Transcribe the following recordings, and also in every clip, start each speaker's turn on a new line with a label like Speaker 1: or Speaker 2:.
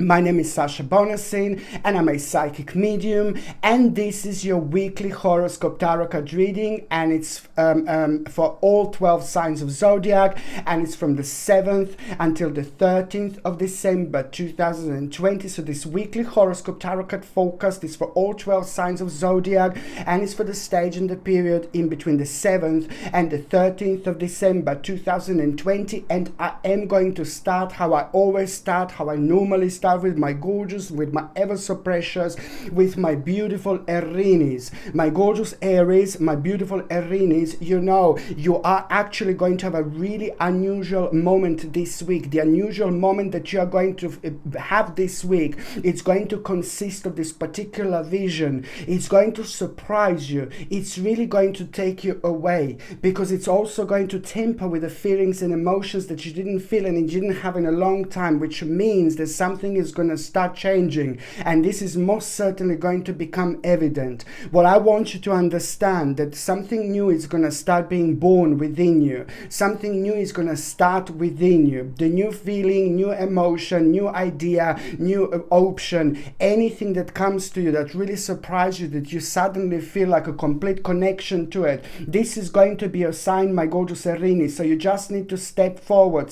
Speaker 1: My name is Sasha Bonasin and I'm a psychic medium, and this is your weekly horoscope tarot card reading, and it's for all 12 signs of zodiac, and it's from the 7th until the 13th of December 2020. So this weekly horoscope tarot card focus is for all 12 signs of zodiac, and it's for the stage and the period in between the 7th and the 13th of December 2020. And I am going to start how I always start, how I normally start, with my gorgeous, with my ever so precious, with my beautiful Aries. My gorgeous Aries, my beautiful Aries, you know, you are actually going to have a really unusual moment this week. The unusual moment that you are going to have this week, it's going to consist of this particular vision. It's going to surprise you. It's really going to take you away, because it's also going to temper with the feelings and emotions that you didn't feel and you didn't have in a long time, which means that something is going to start changing, and this is most certainly going to become evident. Well, I want you to understand that something new is going to start being born within you. Something new is going to start within you. The new feeling, new emotion, new idea, new option, anything that comes to you that really surprises you, that you suddenly feel like a complete connection to it. This is going to be a sign, my gorgeous Sagittarini. So you just need to step forward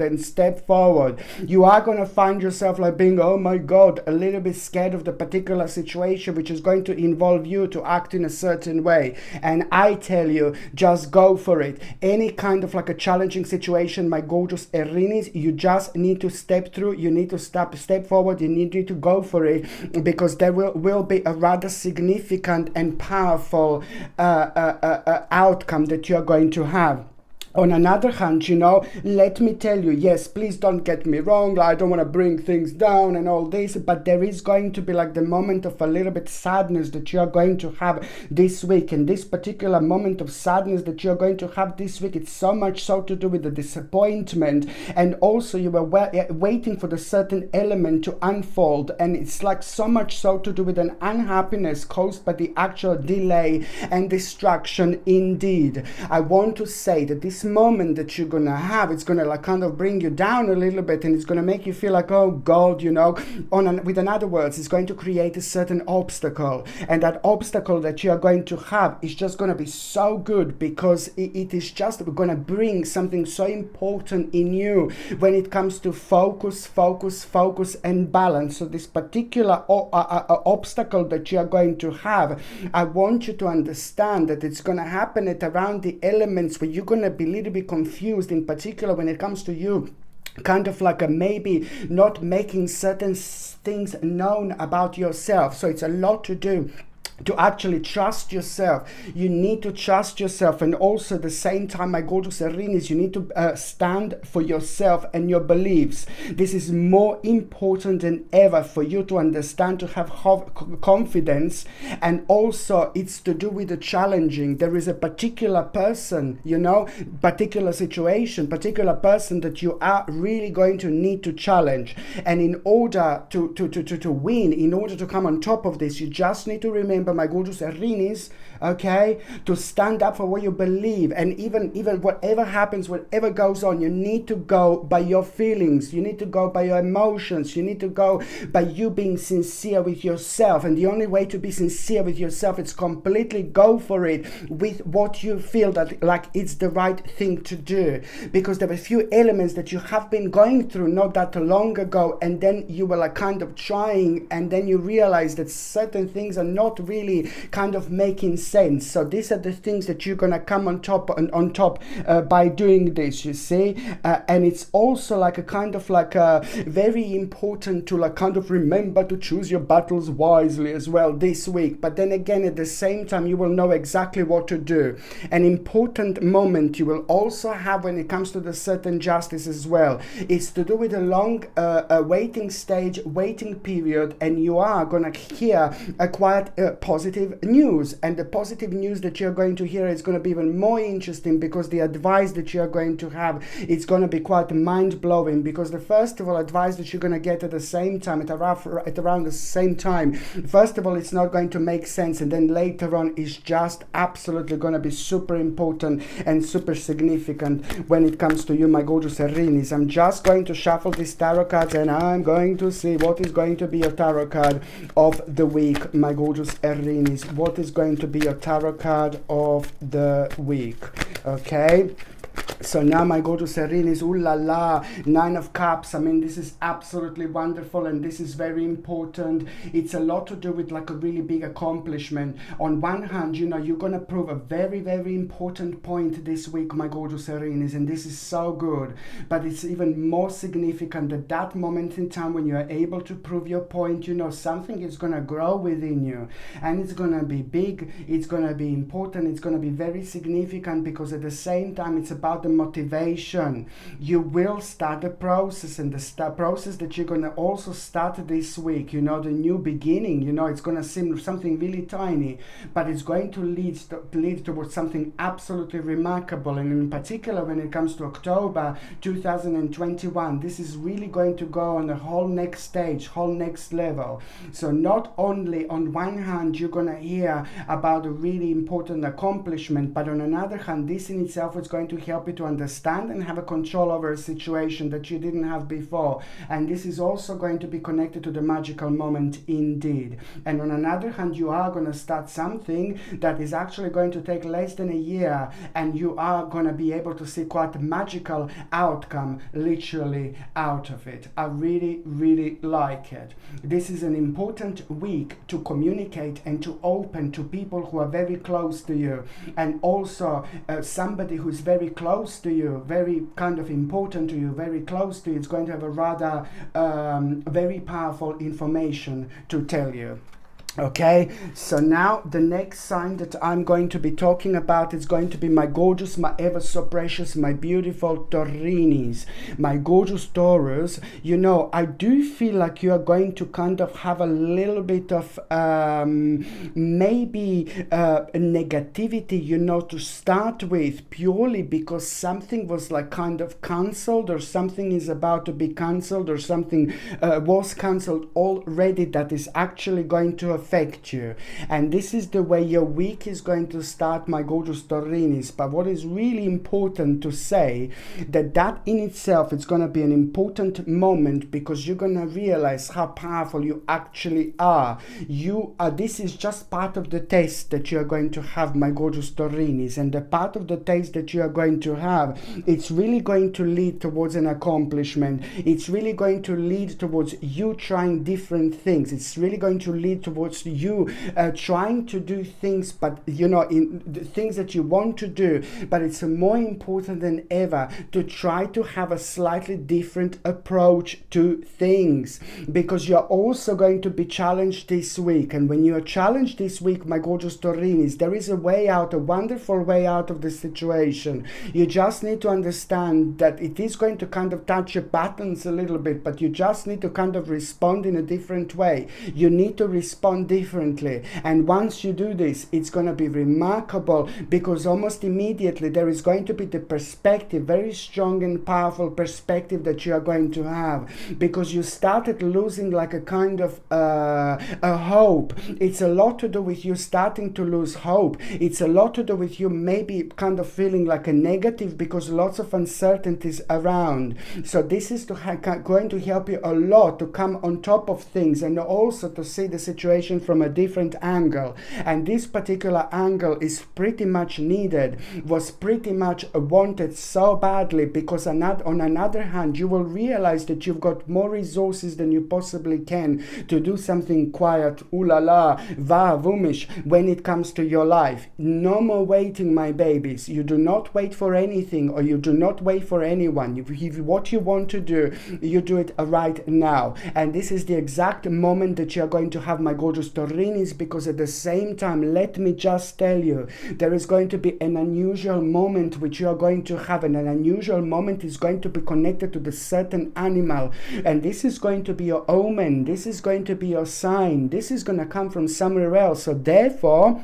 Speaker 1: and step forward. You are going to find yourself like being, oh my God, a little bit scared of the particular situation, which is going to involve you to act in a certain way. And I tell you, just go for it. Any kind of like a challenging situation, my gorgeous Aries, you just need to step through. You need to step forward. You need to go for it, because there will be a rather significant and powerful outcome that you're going to have. On another hand, you know, let me tell you, yes, please don't get me wrong, I don't want to bring things down and all this, but there is going to be like the moment of a little bit sadness that you are going to have this week. And this particular moment of sadness that you're going to have this week, it's so much so to do with the disappointment, and also you were waiting for the certain element to unfold, and it's like so much so to do with an unhappiness caused by the actual delay and distraction. Indeed, I want to say that this moment that you're gonna have, it's gonna like kind of bring you down a little bit, and it's gonna make you feel like, oh God, you know, with another words, it's going to create a certain obstacle, and that obstacle that you are going to have is just gonna be so good, because it is just gonna bring something so important in you when it comes to focus and balance. So this particular obstacle that you are going to have, I want you to understand that it's gonna happen at around the elements where you're gonna be a little bit confused, in particular when it comes to you kind of like a maybe not making certain things known about yourself. So it's a lot to do to actually trust yourself. You need to trust yourself, and also at the same time, my gorgeous Aries, you need to stand for yourself and your beliefs. This is more important than ever for you to understand, to have confidence, and also it's to do with the challenging. There is a particular person, you know, particular situation, particular person that you are really going to need to challenge. And in order to win, in order to come on top of this, you just need to remember, my gorgeous Aries, okay, to stand up for what you believe. And even whatever happens, whatever goes on, you need to go by your feelings, you need to go by your emotions, you need to go by you being sincere with yourself. And the only way to be sincere with yourself is completely go for it with what you feel that like it's the right thing to do, because there are a few elements that you have been going through not that long ago, and then you were like kind of trying, and then you realize that certain things are not really kind of making sense. So these are the things that you're gonna come on top by doing this, you see. And it's also like a kind of like a very important to like kind of remember to choose your battles wisely as well this week. But then again, at the same time, you will know exactly what to do. An important moment you will also have when it comes to the certain justice as well, it's to do with a long waiting stage, waiting period, and you are gonna hear a quite positive news. And the positive news that you're going to hear is going to be even more interesting, because the advice that you're going to have, it's going to be quite mind-blowing, because the first of all advice that you're going to get at the same time, at around the same time, first of all, it's not going to make sense, and then later on is just absolutely going to be super important and super significant when it comes to you, my gorgeous Aries. I'm just going to shuffle these tarot cards, and I'm going to see what is going to be your tarot card of the week, my gorgeous Aries. What is going to be your tarot card of the week? Okay. So now, my gorgeous Aries, ooh la la, 9 of Cups. I mean, this is absolutely wonderful, and this is very important. It's a lot to do with like a really big accomplishment. On one hand, you know, you're going to prove a very, very important point this week, my gorgeous Aries, and this is so good. But it's even more significant at that moment in time when you are able to prove your point, you know, something is going to grow within you, and it's going to be big, it's going to be important, it's going to be very significant, because at the same time, it's about the motivation. You will start the process, and the process that you're going to also start this week, you know, the new beginning, you know, it's going to seem something really tiny, but it's going to lead towards something absolutely remarkable. And in particular, when it comes to October 2021, this is really going to go on a whole next stage, whole next level. So not only on one hand you're going to hear about a really important accomplishment, but on another hand, this in itself is going to help you to understand and have a control over a situation that you didn't have before. And this is also going to be connected to the magical moment indeed. And on another hand, you are going to start something that is actually going to take less than a year, and you are going to be able to see quite a magical outcome literally out of it. I really, really like it. This is an important week to communicate and to open to people who are very close to you, and also somebody who is very close to you, very kind of important to you, very close to you, it's going to have a rather very powerful information to tell you. Okay, so now the next sign that I'm going to be talking about is going to be my gorgeous, my ever so precious, my beautiful Taurinis, my gorgeous Taurus. You know, I do feel like you are going to kind of have a little bit of maybe negativity, you know, to start with, purely because something was like kind of cancelled, or something is about to be cancelled, or something was cancelled already that is actually going to affect you. And this is the way your week is going to start, my gorgeous Taurinis. But what is really important to say, that in itself is going to be an important moment, because you're going to realize how powerful you actually are. This is just part of the taste that you are going to have, my gorgeous Taurinis. And the part of the taste that you are going to have, it's really going to lead towards an accomplishment. It's really going to lead towards you trying different things. It's really going to lead towards you trying to do things, but you know, in the things that you want to do. But it's more important than ever to try to have a slightly different approach to things, because you're also going to be challenged this week. And when you are challenged this week, my gorgeous Taurinis, there is a way out, a wonderful way out of the situation. You just need to understand that it is going to kind of touch your buttons a little bit, but you just need to kind of respond in a different way. You need to respond differently, and once you do this, it's going to be remarkable, because almost immediately there is going to be the perspective, very strong and powerful perspective that you are going to have, because you started losing like a kind of a hope. It's a lot to do with you starting to lose hope. It's a lot to do with you maybe kind of feeling like a negative, because lots of uncertainties around. So this is going to help you a lot to come on top of things, and also to see the situation from a different angle. And this particular angle is pretty much needed, was pretty much wanted so badly, because on another hand, you will realize that you've got more resources than you possibly can to do something quiet, ooh la la, woomish, when it comes to your life. No more waiting, my babies. You do not wait for anything, or you do not wait for anyone. If what you want to do, you do it right now. And this is the exact moment that you're going to have, my gorgeous Taurinis, because at the same time, let me just tell you, there is going to be an unusual moment which you are going to have, and an unusual moment is going to be connected to the certain animal, and this is going to be your omen, this is going to be your sign, this is going to come from somewhere else. So therefore,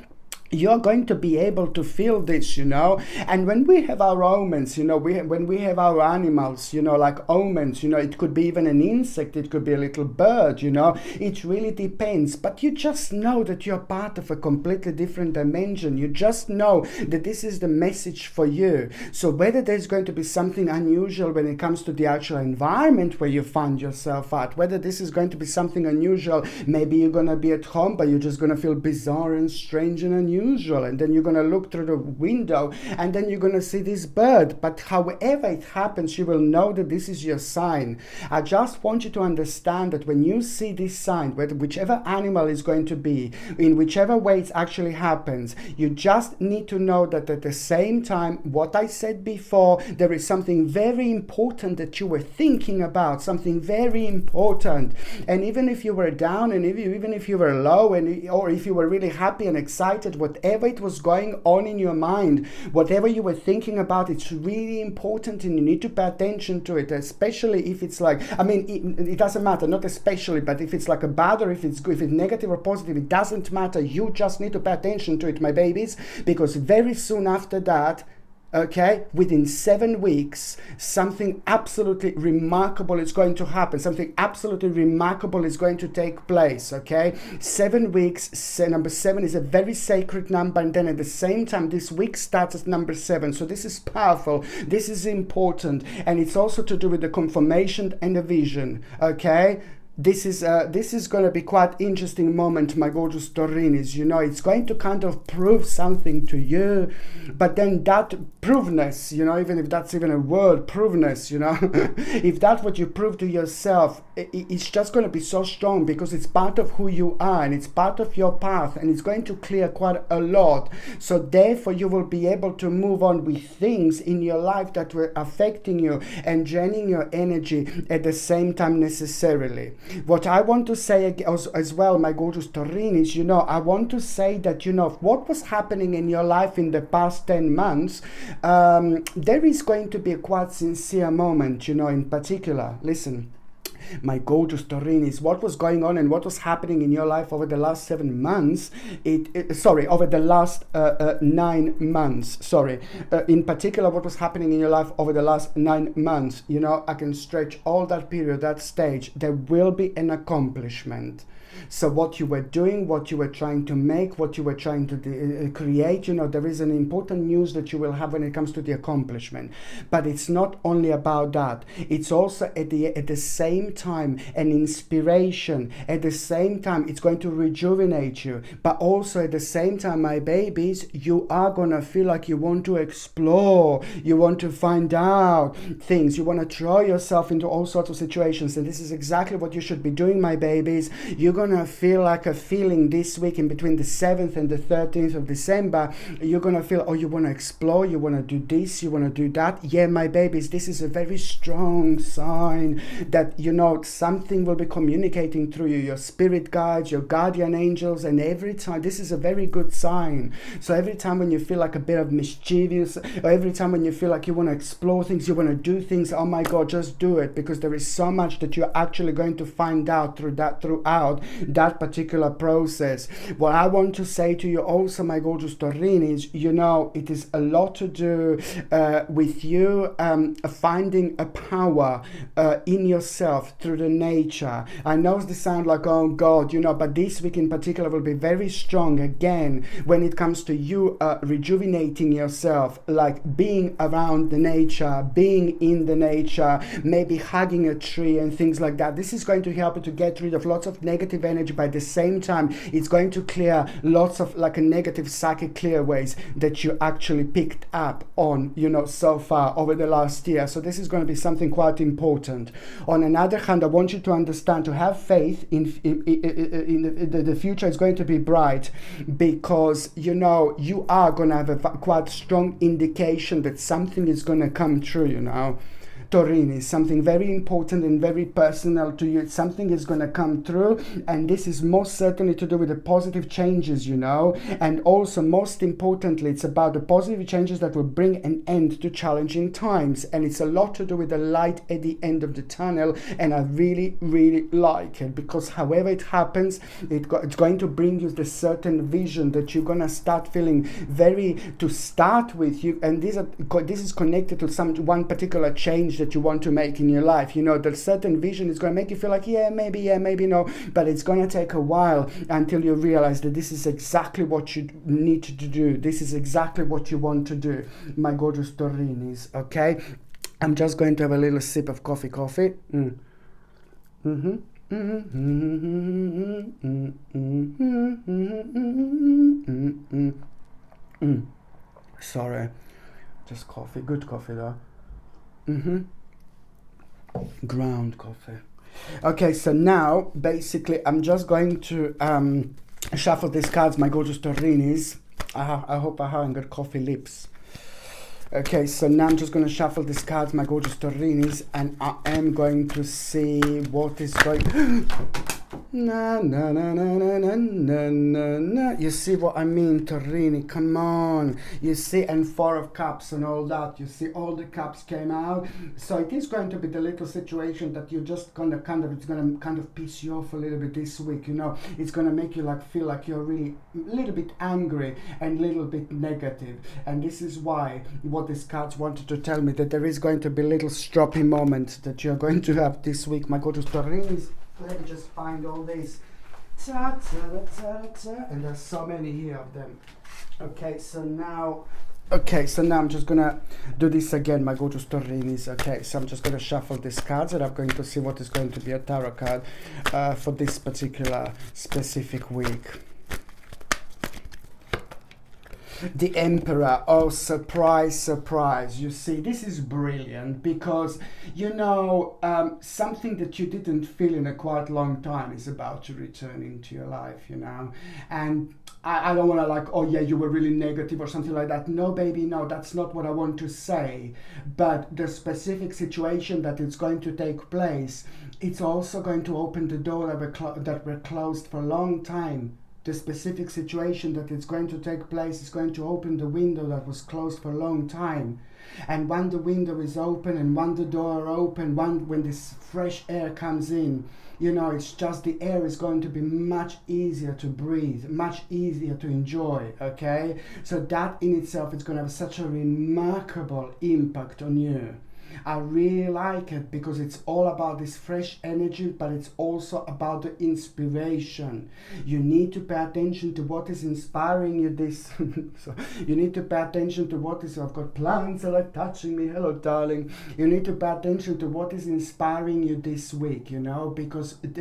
Speaker 1: you're going to be able to feel this, and when we have our omens, when we have our animals, like omens, it could be even an insect, it could be a little bird, it really depends, but you just know that you're part of a completely different dimension. You just know that this is the message for you. So whether there's going to be something unusual when it comes to the actual environment where you find yourself at, whether this is going to be something unusual, maybe you're going to be at home but you're just going to feel bizarre and strange and unusual, and then you're going to look through the window and then you're going to see this bird. But however it happens, you will know that this is your sign. I just want you to understand that when you see this sign, whichever animal is going to be, in whichever way it actually happens, you just need to know that at the same time, what I said before, there is something very important that you were thinking about, something very important. And even if you were down, and even if you were low, or if you were really happy and excited, whatever it was going on in your mind, whatever you were thinking about, it's really important and you need to pay attention to it, especially if it's like, it doesn't matter, not especially, but if it's like a bad or if it's good, if it's negative or positive, it doesn't matter. You just need to pay attention to it, my babies, because very soon after that, okay, within 7 weeks, something absolutely remarkable is going to happen. Something absolutely remarkable is going to take place, okay? 7 weeks, number 7 is a very sacred number, and then at the same time, this week starts at number 7. So this is powerful, this is important, and it's also to do with the confirmation and the vision, okay? This is going to be quite interesting moment, my gorgeous Taurinis. It's going to kind of prove something to you, but then that proveness, even if that's even a word, proveness, if that's what you prove to yourself, it's just going to be so strong because it's part of who you are and it's part of your path, and it's going to clear quite a lot. So therefore you will be able to move on with things in your life that were affecting you and draining your energy at the same time necessarily. What I want to say as well, my gorgeous Taurinis, I want to say that, what was happening in your life in the past 10 months, there is going to be a quite sincere moment, in particular. Listen, my gorgeous Taurinis, what was going on and what was happening in your life over the last 7 months, over the last 9 months, in particular, what was happening in your life over the last 9 months, I can stretch all that period, that stage, there will be an accomplishment. So what you were doing, what you were trying to make, what you were trying to create, there is an important news that you will have when it comes to the accomplishment. But it's not only about that. It's also at the same time an inspiration. At the same time, it's going to rejuvenate you. But also at the same time, my babies, you are going to feel like you want to explore. You want to find out things. You want to throw yourself into all sorts of situations. And this is exactly what you should be doing, my babies. You're going to feel like a feeling this week in between the 7th and the 13th of December. You're going to feel, you want to explore, you want to do this, you want to do that. Yeah, my babies, this is a very strong sign that, something will be communicating through you, your spirit guides, your guardian angels, and every time, this is a very good sign. So every time when you feel like a bit of mischievous, or every time when you feel like you want to explore things, you want to do things, oh my God, just do it, because there is so much that you're actually going to find out throughout that particular process. What I want to say to you also, my gorgeous Taurinis, it is a lot to do with you finding a power in yourself through the nature. I know this sounds like, oh God, but this week in particular will be very strong again when it comes to you rejuvenating yourself, like being around the nature, being in the nature, maybe hugging a tree and things like that. This is going to help you to get rid of lots of negative energy, but at the same time it's going to clear lots of like a negative psychic clearways that you actually picked up on so far over the last year. So this is going to be something quite important. On another hand, I want you to understand, to have faith in the future is going to be bright, because you are going to have a quite strong indication that something is going to come true. Taurini, something very important and very personal to you. Something is going to come through, and this is most certainly to do with the positive changes, you know, and also most importantly, it's about the positive changes that will bring an end to challenging times, and it's a lot to do with the light at the end of the tunnel. And I really, really like it, because however it happens, it's going to bring you the certain vision that you're going to start feeling very, to start with you, and this is connected to one particular change that you want to make in your life. You know, the certain vision is going to make you feel like yeah, maybe no, but it's going to take a while until you realize that this is exactly what you need to do. This is exactly what you want to do, my gorgeous Taurinis. Okay, I'm just going to have a little sip of coffee. Sorry, just coffee, good coffee though. Ground coffee. Okay, so now basically I'm just going to shuffle these cards, my gorgeous Taurinis. I hope I haven't got coffee lips. Okay, so now I'm just going to shuffle these cards, my gorgeous Taurinis, and I am going to see what is going... Na na na na na na na na na. You see what I mean, Taurini? Come on. You see, and Four of Cups and all that. You see, all the cups came out. So it is going to be the little situation that you're just gonna it's gonna kind of piss you off a little bit this week. You know, it's gonna make you feel like you're really a little bit angry and a little bit negative. And this is why what these cards wanted to tell me, that there is going to be little stroppy moments that you're going to have this week, my gorgeous Taurinis. Let me just find all these. And there's so many here of them. Okay, so now I'm just gonna do this again, my gorgeous Taurinis. Okay, so I'm just gonna shuffle these cards, and I'm going to see what is going to be a tarot card for this particular specific week. The Emperor. Oh, surprise, surprise. You see, this is brilliant, because, you know, something that you didn't feel in a quite long time is about to return into your life, you know. And I don't want to oh yeah, you were really negative or something like that. No, baby, no, that's not what I want to say. But the specific situation that is going to take place, it's also going to open the door that were closed for a long time. The specific situation that is going to take place is going to open the window that was closed for a long time. And when the window is open and when the door open, when this fresh air comes in, you know, it's just the air is going to be much easier to breathe, much easier to enjoy, okay? So that in itself is going to have such a remarkable impact on you. I really like it, because it's all about this fresh energy, but it's also about the inspiration. You need to pay attention to what is inspiring you this. So you need to pay attention to what is, I've got plants that are touching me, hello darling. You need to pay attention to what is inspiring you this week, you know, because it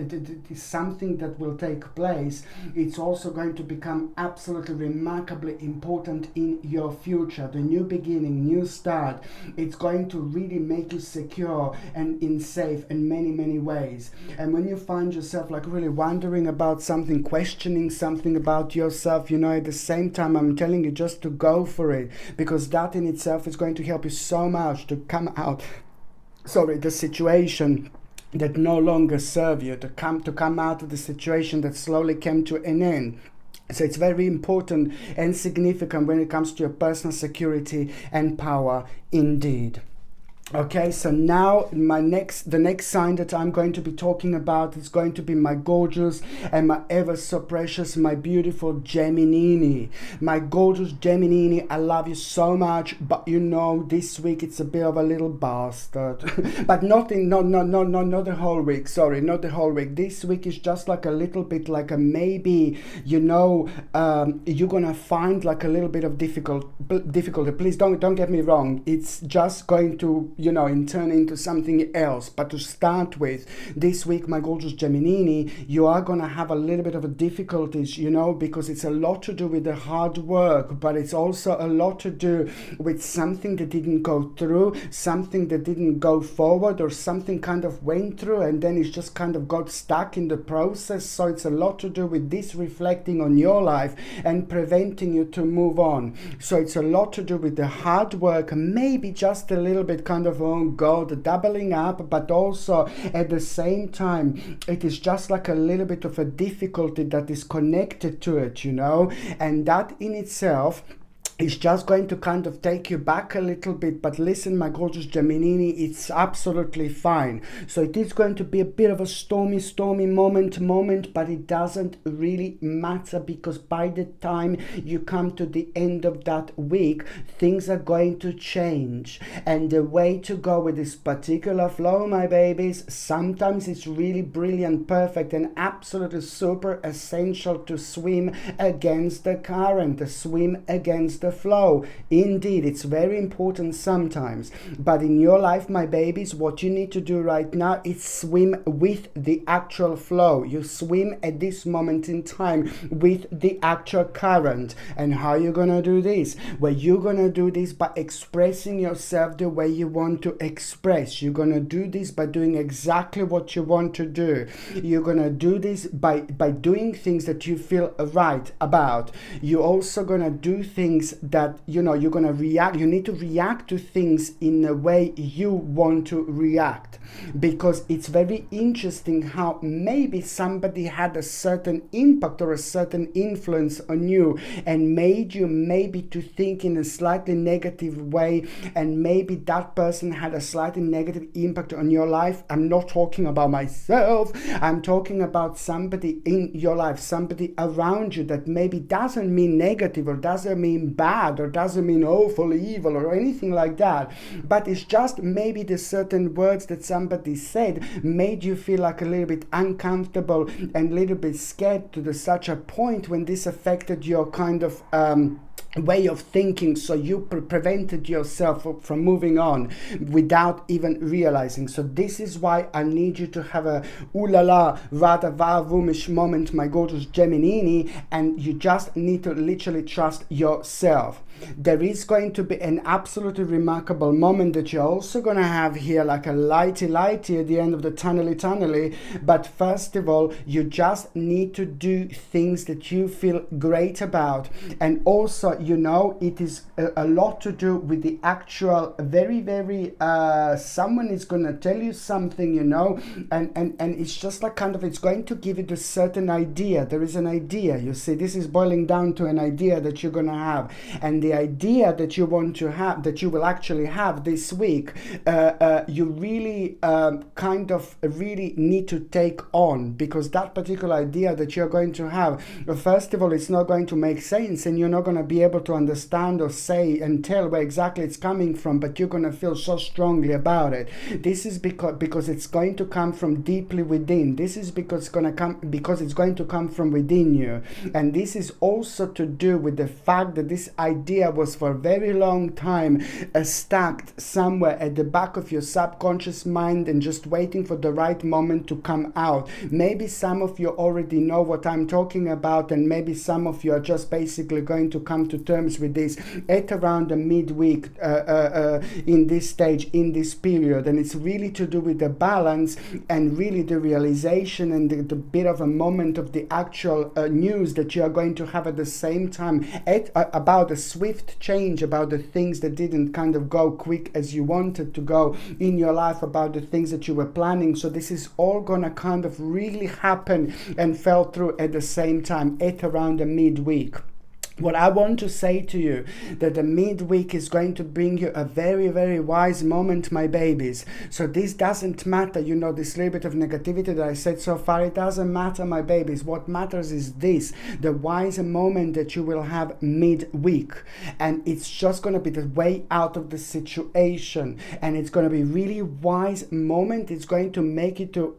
Speaker 1: is something that will take place. It's also going to become absolutely remarkably important in your future. The new beginning, new start. It's going to really make you secure and in safe in many ways. And when you find yourself really wondering about something, questioning something about yourself, you know, at the same time I'm telling you just to go for it, because that in itself is going to help you so much to come out the situation that no longer serve you, to come out of the situation that slowly came to an end. So it's very important and significant when it comes to your personal security and power indeed. Okay, so now the next sign that I'm going to be talking about is going to be my gorgeous and my ever so precious, my beautiful Geminini. My gorgeous Geminini, I love you so much, but you know, this week it's a bit of a little bastard. But not the whole week, sorry, not the whole week. This week is just a little bit a maybe, you know, you're gonna find a little bit of difficulty. Please don't get me wrong. It's just going to, you know, turn into something else. But to start with, this week, my gorgeous Geminini, you are going to have a little bit of a difficulties, you know, because it's a lot to do with the hard work, but it's also a lot to do with something that didn't go through, something that didn't go forward, or something kind of went through and then it's just kind of got stuck in the process. So it's a lot to do with this reflecting on your life and preventing you to move on. So it's a lot to do with the hard work, maybe just a little bit kind of of, oh God, doubling up, but also at the same time, it is just like a little bit of a difficulty that is connected to it, and that in itself it's just going to kind of take you back a little bit, but listen, my gorgeous Geminini, it's absolutely fine. So it is going to be a bit of a stormy moment, but it doesn't really matter, because by the time you come to the end of that week, things are going to change. And the way to go with this particular flow, my babies, sometimes it's really brilliant, perfect, and absolutely super essential to swim against the current, to swim against the flow. Indeed, it's very important sometimes, but in your life, my babies, what you need to do right now is swim with the actual flow. You swim at this moment in time with the actual current. And how are you gonna do this? Well, you're gonna do this by expressing yourself the way you want to express. You're gonna do this by doing exactly what you want to do. You're gonna do this by doing things that you feel right about. You're also gonna do things that you're going to react. You need to react to things in a way you want to react, because it's very interesting how maybe somebody had a certain impact or a certain influence on you and made you maybe to think in a slightly negative way, and maybe that person had a slightly negative impact on your life. I'm not talking about myself. I'm talking about somebody in your life, somebody around you that maybe doesn't mean negative or doesn't mean bad or doesn't mean awful, evil, or anything like that, but it's just maybe the certain words that somebody said made you feel like a little bit uncomfortable and a little bit scared to such a point when this affected your kind of way of thinking, so you prevented yourself from moving on without even realizing. So this is why I need you to have a ooh la la, rather vavumish moment, my gorgeous Geminini, and you just need to literally trust yourself. There is going to be an absolutely remarkable moment that you're also going to have here, like a lighty at the end of the tunnely, but first of all, you just need to do things that you feel great about. And also, it is a lot to do with the actual very someone is going to tell you something, and it's just like kind of, it's going to give you a certain idea. There is an idea, you see, this is boiling down to an idea that you're going to have, and the idea that you want to have, that you will actually have this week, you really kind of really need to take on, because that particular idea that you're going to have, first of all, it's not going to make sense, and you're not going to be able to understand or say and tell where exactly it's coming from, but you're going to feel so strongly about it. This is because it's going to come from deeply within. This is because it's going to come from within you. And this is also to do with the fact that this idea was for a very long time stuck somewhere at the back of your subconscious mind and just waiting for the right moment to come out. Maybe some of you already know what I'm talking about, and maybe some of you are just basically going to come to terms with this at around the midweek in this stage, in this period. And it's really to do with the balance and really the realization and the bit of a moment of the actual news that you are going to have at the same time about a swift change, about the things that didn't kind of go quick as you wanted to go in your life, about the things that you were planning. So this is all gonna kind of really happen and fell through at the same time at around the midweek. What I want to say to you, that the midweek is going to bring you a very wise moment, my babies. So this doesn't matter, this little bit of negativity that I said so far, it doesn't matter, my babies. What matters is this, the wise moment that you will have midweek. And it's just going to be the way out of the situation. And it's going to be really wise moment. It's going to make you to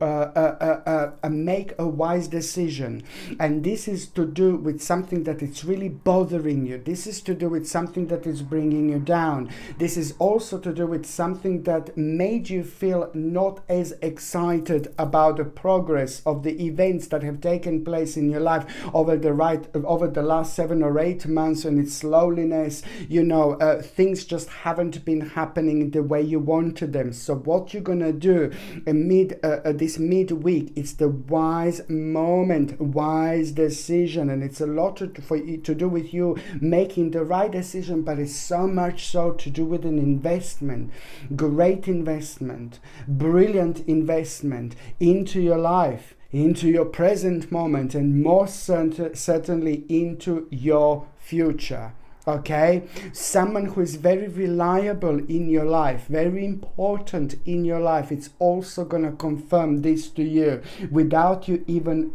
Speaker 1: make a wise decision. And this is to do with something that it's really bothering you. This is to do with something that is bringing you down. This is also to do with something that made you feel not as excited about the progress of the events that have taken place in your life over the last 7 or 8 months, and its slowness, things just haven't been happening the way you wanted them. So what you're gonna do this midweek, it's the wise moment, wise decision, and it's a lot for you to do with with you making the right decision, but it's so much so to do with an investment, great investment, brilliant investment into your life, into your present moment, and most certainly into your future. Okay, someone who is very reliable in your life, very important in your life, it's also gonna confirm this to you without you even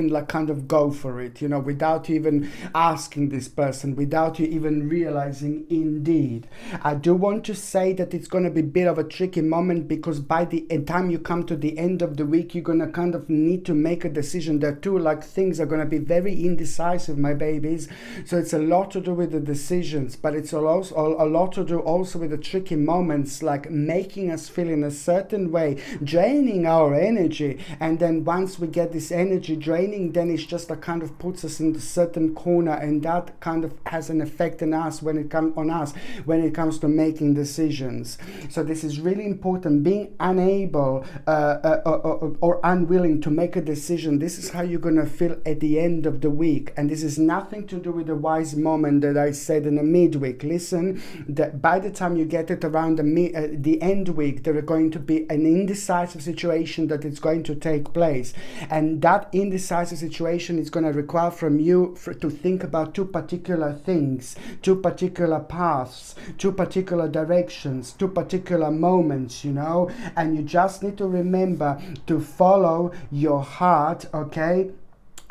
Speaker 1: like kind of go for it, you know, without you even asking this person, without you even realizing. Indeed, I do want to say that it's going to be a bit of a tricky moment, because by the time you come to the end of the week, you're going to kind of need to make a decision. There too, like, things are going to be very indecisive, my babies. So it's a lot to do with the decisions, but it's also a lot to do also with the tricky moments, like making us feel in a certain way, draining our energy, and then once we get this energy draining, then it's just a kind of puts us in a certain corner, and that kind of has an effect on us when it comes to making decisions. So this is really important. Being unable or unwilling to make a decision, this is how you're gonna feel at the end of the week. And this is nothing to do with the wise moment that I said in the midweek. Listen, that by the time you get it around the end week, there are going to be an indecisive situation that is going to take place. And that indecisive situation is going to require from you to think about two particular things, two particular paths, two particular directions, two particular moments, you know, and you just need to remember to follow your heart, okay?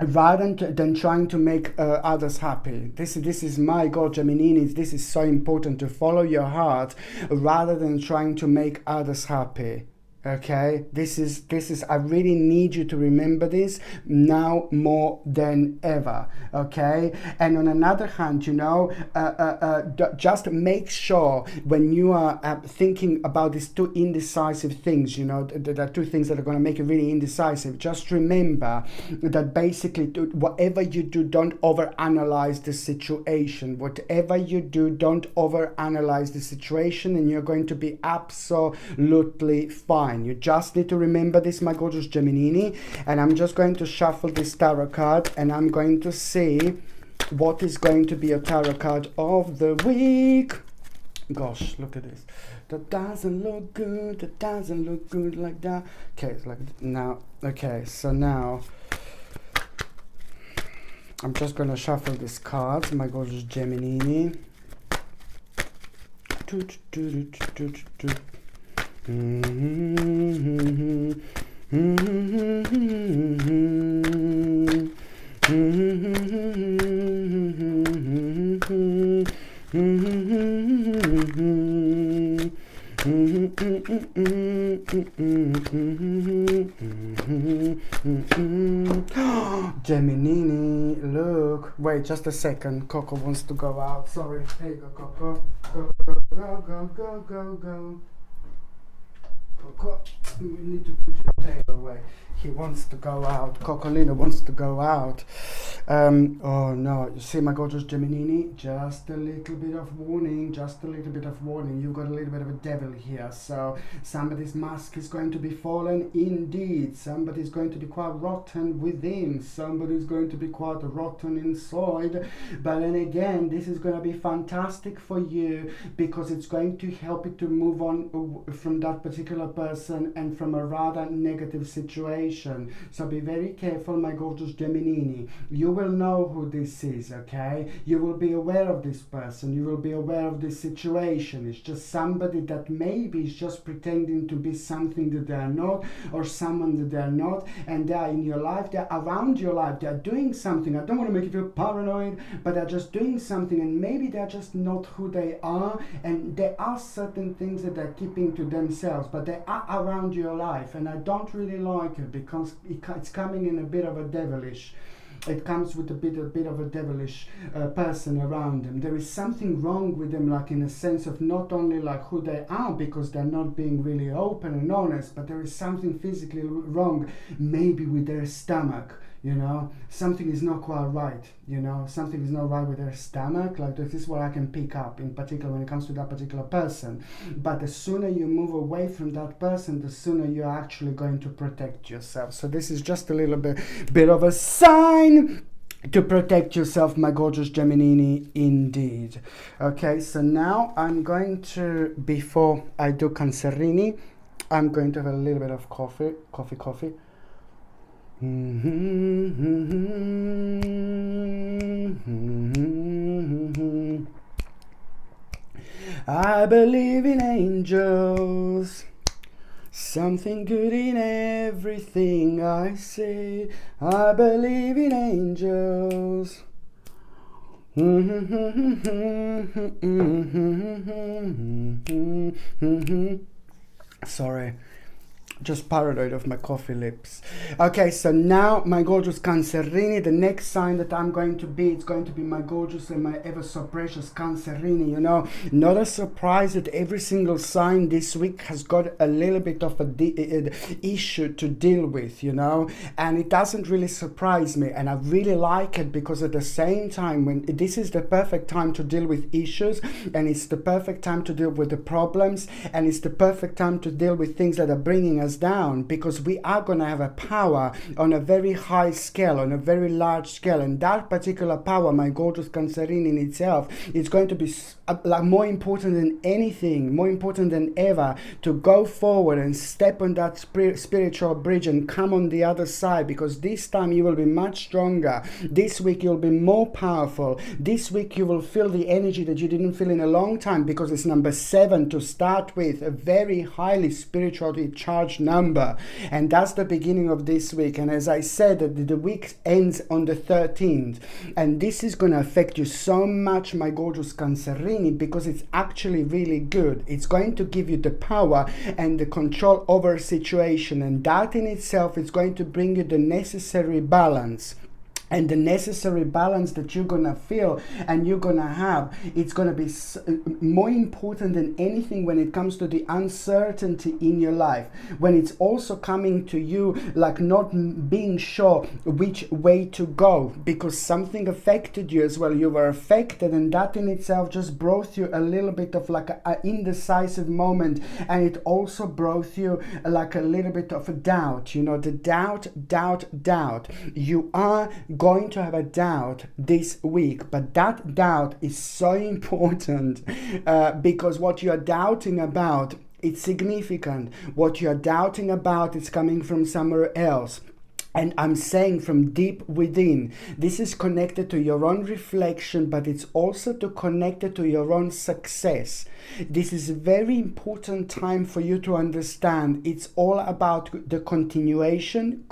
Speaker 1: Rather than trying to make others happy. This is my God, Gemininis, this is so important, to follow your heart rather than trying to make others happy. Okay, this is I really need you to remember this now more than ever. Okay, and on another hand, you know, just make sure when you are thinking about these two indecisive things, you know, there are two things that are going to make it really indecisive. Just remember that basically, whatever you do, don't overanalyze the situation. Whatever you do, don't overanalyze the situation, and you're going to be absolutely fine. You just need to remember this, my gorgeous Geminini. And I'm just going to shuffle this tarot card, and I'm going to see what is going to be a tarot card of the week. Gosh, look at this. That doesn't look good. That doesn't look good like that. Okay, it's like now. Okay, so now I'm just going to shuffle this card, my gorgeous Geminini. Geminini, look. Wait, just a second. Coco wants to go out. Sorry. Here you go, Coco. Go, go, go, go, go, go, go. Coco, we need to put your tail away. He wants to go out. Cocolino wants to go out. Oh no, you see, my gorgeous Geminini, just a little bit of warning, just a little bit of warning. You've got a little bit of a devil here. So somebody's mask is going to be fallen indeed. Somebody's going to be quite rotten within. Somebody's going to be quite rotten inside. But then again, this is going to be fantastic for you, because it's going to help you to move on from that particular person and from a rather negative situation. So be very careful, my gorgeous Geminini. You will know who this is, okay? You will be aware of this person. You will be aware of this situation. It's just somebody that maybe is just pretending to be something that they are not, or someone that they are not, and they are in your life, they're around your life, they're doing something. I don't want to make you feel paranoid, but they're just doing something, and maybe they're just not who they are, and there are certain things that they're keeping to themselves, but they are around your life, and I don't really like it, because it's coming in a bit of a devilish. It comes with a bit of a devilish person around them. There is something wrong with them, like in a sense of not only like who they are, because they're not being really open and honest, but there is something physically wrong, maybe with their stomach. You know, something is not quite right, you know, something is not right with their stomach. Like, this is what I can pick up in particular when it comes to that particular person. But the sooner you move away from that person, the sooner you're actually going to protect yourself. So this is just a little bit of a sign. to protect yourself, my gorgeous Geminini, indeed. Okay, so now I'm going to, before I do Cancerini, I'm going to have a little bit of coffee. I believe in angels, something good in everything I say. I believe in angels. Sorry, just paranoid of my coffee lips. Okay, so now my gorgeous Cancerini, the next sign that I'm going to be, it's going to be my gorgeous and my ever so precious Cancerini. You know, not a surprise that every single sign this week has got a little bit of a issue to deal with, you know, and it doesn't really surprise me, and I really like it, because at the same time, when this is the perfect time to deal with issues, and it's the perfect time to deal with the problems, and it's the perfect time to deal with things that are bringing us down, because we are going to have a power on a very high scale, on a very large scale, and that particular power, my gorgeous Cancerini, in itself, is going to be like more important than anything, more important than ever, to go forward and step on that spiritual bridge and come on the other side, because this time you will be much stronger. This week you'll be more powerful. This week you will feel the energy that you didn't feel in a long time, because it's number 7 to start with, a very highly spiritually charged number, and that's the beginning of this week. And as I said, the week ends on the 13th, and this is going to affect you so much, my gorgeous Cancerini, because it's actually really good. It's going to give you the power and the control over a situation, and that in itself is going to bring you the necessary balance. And the necessary balance that you're going to feel and you're going to have, it's going to be more important than anything when it comes to the uncertainty in your life. When it's also coming to you like not being sure which way to go, because something affected you as well. You were affected, and that in itself just brought you a little bit of like an indecisive moment. And it also brought you like a little bit of a doubt, you know, the doubt. You are going to have a doubt this week, but that doubt is so important, because what you're doubting about, it's significant. What you're doubting about is coming from somewhere else. And I'm saying from deep within. This is connected to your own reflection, but it's also connected to your own success. This is a very important time for you to understand. It's all about the continuation.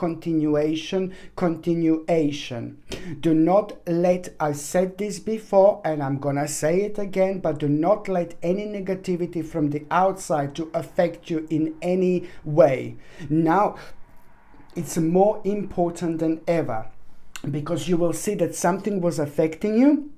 Speaker 1: Do not let, I said this before and I'm gonna say it again, but do not let any negativity from the outside to affect you in any way. Now, it's more important than ever, because you will see that something was affecting you,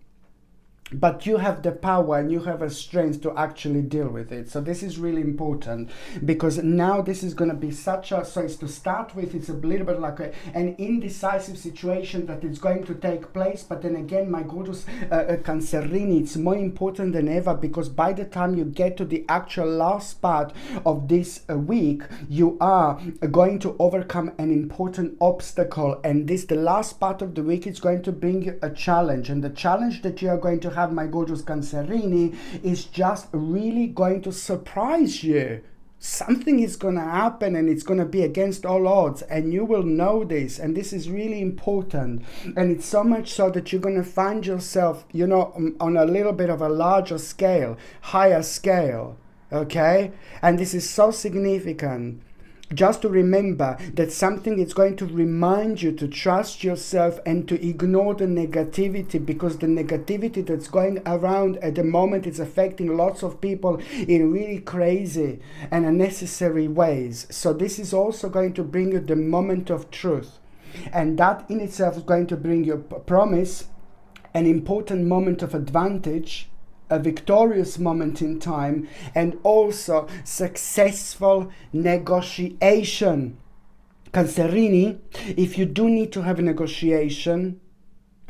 Speaker 1: but you have the power and you have a strength to actually deal with it. So this is really important, because now this is going to be such a, so it's to start with, it's a little bit like an indecisive situation that is going to take place. But then again, my gorgeous Cancerini, it's more important than ever, because by the time you get to the actual last part of this week, you are going to overcome an important obstacle. And this, the last part of the week, is going to bring you a challenge. And the challenge that you are going to have, my gorgeous Cancerini, is just really going to surprise you. Something is going to happen and it's going to be against all odds, and you will know this, and this is really important. And it's so much so that you're going to find yourself, you know, on a little bit of a larger scale, higher scale, okay? And this is so significant. Just to remember that something is going to remind you to trust yourself and to ignore the negativity, because the negativity that's going around at the moment is affecting lots of people in really crazy and unnecessary ways. So this is also going to bring you the moment of truth, and that in itself is going to bring you a promise, an important moment of advantage, a victorious moment in time, and also successful negotiation. Cancerini, if you do need to have a negotiation,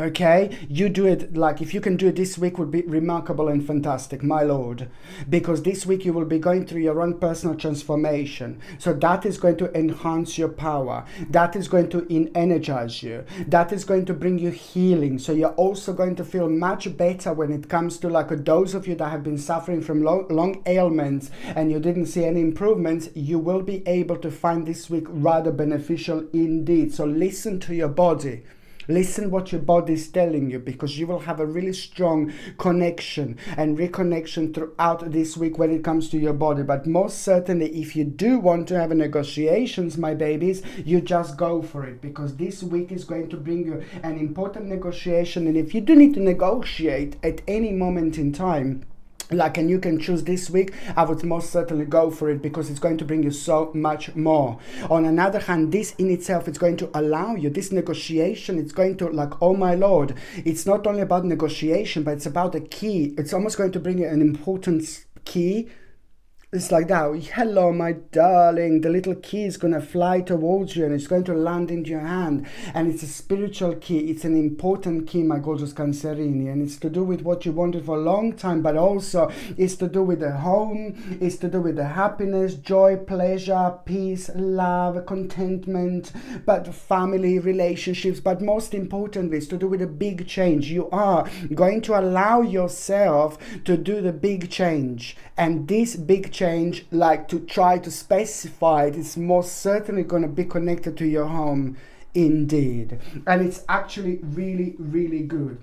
Speaker 1: Okay, you do it, like if you can do it this week would be remarkable and fantastic, my lord, because this week you will be going through your own personal transformation. So that is going to enhance your power, that is going to energize you, that is going to bring you healing. So you're also going to feel much better when it comes to like those of you that have been suffering from long ailments and you didn't see any improvements. You will be able to find this week rather beneficial indeed. So listen to your body. Listen what your body is telling you, because you will have a really strong connection and reconnection throughout this week when it comes to your body. But most certainly, if you do want to have negotiations, my babies, you just go for it, because this week is going to bring you an important negotiation. And if you do need to negotiate at any moment in time, like, and you can choose this week, I would most certainly go for it, because it's going to bring you so much more. On another hand, this in itself is going to allow you, this negotiation, it's going to, like, oh my lord, it's not only about negotiation, but it's about a key. It's almost going to bring you an important key. It's like that. Hello, my darling. The little key is going to fly towards you and it's going to land into your hand. And it's a spiritual key. It's an important key, my gorgeous Cancerini. And it's to do with what you wanted for a long time, but also it's to do with the home. It's to do with the happiness, joy, pleasure, peace, love, contentment, but family, relationships. But most importantly, it's to do with a big change. You are going to allow yourself to do the big change. And this big change, like to try to specify it, is most certainly going to be connected to your home indeed. And it's actually really, really good.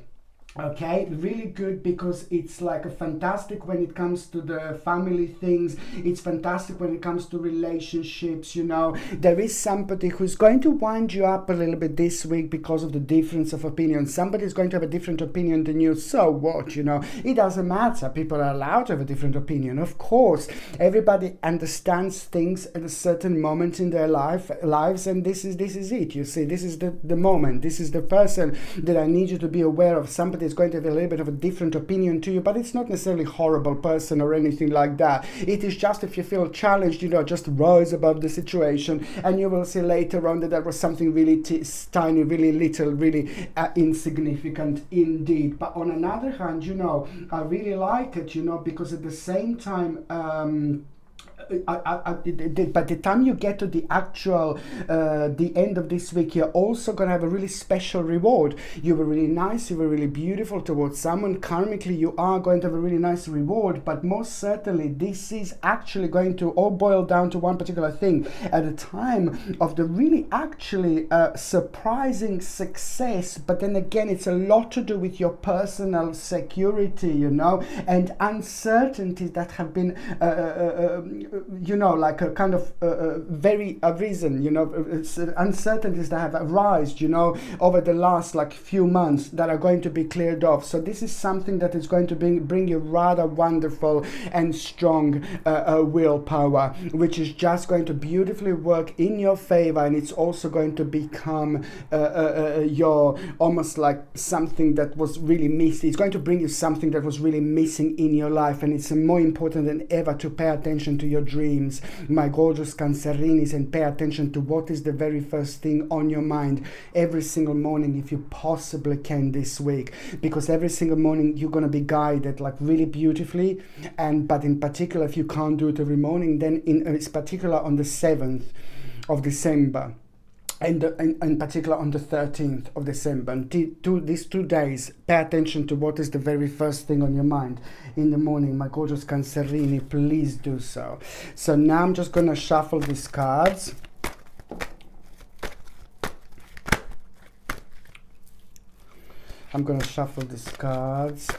Speaker 1: Okay, really good, because it's like a fantastic when it comes to the family things. It's fantastic when it comes to relationships. You know, there is somebody who's going to wind you up a little bit this week because of the difference of opinion. Somebody's going to have a different opinion than you. So what? You know, it doesn't matter. People are allowed to have a different opinion. Of course, everybody understands things at a certain moment in their lives, and this is it. You see, this is the moment. This is the person that I need you to be aware of. Somebody is going to have a little bit of a different opinion to you, but it's not necessarily a horrible person or anything like that. It is just, if you feel challenged, you know, just rise above the situation, and you will see later on that there was something really tiny, really little, really insignificant indeed. But on another hand, you know, I really like it, you know, because at the same time, by the time you get to the actual the end of this week, you're also going to have a really special reward. You were really nice, you were really beautiful towards someone. Karmically, you are going to have a really nice reward, but most certainly this is actually going to all boil down to one particular thing. At the time of the really actually surprising success, but then again, it's a lot to do with your personal security, you know, and uncertainties that have been you know, like a kind of very arisen, you know, uncertainties that have arisen, you know, over the last like few months that are going to be cleared off. So this is something that is going to bring you rather wonderful and strong willpower, which is just going to beautifully work in your favor, and it's also going to become your almost like something that was really missed. It's going to bring you something that was really missing in your life, and it's more important than ever to pay attention to your dreams, my gorgeous Cancerinis, and pay attention to what is the very first thing on your mind every single morning, if you possibly can this week, because every single morning you're going to be guided like really beautifully. But in particular, if you can't do it every morning, then in particular on the 7th of December, and in particular on the 13th of December, and these 2 days, pay attention to what is the very first thing on your mind in the morning, my gorgeous Cancerini. Please do so. So now I'm just going to shuffle these cards. I'm going to shuffle these cards,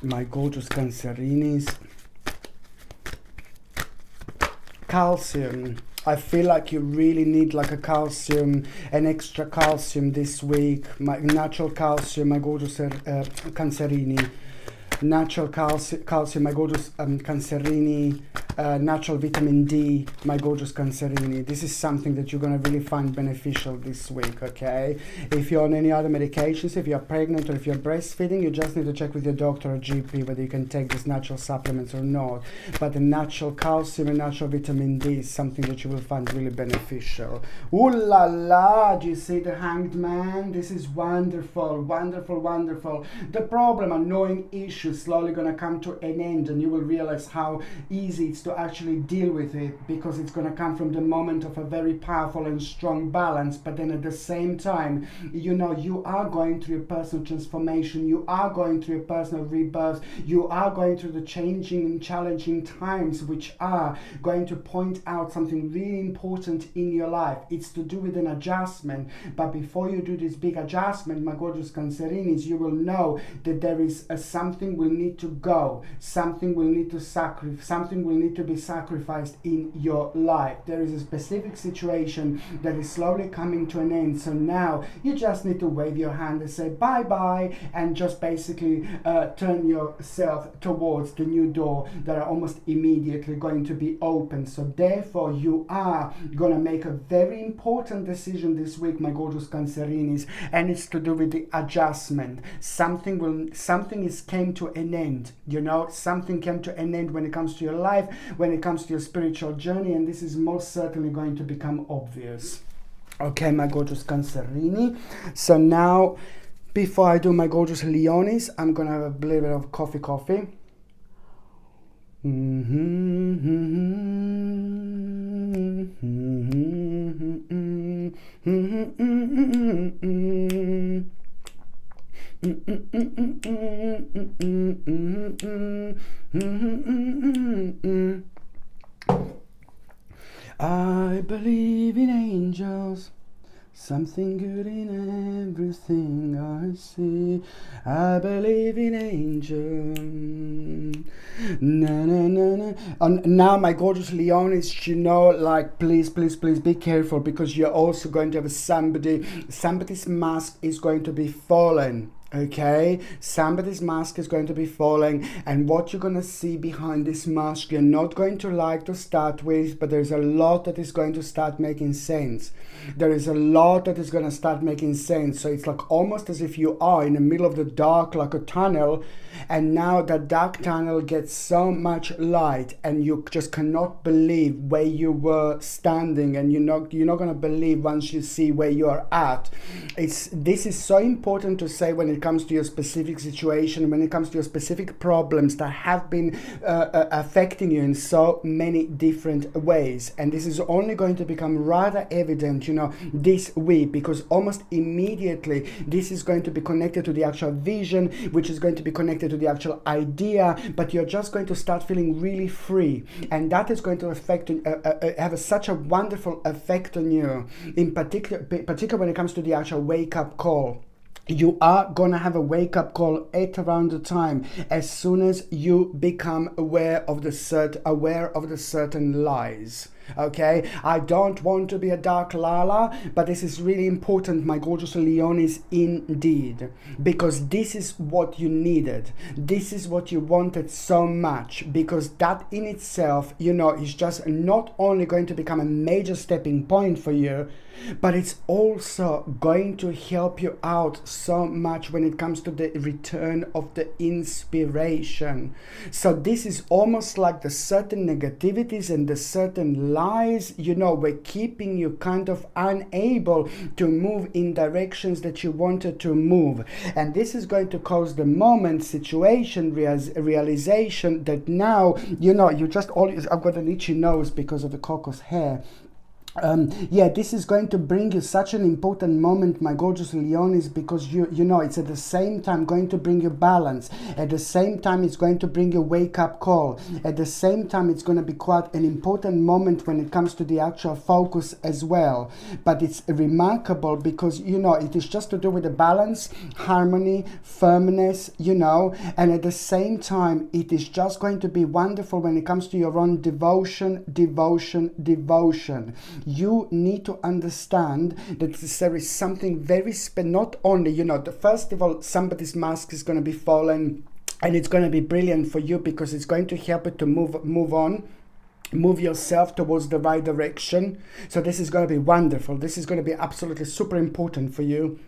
Speaker 1: my gorgeous Cancerinis. Calcium. I feel like you really need like a calcium, an extra calcium this week. My natural calcium, my gorgeous Cancerini. Natural calcium, my gorgeous Cancerini. natural vitamin D, my gorgeous Cancerini. This is something that you're going to really find beneficial this week, okay? If you're on any other medications, if you're pregnant or if you're breastfeeding, you just need to check with your doctor or GP whether you can take these natural supplements or not. But the natural calcium and natural vitamin D is something that you will find really beneficial. Ooh la la, do you see the Hanged Man? This is wonderful, wonderful, wonderful. The problem, annoying issue, slowly going to come to an end, and you will realize how easy it's to actually deal with it, because it's going to come from the moment of a very powerful and strong balance. But then at the same time, you know, you are going through a personal transformation, you are going through a personal rebirth, you are going through the changing and challenging times, which are going to point out something really important in your life. It's to do with an adjustment. But before you do this big adjustment, my gorgeous Cancerinis, you will know that there is something will need to go, something will need to sacrifice, something will need to be sacrificed in your life. There is a specific situation that is slowly coming to an end. So now you just need to wave your hand and say bye bye, and just basically turn yourself towards the new door that are almost immediately going to be open. So therefore you are going to make a very important decision this week, my gorgeous Cancerinis, and it's to do with the adjustment. Something is came to an end, you know, something came to an end when it comes to your life, when it comes to your spiritual journey, and this is most certainly going to become obvious. Okay, my gorgeous Cancerini. So now, before I do my gorgeous Leonis, I'm gonna have a little bit of coffee. I believe in angels, something good in everything I see. I believe in angels. Na na na na. And now, my gorgeous Leonis, you know, like, please be careful, because you're also going to have somebody's mask is going to be fallen. Okay, somebody's mask is going to be falling, and what you're going to see behind this mask, you're not going to like to start with, but there's a lot that is going to start making sense. There is a lot that is going to start making sense. So it's like almost as if you are in the middle of the dark, like a tunnel, and now that dark tunnel gets so much light, and you just cannot believe where you were standing, and you're not going to believe once you see where you are at. This is so important to say when it comes to your specific situation, when it comes to your specific problems that have been affecting you in so many different ways. And this is only going to become rather evident, you know, this week, because almost immediately this is going to be connected to the actual vision, which is going to be connected to the actual idea, but you're just going to start feeling really free, and that is going to have such a wonderful effect on you, in particular when it comes to the actual wake-up call. You are going to have a wake-up call at around the time as soon as you become aware of the certain lies. Okay, I don't want to be a dark Lala, but this is really important, my gorgeous Leonis, indeed, because this is what you needed. This is what you wanted so much, because that in itself, you know, is just not only going to become a major stepping point for you, but it's also going to help you out so much when it comes to the return of the inspiration. So this is almost like the certain negativities and the certain lies, you know, were keeping you kind of unable to move in directions that you wanted to move. And this is going to cause the moment situation realization that now, you know, you just always, I've got an itchy nose because of the cocos hair. This is going to bring you such an important moment, my gorgeous Leonis, because you know, it's at the same time going to bring you balance. At the same time, it's going to bring you wake-up call. At the same time, it's going to be quite an important moment when it comes to the actual focus as well. But it's remarkable because, you know, it is just to do with the balance, harmony, firmness, you know, and at the same time, it is just going to be wonderful when it comes to your own devotion. You need to understand that there is something very not only, you know, first of all, somebody's mask is going to be fallen, and it's going to be brilliant for you because it's going to help it to move on. move yourself towards the right direction. So this is going to be wonderful. This is going to be absolutely super important for you.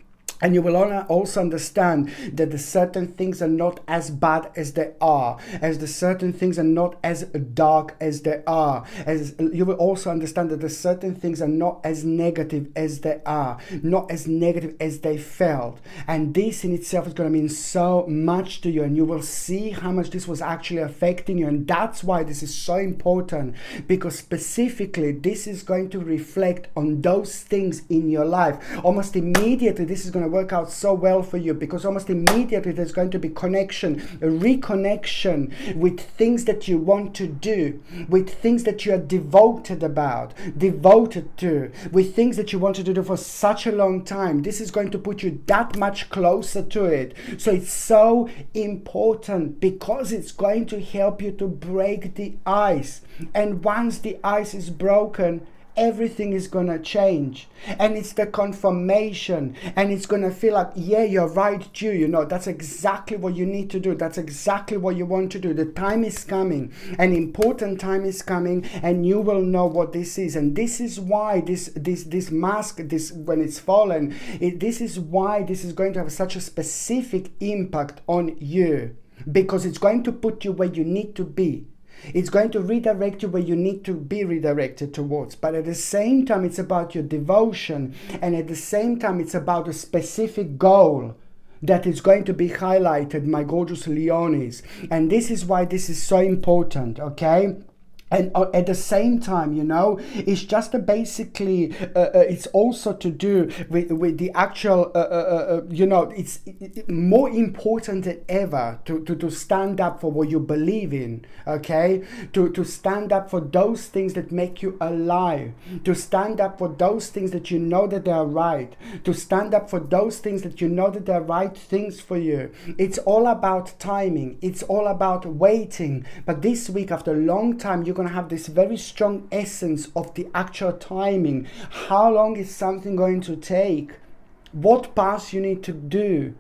Speaker 1: And you will also understand that the certain things are not as bad as they are, as the certain things are not as dark as they are. As you will also understand that the certain things are not as negative as they are, not as negative as they felt. And this in itself is going to mean so much to you, and you will see how much this was actually affecting you. And that's why this is so important, because specifically this is going to reflect on those things in your life. Almost immediately this is going to work out so well for you, because almost immediately there's going to be connection, a reconnection with things that you want to do, with things that you are devoted to, with things that you wanted to do for such a long time. This is going to put you that much closer to it. So it's so important, because it's going to help you to break the ice. And once the ice is broken, everything is going to change, and it's the confirmation, and it's going to feel like, yeah, you're right, Jew, you know, that's exactly what you need to do, that's exactly what you want to do. The time is coming, an important time is coming, and you will know what this is. And this is why this mask, this, when it's fallen, this is why this is going to have such a specific impact on you, because it's going to put you where you need to be. It's going to redirect you where you need to be redirected towards. But at the same time, it's about your devotion. And at the same time, it's about a specific goal that is going to be highlighted, my gorgeous Leonis. And this is why this is so important, okay? And at the same time, you know, it's just basically, it's also to do with the actual, you know, it's more important than ever to stand up for what you believe in, okay? To stand up for those things that make you alive, to stand up for those things that you know that they are right, to stand up for those things that you know that they are right things for you. It's all about timing. It's all about waiting. But this week, after a long time, you're going to have this very strong essence of the actual timing. How long is something going to take? What path you need to do?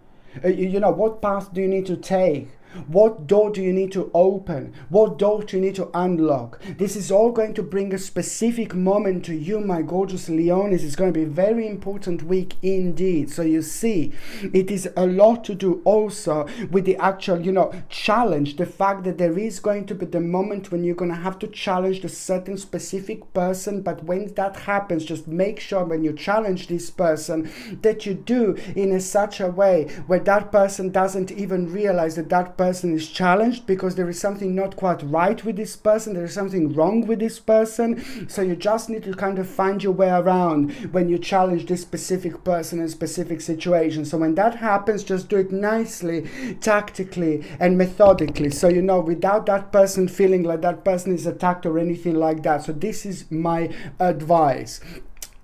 Speaker 1: You know, what path do you need to take? What door do you need to open? What door do you need to unlock? This is all going to bring a specific moment to you, my gorgeous Leonis. It's going to be a very important week indeed. So you see, it is a lot to do also with the actual, you know, challenge. The fact that there is going to be the moment when you're going to have to challenge a certain specific person. But when that happens, just make sure when you challenge this person that you do in such a way where that person doesn't even realize that that person is challenged, because there is something not quite right with this person, there is something wrong with this person. So you just need to kind of find your way around when you challenge this specific person in a specific situation. So when that happens, just do it nicely, tactically and methodically, so you know, without that person feeling like that person is attacked or anything like that. So this is my advice.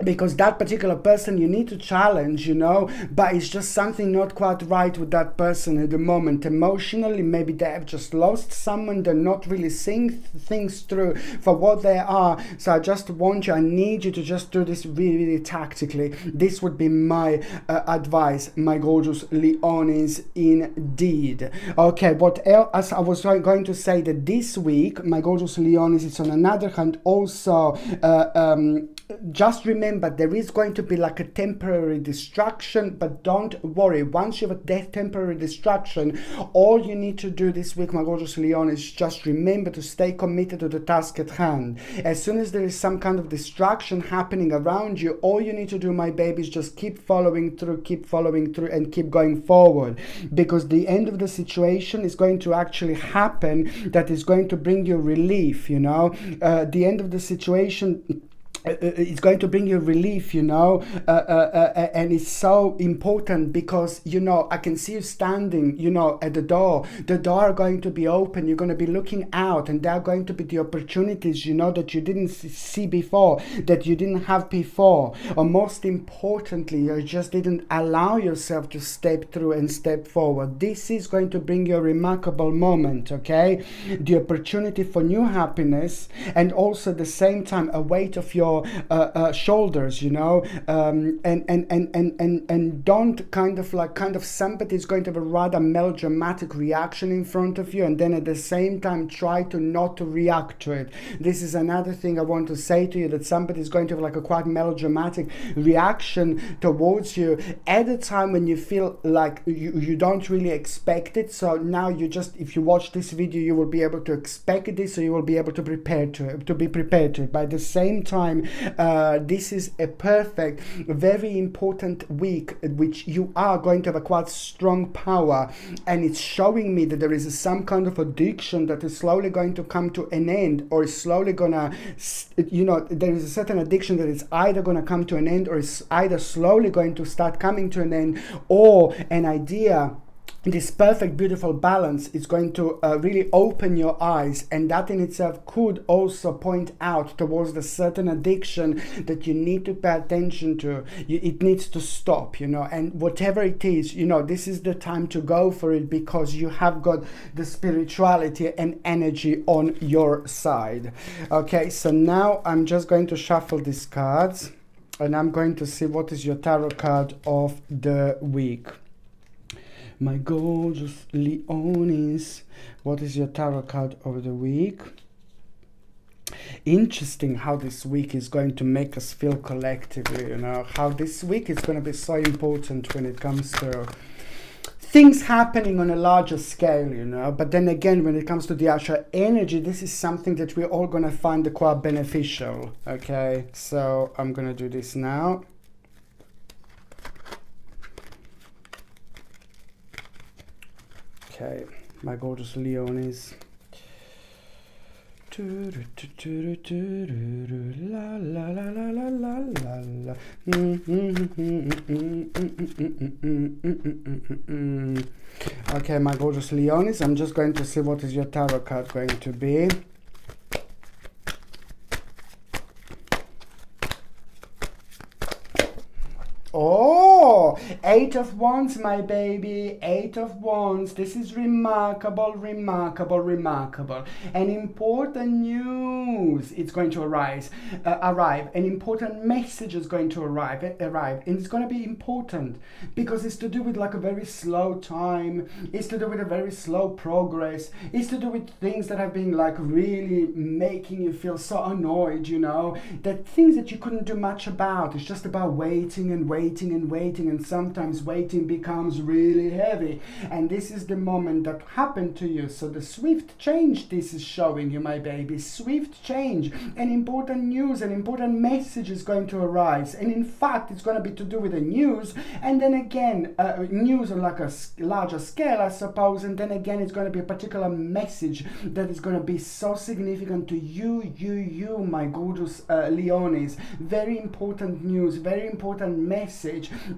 Speaker 1: Because that particular person you need to challenge, you know, but it's just something not quite right with that person at the moment. Emotionally, maybe they have just lost someone, they're not really seeing things through for what they are. So I just want you, I need you to just do this really, really tactically. This would be my advice, my gorgeous Leonis, indeed. Okay, what else? I was going to say that this week, my gorgeous Leonis, it's on another hand also, just remember, there is going to be like a temporary distraction, but don't worry. Once you have that temporary distraction, all you need to do this week, my gorgeous Leon, is just remember to stay committed to the task at hand. As soon as there is some kind of distraction happening around you, all you need to do, my baby, is just keep following through, and keep going forward. Because the end of the situation is going to actually happen, that is going to bring you relief, you know. The end of the situation, it's going to bring you relief, you know, and it's so important because, you know, I can see you standing, you know, at the door are going to be open, you're going to be looking out, and there are going to be the opportunities, you know, that you didn't see before, that you didn't have before, or most importantly, you just didn't allow yourself to step through and step forward. This is going to bring you a remarkable moment, okay? The opportunity for new happiness, and also at the same time a weight of your your shoulders, you know, and don't kind of somebody is going to have a rather melodramatic reaction in front of you, and then at the same time try to not to react to it. This is another thing I want to say to you, that somebody is going to have like a quite melodramatic reaction towards you at a time when you feel like you don't really expect it. So now you just, if you watch this video, you will be able to expect this, so you will be able to be prepared to it. By the same time, this is a perfect, very important week which you are going to have a quite strong power, and it's showing me that there is some kind of addiction that is slowly going to come to an end, or is slowly gonna, you know, there is a certain addiction that is either going to come to an end, or is either slowly going to start coming to an end, or an idea, this perfect beautiful balance is going to really open your eyes, and that in itself could also point out towards the certain addiction that you need to pay attention to. It needs to stop, you know, and whatever it is, you know, this is the time to go for it, because you have got the spirituality and energy on your side. Okay, so now I'm just going to shuffle these cards, and I'm going to see what is your tarot card of the week. My gorgeous Leonis, what is your tarot card of the week? Interesting how this week is going to make us feel collectively, you know, how this week is going to be so important when it comes to things happening on a larger scale, you know. But then again, when it comes to the actual energy, this is something that we're all going to find quite beneficial. Okay, so I'm going to do this now. Okay, my gorgeous Leonis. La la la la la la la. Okay, my gorgeous Leonis, I'm just going to see what is your tarot card going to be. Oh, 8 of Wands, my baby, 8 of Wands. This is remarkable, remarkable, remarkable. An important news is going to arrive. An important message is going to arrive, and it's going to be important because it's to do with like a very slow time. It's to do with a very slow progress. It's to do with things that have been like really making you feel so annoyed, you know, that things that you couldn't do much about. It's just about waiting and waiting and waiting, and sometimes waiting becomes really heavy, and this is the moment that happened to you. So the swift change this is showing you, my baby, swift change, an important news, an important message is going to arise, and in fact it's going to be to do with the news, and then again news on like a larger scale, I suppose, and then again it's going to be a particular message that is going to be so significant to you, my gorgeous Leonis. Very important news, very important message,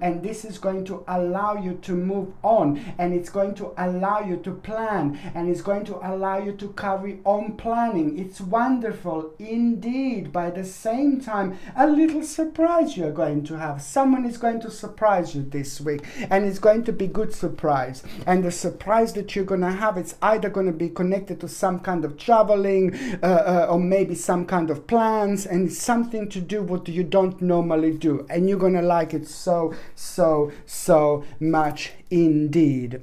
Speaker 1: and this is going to allow you to move on, and it's going to allow you to plan, and it's going to allow you to carry on planning. It's wonderful indeed. By the same time, a little surprise you're going to have. Someone is going to surprise you this week, and it's going to be good surprise, and the surprise that you're going to have, it's either going to be connected to some kind of traveling or maybe some kind of plans, and it's something to do what you don't normally do, and you're going to like it so much indeed.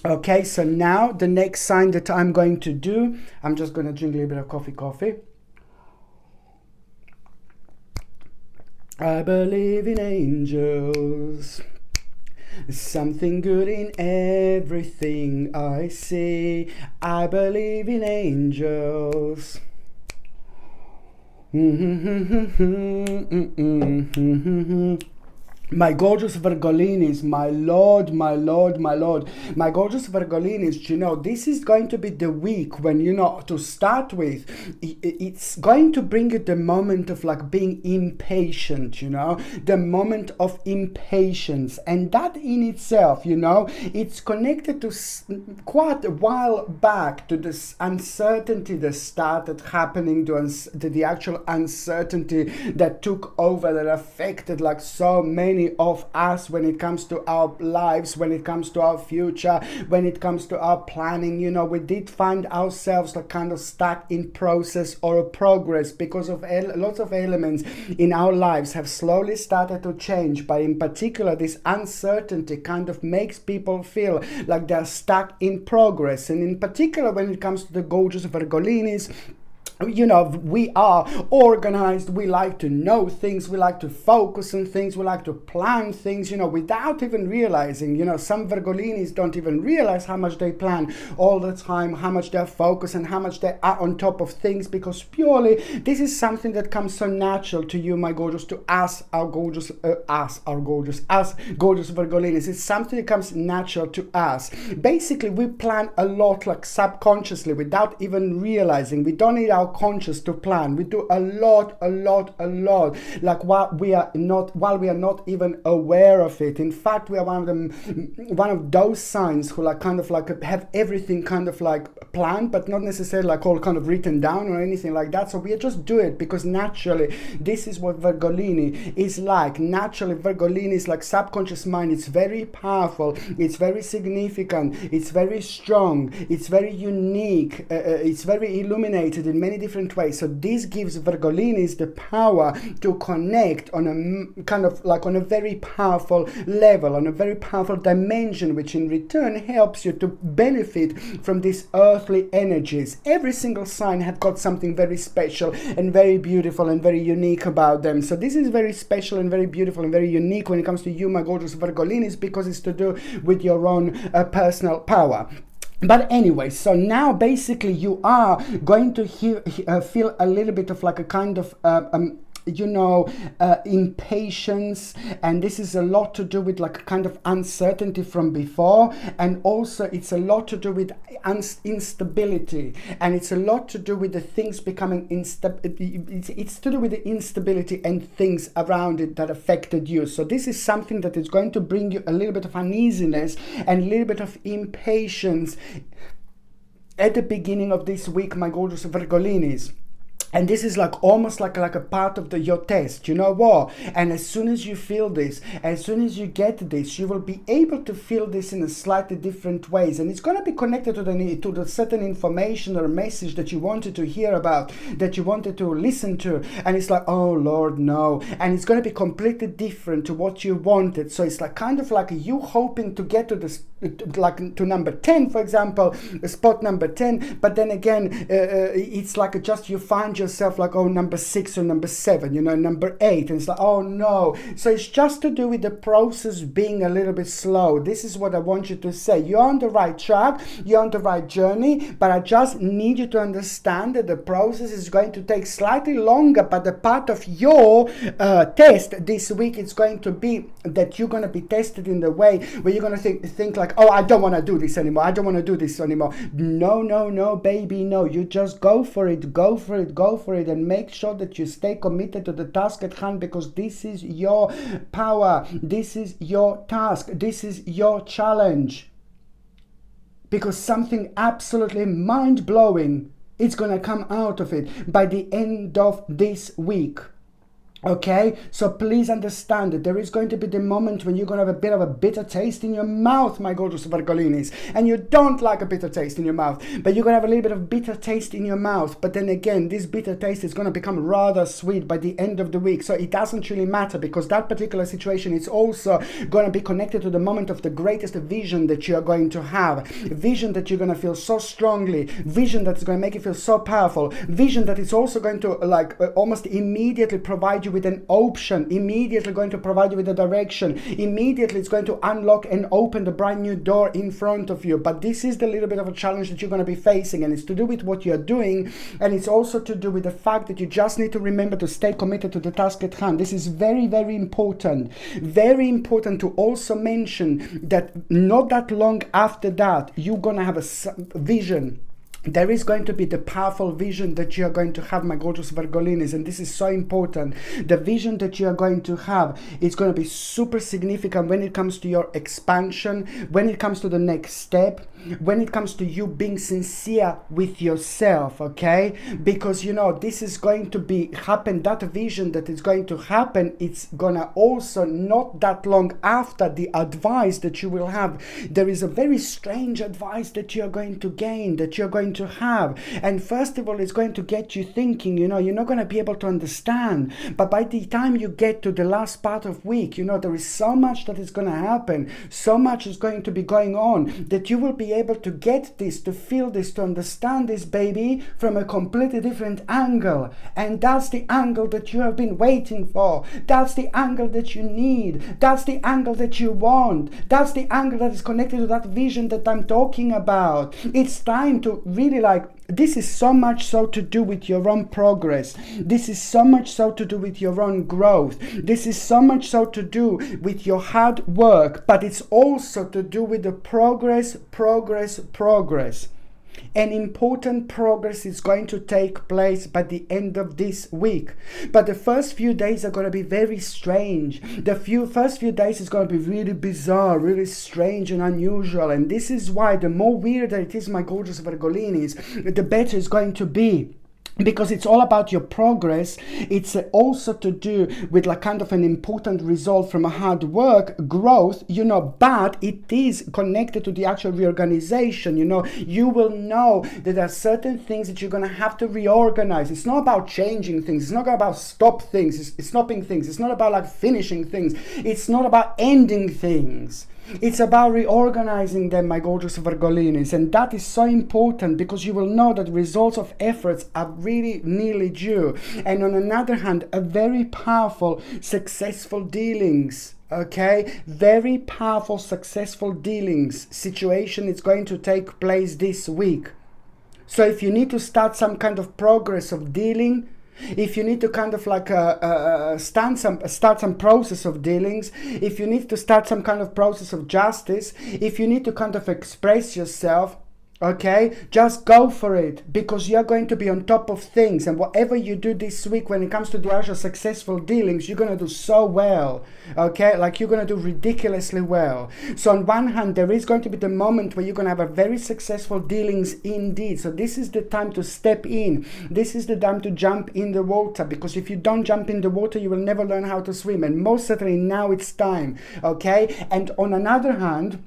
Speaker 1: Okay, so now the next sign that I'm going to do, I'm just going to drink a little bit of coffee. I believe in angels, something good in everything I see. I believe in angels. My gorgeous Virgolinis, my lord, my gorgeous Virgolinis, you know, this is going to be the week when, you know, to start with, it's going to bring you the moment of like being impatient, you know, the moment of impatience, and that in itself, you know, it's connected to quite a while back to this uncertainty that started happening, to the actual uncertainty that took over, that affected like so many many of us when it comes to our lives, when it comes to our future, when it comes to our planning, you know, we did find ourselves like kind of stuck in process or progress because of lots of elements in our lives have slowly started to change. But in particular, this uncertainty kind of makes people feel like they're stuck in progress. And in particular, when it comes to the gorgeous Virgolinis, you know, we are organized, we like to know things, we like to focus on things, we like to plan things, you know, without even realizing. You know, some Virgolinis don't even realize how much they plan all the time, how much they're focused and how much they are on top of things, because purely this is something that comes so natural to you, my gorgeous, to us gorgeous Virgolinis. It's something that comes natural to us. Basically, we plan a lot, like subconsciously, without even realizing. We don't need our conscious to plan. We do a lot, like while we are not even aware of it. In fact, we are one of those signs who like kind of like have everything kind of like planned, but not necessarily like all kind of written down or anything like that. So we just do it because naturally this is what Virgolini is like. Naturally, Virgolini is like subconscious mind. It's very powerful, it's very significant, it's very strong, it's very unique, it's very illuminated in many different ways. So this gives Virgolinis the power to connect on a kind of like on a very powerful level, on a very powerful dimension, which in return helps you to benefit from these earthly energies. Every single sign had got something very special and very beautiful and very unique about them. So this is very special and very beautiful and very unique when it comes to you, my gorgeous Virgolinis, because it's to do with your own personal power. But anyway, so now basically you are going to feel a little bit of like a kind of impatience, and this is a lot to do with like a kind of uncertainty from before, and also it's a lot to do with instability, and it's a lot to do with the things becoming it's to do with the instability and things around it that affected you. So this is something that is going to bring you a little bit of uneasiness and a little bit of impatience at the beginning of this week, my gorgeous Virgolinis. And this is like almost like a part of your test, you know what? And as soon as you feel this, as soon as you get this, you will be able to feel this in a slightly different ways. And it's going to be connected to the certain information or message that you wanted to hear about, that you wanted to listen to. And it's like, oh Lord, no. And it's going to be completely different to what you wanted. So it's like kind of like you hoping to get to this, like to number 10, for example, spot number 10. But then again, it's like just you find yourself like, oh, number 6 or number 7, you know, number 8, and it's like, oh no. So it's just to do with the process being a little bit slow. This is what I want you to say. You're on the right track, you're on the right journey, but I just need you to understand that the process is going to take slightly longer. But the part of your test this week is going to be that you're going to be tested in the way where you're going to think like, oh, I don't want to do this anymore, I don't want to do this anymore. No, baby, no. You just go for it, and make sure that you stay committed to the task at hand, because this is your power, this is your task, this is your challenge. Because something absolutely mind-blowing is going to come out of it by the end of this week. Okay, so please understand that there is going to be the moment when you're going to have a bit of a bitter taste in your mouth, my gorgeous Virgolinis. And you don't like a bitter taste in your mouth, but you're going to have a little bit of bitter taste in your mouth. But then again, this bitter taste is going to become rather sweet by the end of the week. So it doesn't really matter, because that particular situation is also going to be connected to the moment of the greatest vision that you are going to have. Vision that you're going to feel so strongly. Vision that's going to make you feel so powerful. Vision that is also going to almost immediately provide you with an option, immediately going to provide you with a direction, immediately it's going to unlock and open the brand new door in front of you. But this is the little bit of a challenge that you're going to be facing, and it's to do with what you're doing, and it's also to do with the fact that you just need to remember to stay committed to the task at hand. This is very, very important to also mention that not that long after that, you're going to have a vision there is going to be the powerful vision that you are going to have, my gorgeous Virgolinis, and this is so important. The vision that you are going to have is going to be super significant when it comes to your expansion, when it comes to the next step, when it comes to you being sincere with yourself, okay? Because, you know, this is going to be happen, that vision that is going to happen, it's gonna also not that long after the advice that you will have. There is a very strange advice that you're going to gain, that you're going to have, and first of all it's going to get you thinking. You know, you're not going to be able to understand, but by the time you get to the last part of week, you know, there is so much that is going to happen, so much is going to be going on, that you will be able to get this, to feel this, to understand this, baby, from a completely different angle. And that's the angle that you have been waiting for. That's the angle that you need. That's the angle that you want. That's the angle that is connected to that vision that I'm talking about. It's time to really, like, this is so much so to do with your own progress. This is so much so to do with your own growth. This is so much so to do with your hard work, but it's also to do with the progress. An important progress is going to take place by the end of this week. But the first few days are going to be very strange. The first few days is going to be really bizarre, really strange and unusual. And this is why the more weirder it is, my gorgeous Virgolinis, the better it's going to be. Because it's all about your progress. It's also to do with like kind of an important result from a hard work, growth, you know, but it is connected to the actual reorganization. You know, you will know that there are certain things that you're going to have to reorganize. It's not about changing things. It's not about stopping things. It's not about like finishing things. It's not about ending things. It's about reorganizing them, my gorgeous Virgolinis, and that is so important because you will know that results of efforts are really nearly due. And on another hand, a very powerful, successful dealings. Okay, very powerful, successful dealings situation is going to take place this week. So if you need to start some kind of progress of dealing, if you need to kind of like start some process of dealings, if you need to start some kind of process of justice, if you need to kind of express yourself, okay, just go for it, because you're going to be on top of things. And whatever you do this week when it comes to the actual successful dealings, you're going to do so well, okay, like you're going to do ridiculously well. So on one hand, there is going to be the moment where you're going to have a very successful dealings indeed. So this is the time to step in. This is the time to jump in the water, because if you don't jump in the water, you will never learn how to swim. And most certainly now it's time, okay. And on another hand,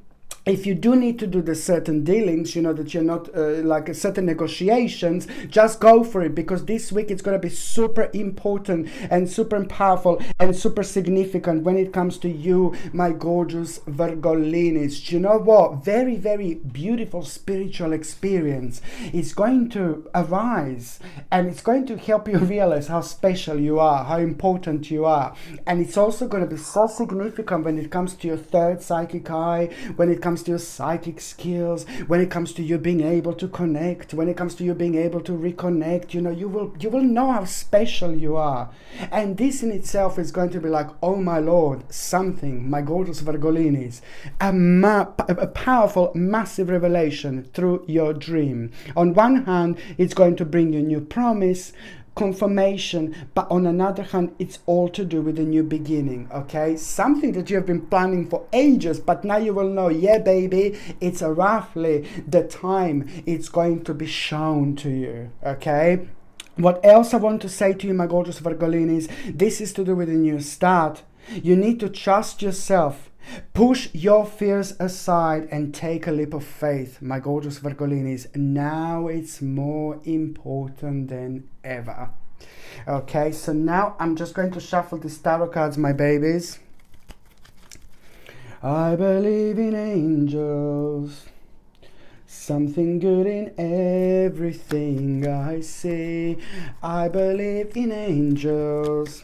Speaker 1: if you do need to do the certain dealings, you know, that you're not like certain negotiations, just go for it, because this week it's going to be super important and super powerful and super significant when it comes to you, my gorgeous Virgolinis. You know what? Very, very beautiful spiritual experience is going to arise, and it's going to help you realize how special you are, how important you are. And it's also going to be so significant when it comes to your third psychic eye, when it comes to your psychic skills, when it comes to you being able to connect, when it comes to you being able to reconnect. You know, you will know how special you are. And this in itself is going to be like, oh my Lord, something, my gorgeous Virgolinis, a powerful, massive revelation through your dream. On one hand, it's going to bring you new promise, confirmation, but on another hand, it's all to do with a new beginning, okay? Something that you have been planning for ages, but now you will know, yeah, baby, it's roughly the time it's going to be shown to you, okay? What else I want to say to you, my gorgeous Virgolinis, this is to do with a new start. You need to trust yourself. Push your fears aside and take a leap of faith, my gorgeous Virgolinis. Now it's more important than ever. Okay, so now I'm just going to shuffle these tarot cards, my babies. I believe in angels. Something good in everything I see. I believe in angels.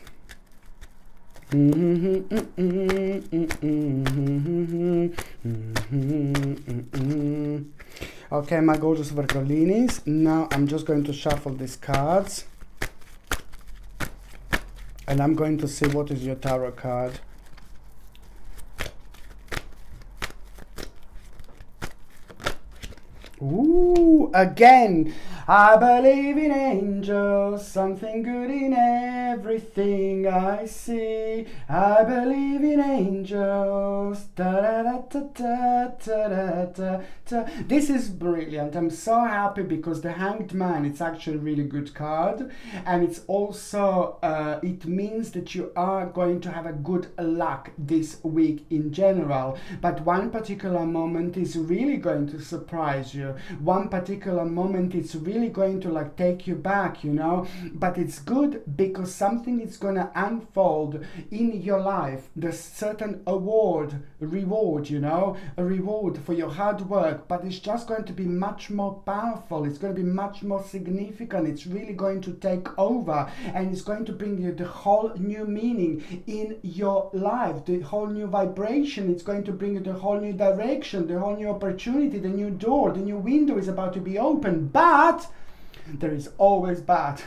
Speaker 1: Okay, my gorgeous Virgolinis, now I'm just going to shuffle these cards and I'm going to see what is your tarot card. Ooh, again. I believe in angels, something good in everything I see. I believe in angels. Da, da, da, da, da, da, da, da. This is brilliant. I'm so happy because the Hanged Man, it's actually a really good card, and it's also it means that you are going to have a good luck this week in general, but one particular moment is really going to surprise you. One particular moment it's really going to like take you back, you know, but it's good because something is going to unfold in your life. There's certain reward, you know, a reward for your hard work, but it's just going to be much more powerful. It's going to be much more significant. It's really going to take over, and it's going to bring you the whole new meaning in your life, the whole new vibration. It's going to bring you the whole new direction, the whole new opportunity, the new door, the new window is about to be open. But there is always but.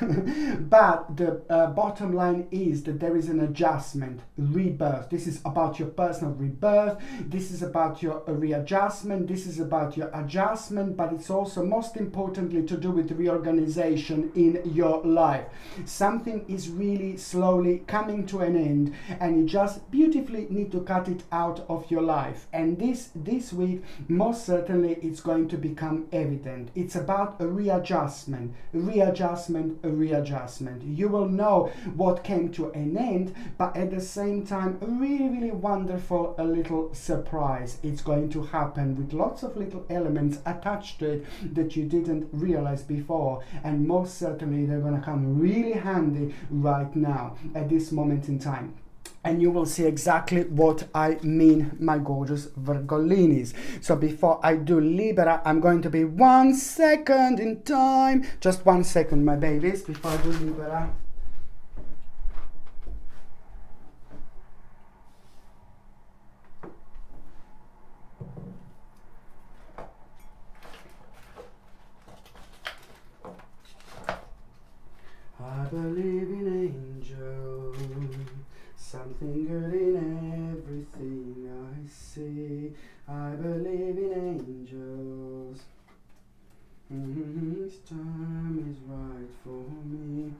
Speaker 1: But the bottom line is that there is an adjustment, rebirth. This is about your personal rebirth. This is about your readjustment. This is about your adjustment, but it's also most importantly to do with reorganization in your life. Something is really slowly coming to an end, and you just beautifully need to cut it out of your life. And this week, most certainly, it's going to become evident. It's about a readjustment. Readjustment. You will know what came to an end, but at the same time, a really wonderful little surprise. It's going to happen with lots of little elements attached to it that you didn't realize before, and most certainly they're going to come really handy right now at this moment in time. And you will see exactly what I mean, my gorgeous Virgolinis. So before I do Libera, I'm going to be 1 second in time. Just 1 second, my babies, before I do Libera. I believe in angels. Something good in everything I see. I believe in angels. This time is right for me.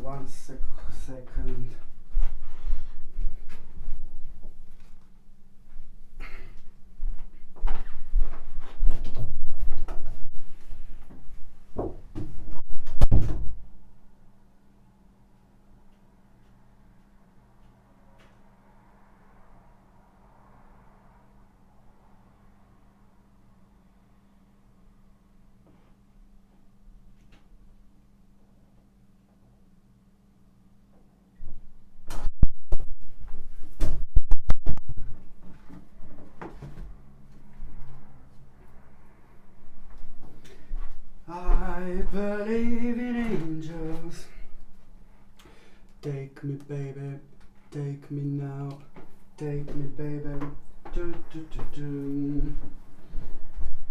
Speaker 1: One second. I believe in angels. Take me, baby. Take me now. Take me, baby. Do, do, do, do.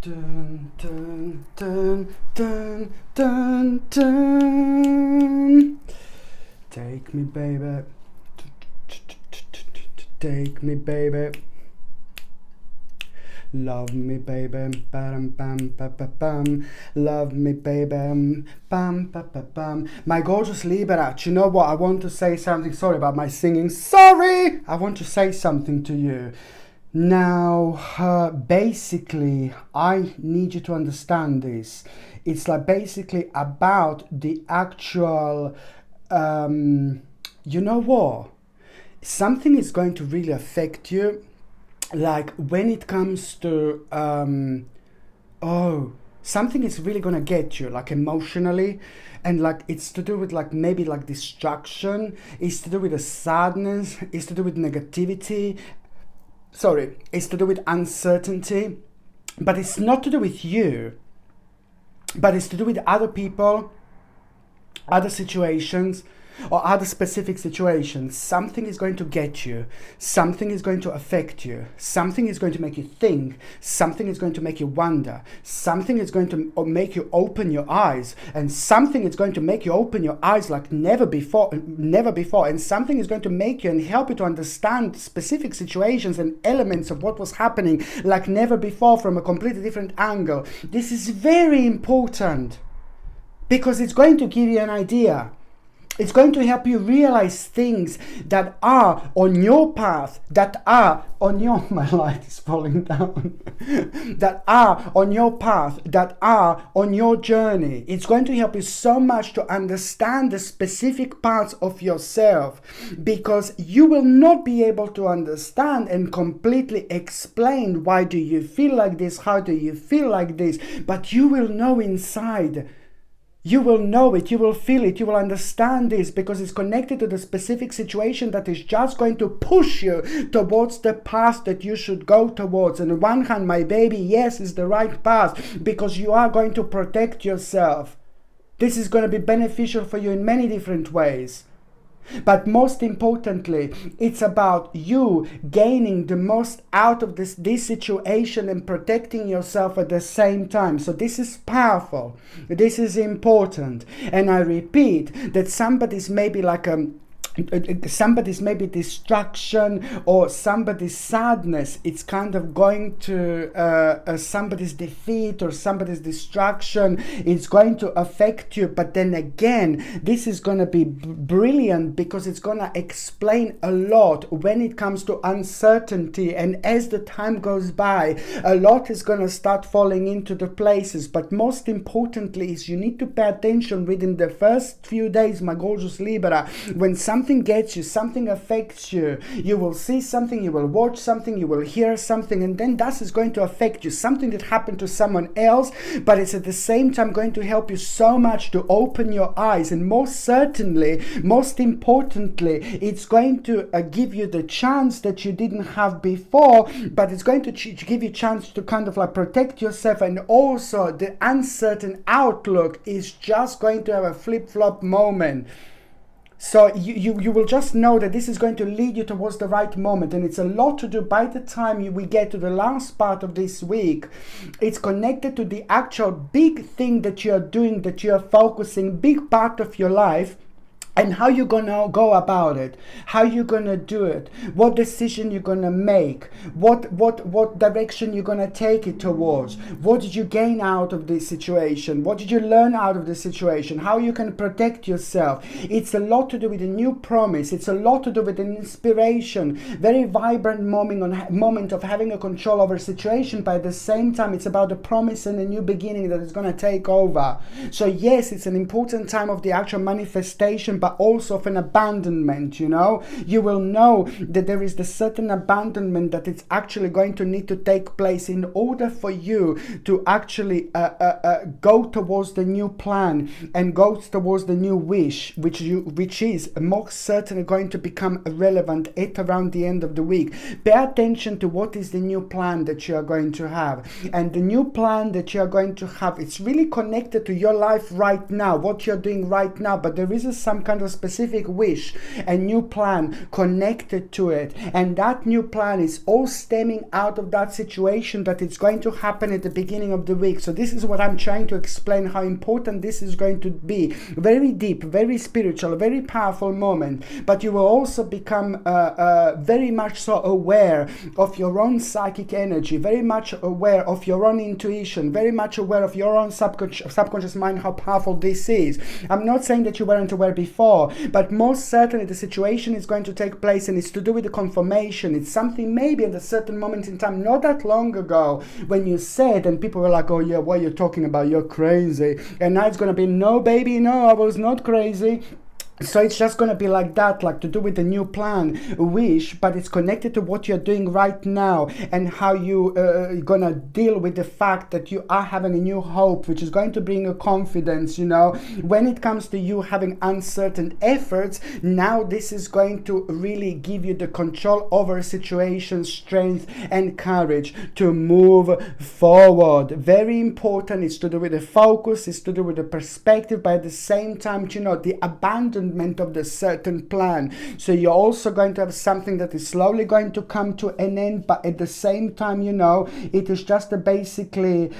Speaker 1: Dun, dun, dun, dun, dun, dun. Take me, baby. Take me, baby. Love me, baby, bam, bam, bam, bam, bam. Love me, baby, bam, bam, bam, bam. My gorgeous Libera, you know what? I want to say something. Sorry about my singing. Sorry! I want to say something to you. Now, basically, I need you to understand this. It's like basically about the actual, you know what? Something is going to really affect you. Like when it comes to Something is really going to get you, like emotionally, and like it's to do with like maybe like distraction, it's to do with a sadness, it's to do with negativity, it's to do with uncertainty, but it's not to do with you, but it's to do with other people, other situations, or other specific situations. Something is going to get you, something is going to affect you, something is going to make you think, something is going to make you wonder, something is going to make you open your eyes, and something is going to make you open your eyes like never before, and something is going to make you and help you to understand specific situations and elements of what was happening like never before from a completely different angle. This is very important because it's going to give you an idea. It's going to help you realize things that are on your path, that are on your, my light is falling down, that are on your path, that are on your journey. It's going to help you so much to understand the specific parts of yourself, because you will not be able to understand and completely explain why do you feel like this, how do you feel like this, but you will know inside. You will know it, you will feel it, you will understand this because it's connected to the specific situation that is just going to push you towards the path that you should go towards. And on one hand, my baby, yes, is the right path because you are going to protect yourself. This is going to be beneficial for you in many different ways. But most importantly, it's about you gaining the most out of this situation and protecting yourself at the same time. So this is powerful. This is important. And I repeat that somebody's maybe like somebody's maybe distraction or somebody's sadness, it's kind of going to somebody's defeat or somebody's distraction, it's going to affect you. But then again, this is going to be brilliant because it's going to explain a lot when it comes to uncertainty, and as the time goes by, a lot is going to start falling into the places. But most importantly is you need to pay attention within the first few days, my gorgeous Libra, when something gets you, something affects you, you will see something, you will watch something, you will hear something, and then that is going to affect you, something that happened to someone else, but it's at the same time going to help you so much to open your eyes. And most certainly, most importantly, it's going to give you the chance that you didn't have before, but it's going to give you a chance to kind of like protect yourself. And also the uncertain outlook is just going to have a flip-flop moment. So you will just know that this is going to lead you towards the right moment, and it's a lot to do. By the time we get to the last part of this week, it's connected to the actual big thing that you're doing, that you're focusing, big part of your life, and how you're going to go about it, how you're going to do it, what decision you're going to make, what direction you're going to take it towards, what did you gain out of this situation, what did you learn out of this situation, how you can protect yourself. It's a lot to do with a new promise, it's a lot to do with an inspiration, very vibrant moment of having a control over a situation, but at the same time it's about a promise and a new beginning that is going to take over. So yes, it's an important time of the actual manifestation, but also of an abandonment. You will know that there is the certain abandonment that it's actually going to need to take place in order for you to actually go towards the new plan and go towards the new wish, which is most certainly going to become relevant at around the end of the week. Pay attention to what is the new plan that you are going to have, and the new plan that you are going to have, it's really connected to your life right now, what you're doing right now, but there is some kind of specific wish and new plan connected to it, and that new plan is all stemming out of that situation that it's going to happen at the beginning of the week. So this is what I'm trying to explain, how important this is going to be. Very deep, very spiritual, very powerful moment, but you will also become very much so aware of your own psychic energy, very much aware of your own intuition, very much aware of your own subconscious mind, how powerful this is. I'm not saying that you weren't aware before, but most certainly the situation is going to take place, and it's to do with the confirmation. It's something maybe at a certain moment in time, not that long ago, when you said, and people were like, oh yeah, what are you talking about, you're crazy, and now it's going to be, no baby, no, I was not crazy. So it's just going to be like that, like to do with the new plan, wish, but it's connected to what you're doing right now and how you going to deal with the fact that you are having a new hope, which is going to bring you confidence, you know. When it comes to you having uncertain efforts, now this is going to really give you the control over a situation, strength and courage to move forward. Very important. It's to do with the focus, it's to do with the perspective, but at the same time, you know, the abandonment of the certain plan. So you're also going to have something that is slowly going to come to an end, but at the same time, you know, it is just a basically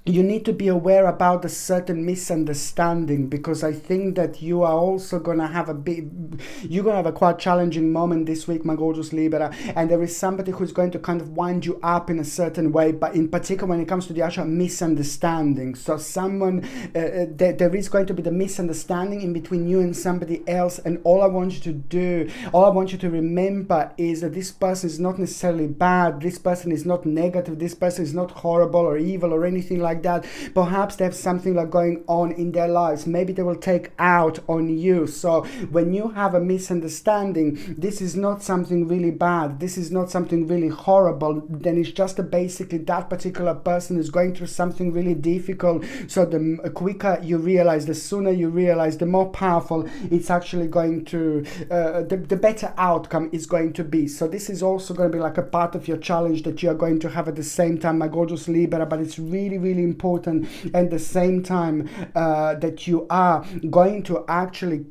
Speaker 1: you need to be aware about a certain misunderstanding, because I think that you are also going to have you're going to have a quite challenging moment this week, my gorgeous Libra, and there is somebody who's going to kind of wind you up in a certain way, but in particular when it comes to the actual misunderstanding. So someone, there is going to be the misunderstanding in between you and somebody else, and all I want you to remember is that this person is not necessarily bad, this person is not negative, this person is not horrible or evil or anything like that. Perhaps they have something like going on in their lives. Maybe they will take out on you. So when you have a misunderstanding, this is not something really bad, this is not something really horrible, then it's just basically that particular person is going through something really difficult. So the quicker you realize, the sooner you realize, the more powerful it's actually going to the better outcome is going to be. So this is also going to be like a part of your challenge that you are going to have at the same time, my gorgeous Libra, but it's really important at the same time that you are going to actually,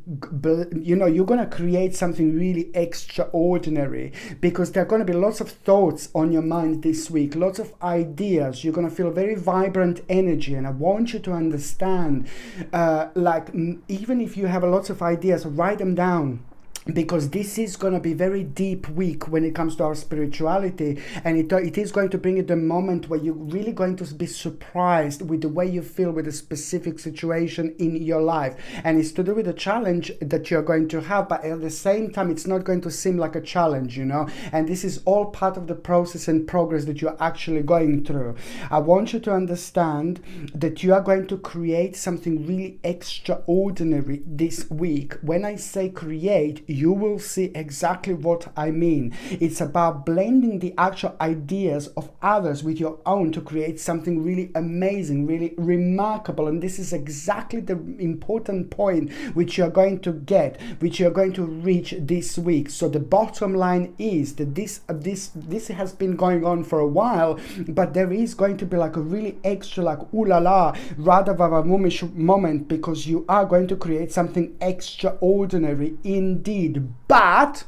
Speaker 1: you know, you're going to create something really extraordinary, because there are going to be lots of thoughts on your mind this week, lots of ideas. You're going to feel very vibrant energy, and I want you to understand, even if you have lots of ideas, write them down, because this is going to be very deep week when it comes to our spirituality, and it is going to bring you the moment where you're really going to be surprised with the way you feel with a specific situation in your life, and it's to do with the challenge that you're going to have, but at the same time it's not going to seem like a challenge, you know, and this is all part of the process and progress that you're actually going through. I want you to understand that you are going to create something really extraordinary this week. When I say create, you will see exactly what I mean. It's about blending the actual ideas of others with your own to create something really amazing, really remarkable. And this is exactly the important point which you're going to get, which you're going to reach this week. So the bottom line is that this has been going on for a while, but there is going to be like a really extra, like ooh la la, rather vavamumish moment, because you are going to create something extraordinary indeed. But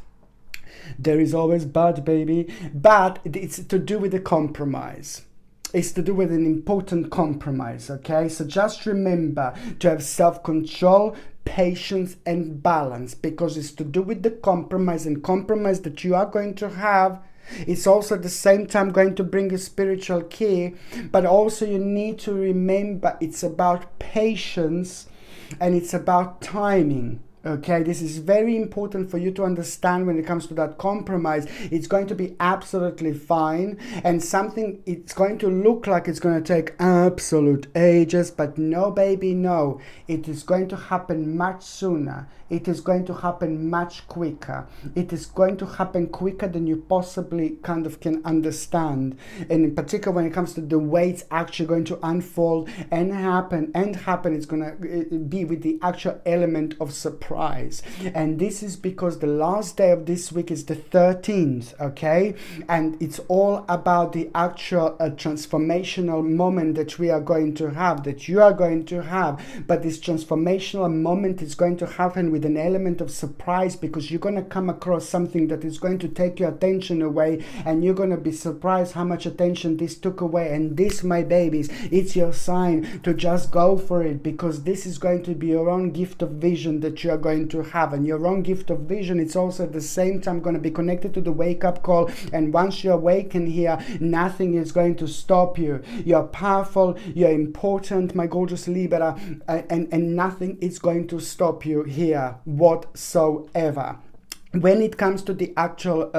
Speaker 1: there is always but, baby. But it's to do with the compromise. It's to do with an important compromise, okay? So just remember to have self-control, patience and balance, because it's to do with the compromise, and compromise that you are going to have. It's also at the same time going to bring a spiritual key, but also you need to remember it's about patience and it's about timing. Okay, this is very important for you to understand when it comes to that compromise. It's going to be absolutely fine, and something, it's going to look like it's going to take absolute ages, but no, baby, no. It is going to happen much sooner. It is going to happen much quicker. It is going to happen quicker than you possibly kind of can understand. And in particular, when it comes to the way it's actually going to unfold and happen, it's going to be with the actual element of surprise. And this is because the last day of this week is the 13th, okay? And it's all about the actual transformational moment that we are going to have, that you are going to have. But this transformational moment is going to happen with an element of surprise, because you're going to come across something that is going to take your attention away, and you're going to be surprised how much attention this took away. And this, my babies, it's your sign to just go for it, because this is going to be your own gift of vision that you're going to have. And your own gift of vision, it's also at the same time going to be connected to the wake-up call. And once you awaken here, nothing is going to stop you. You're powerful, you're important, my gorgeous Libra, and nothing is going to stop you here whatsoever. when it comes to the actual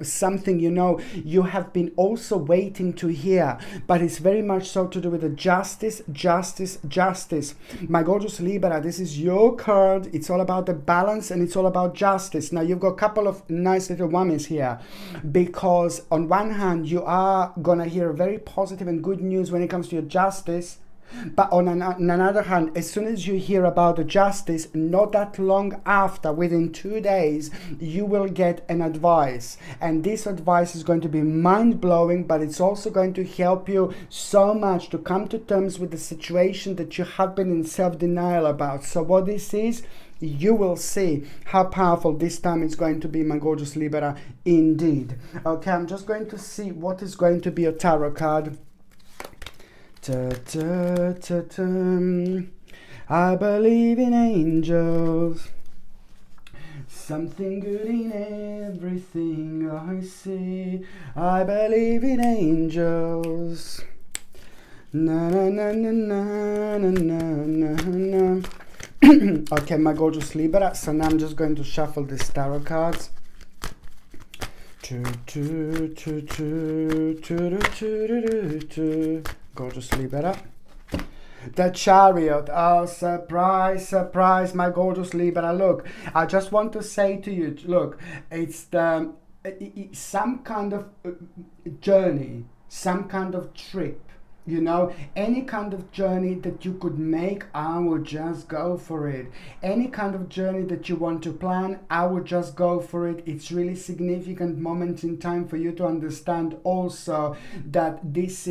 Speaker 1: something, you know, you have been also waiting to hear, but it's very much so to do with the justice. My gorgeous Libra, this is your card. It's all about the balance and it's all about justice. Now you've got a couple of nice little women here, because on one hand you are gonna hear very positive and good news when it comes to your justice. But on another hand, as soon as you hear about the justice, not that long after, within 2 days, you will get an advice. And this advice is going to be mind-blowing, but it's also going to help you so much to come to terms with the situation that you have been in self-denial about. So what this is, you will see how powerful this time is going to be, my gorgeous Libra, indeed. Okay, I'm just going to see what is going to be your tarot card. I believe in angels, something good in everything I see. I believe in angels. Na na na na na na na na. Okay, my gorgeous Libra. So now I'm just going to shuffle these tarot cards. Gorgeous Libra. The Chariot. Oh, surprise, surprise, my gorgeous Libra. Look, I just want to say to you, look, it's some kind of journey, some kind of trip. You know, any kind of journey that you could make, I would just go for it. Any kind of journey that you want to plan, I would just go for it. It's really significant moment in time for you to understand also that this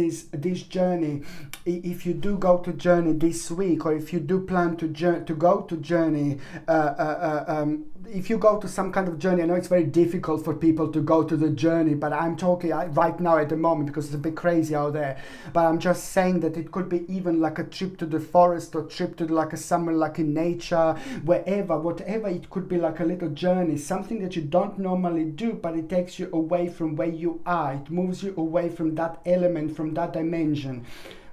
Speaker 1: journey, if you do go to journey this week, or if you do plan to go to journey, if you go to some kind of journey, I know it's very difficult for people to go to the journey, but I'm talking right now at the moment because it's a bit crazy out there. But I'm just saying that it could be even like a trip to the forest, or trip to like somewhere like in nature, whatever. It could be like a little journey, something that you don't normally do, but it takes you away from where you are. It moves you away from that element, from that dimension.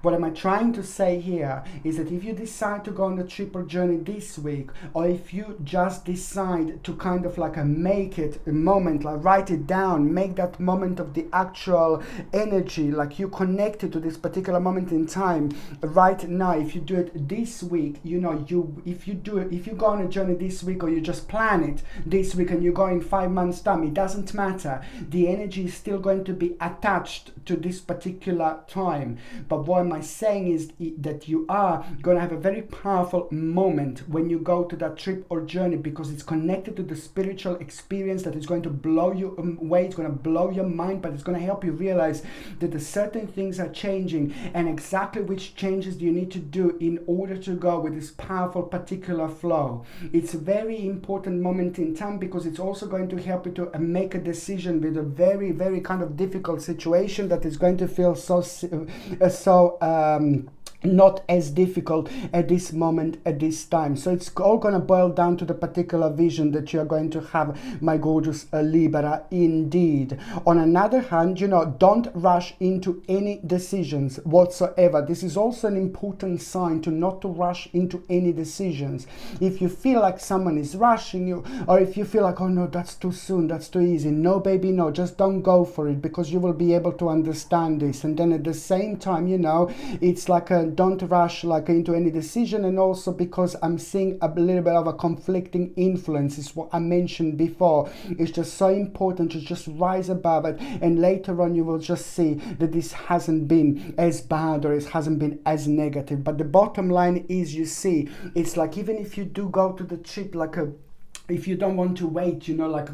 Speaker 1: What am I trying to say here is that if you decide to go on the trip or journey this week, or if you just decide to kind of like make it a moment, like write it down, make that moment of the actual energy, like you connected to this particular moment in time right now. If you do it this week, you know, if you go on a journey this week, or you just plan it this week and you go in 5 months time, it doesn't matter. The energy is still going to be attached to this particular time. But what am I saying is that you are going to have a very powerful moment when you go to that trip or journey, because it's connected to the spiritual experience that is going to blow you away. It's going to blow your mind, but it's going to help you realize that the certain things are changing, and exactly which changes do you need to do in order to go with this powerful particular flow. It's a very important moment in time, because it's also going to help you to make a decision with a very, very kind of difficult situation that is going to feel not as difficult at this moment, at this time. So it's all going to boil down to the particular vision that you're going to have, my gorgeous Libra, indeed. On another hand, you know, don't rush into any decisions whatsoever. This is also an important sign, to not to rush into any decisions. If you feel like someone is rushing you, or if you feel like, oh no, that's too soon, that's too easy, no baby, no, just don't go for it, because you will be able to understand this. And then at the same time, you know, it's like don't rush like into any decision. And also because I'm seeing a little bit of a conflicting influence, is what I mentioned before. It's just so important to just rise above it, and later on you will just see that this hasn't been as bad, or it hasn't been as negative. But the bottom line is, you see, it's like even if you do go to the trip, like if you don't want to wait, you know, like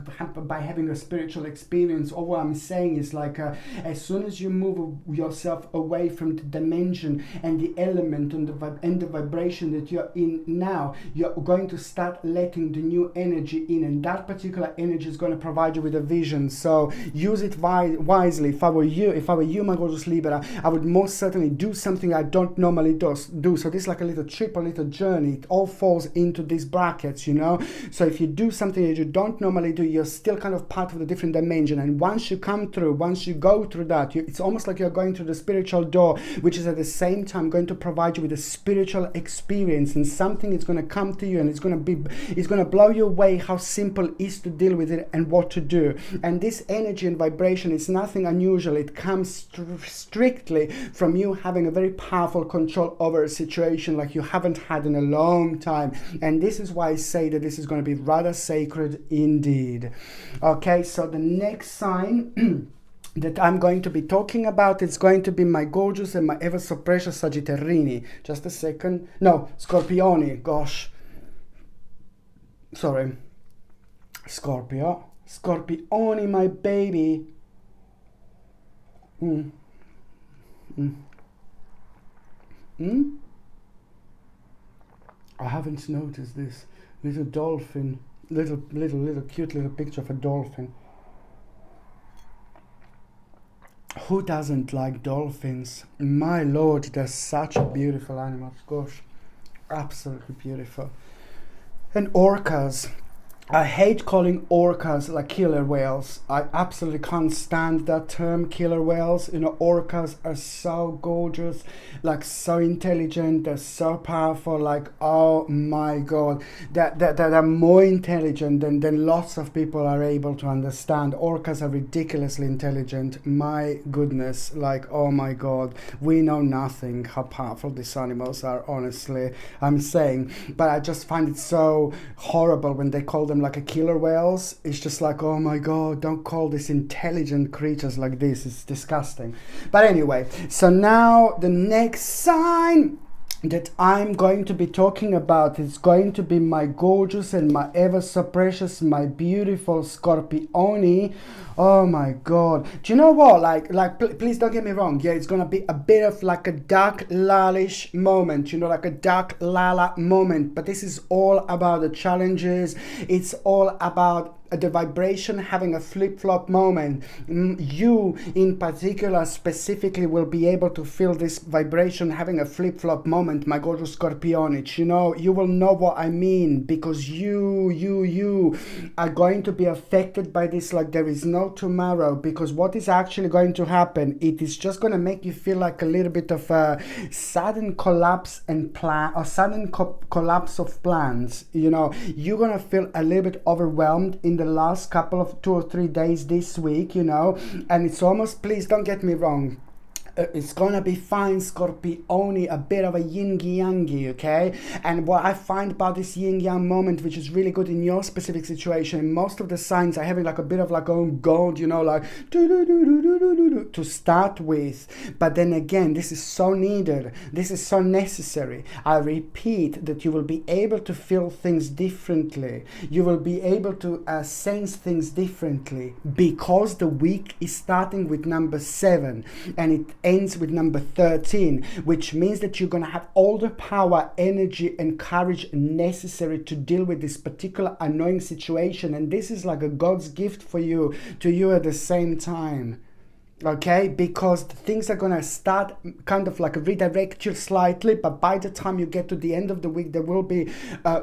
Speaker 1: by having a spiritual experience, all what I'm saying is like as soon as you move yourself away from the dimension and the element and the vibration that you're in now, you're going to start letting the new energy in, and that particular energy is going to provide you with a vision. So use it wisely. If I were you, my gorgeous Libra, I would most certainly do something I don't normally do. So this is like a little trip, a little journey. It all falls into these brackets, you know. So if you do something that you don't normally do, you're still kind of part of the different dimension. And once you come through, once you go through that, it's almost like you're going through the spiritual door, which is at the same time going to provide you with a spiritual experience, and something is going to come to you, and it's going to blow you away how simple it is to deal with it and what to do. And this energy and vibration is nothing unusual. It comes strictly from you having a very powerful control over a situation like you haven't had in a long time. And this is why I say that this is going to be rather sacred indeed. Okay, so the next sign that I'm going to be talking about, it's going to be my gorgeous and my ever so precious Sagittarini. Just a second. No, Scorpioni. Gosh. Sorry. Scorpio. Scorpioni, my baby. I haven't noticed this little dolphin, little cute little picture of a dolphin. Who doesn't like dolphins? My lord, they're such beautiful animals. Gosh, absolutely beautiful. And orcas. I hate calling orcas like killer whales. I absolutely can't stand that term, killer whales. You know, orcas are so gorgeous, like so intelligent, they're so powerful, like, oh my god. They're more intelligent than lots of people are able to understand. Orcas are ridiculously intelligent. My goodness, like, oh my god. We know nothing how powerful these animals are, honestly, I'm saying. But I just find it so horrible when they call them like a killer whales. It's just like, oh my god, don't call these intelligent creatures like this. It's disgusting. But anyway, so now the next sign that I'm going to be talking about is going to be my gorgeous and my ever so precious, my beautiful Scorpioni. Oh my god. Do you know what? Please don't get me wrong. Yeah, it's gonna be a bit of like a dark lallish moment, you know, like a dark lala moment. But this is all about the challenges. It's all about the vibration having a flip-flop moment. You in particular specifically will be able to feel this vibration having a flip-flop moment, my gorgeous Scorpionich. You know, you will know what I mean, because you are going to be affected by this like there is no tomorrow. Because what is actually going to happen, it is just going to make you feel like a little bit of a sudden collapse and collapse of plans. You know, you're going to feel a little bit overwhelmed in the last couple of 2 or 3 days this week, you know, and it's almost, please don't get me wrong, it's gonna be fine, Scorpioni, a bit of a yin-yangy, okay? And what I find about this yin-yang moment, which is really good in your specific situation, most of the signs are having like a bit of like, oh god, you know, like to start with. But then again, this is so needed, this is so necessary. I repeat that you will be able to feel things differently. You will be able to sense things differently, because the week is starting with number 7 and it ends with number 13, which means that you're going to have all the power, energy and courage necessary to deal with this particular annoying situation. And this is like a God's gift for you, to you at the same time. Okay, because things are going to start kind of like redirect you slightly, but by the time you get to the end of the week, there will be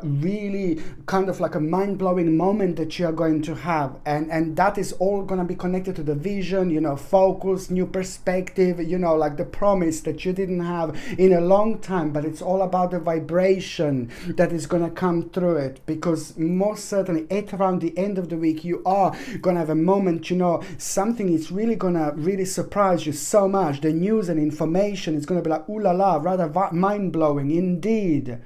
Speaker 1: really kind of like a mind-blowing moment that you are going to have, and that is all going to be connected to the vision, you know, focus, new perspective, you know, like the promise that you didn't have in a long time. But it's all about the vibration that is going to come through it, because most certainly at around the end of the week, you are going to have a moment, you know, something is really going to really surprise you so much. The news and information is going to be like, ooh la la, rather mind-blowing indeed.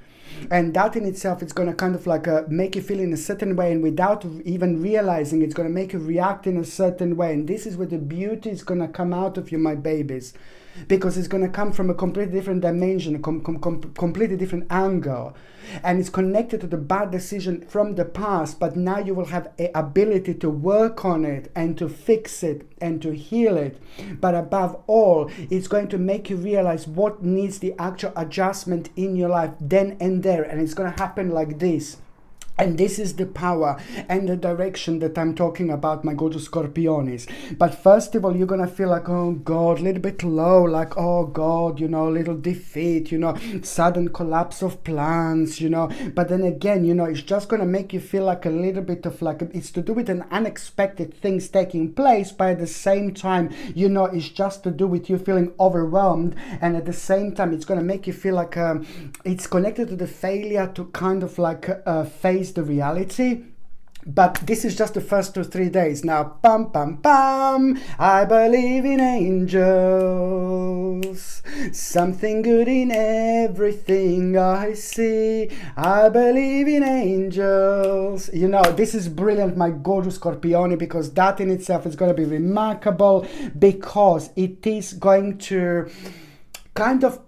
Speaker 1: And that in itself is going to kind of like make you feel in a certain way, and without even realizing, it's going to make you react in a certain way. And this is where the beauty is going to come out of you, my babies, because it's going to come from a completely different dimension, a completely different angle, and it's connected to the bad decision from the past. But now you will have an ability to work on it and to fix it and to heal it. But above all, it's going to make you realize what needs the actual adjustment in your life then and there. And it's going to happen like this. And this is the power and the direction that I'm talking about, my gorgeous Scorpionis. But first of all, you're going to feel like, oh God, a little bit low, like, oh God, you know, little defeat, you know, sudden collapse of plans, you know. But then again, you know, it's just going to make you feel like a little bit of like, it's to do with an unexpected things taking place. But at the same time, you know, it's just to do with you feeling overwhelmed. And at the same time, it's going to make you feel like it's connected to the failure to kind of like face the reality. But this is just the first 2 or 3 days. Now, pam pam pam, I believe in angels, something good in everything I see. I believe in angels. You know, this is brilliant, my gorgeous Scorpione, because that in itself is going to be remarkable, because it is going to kind of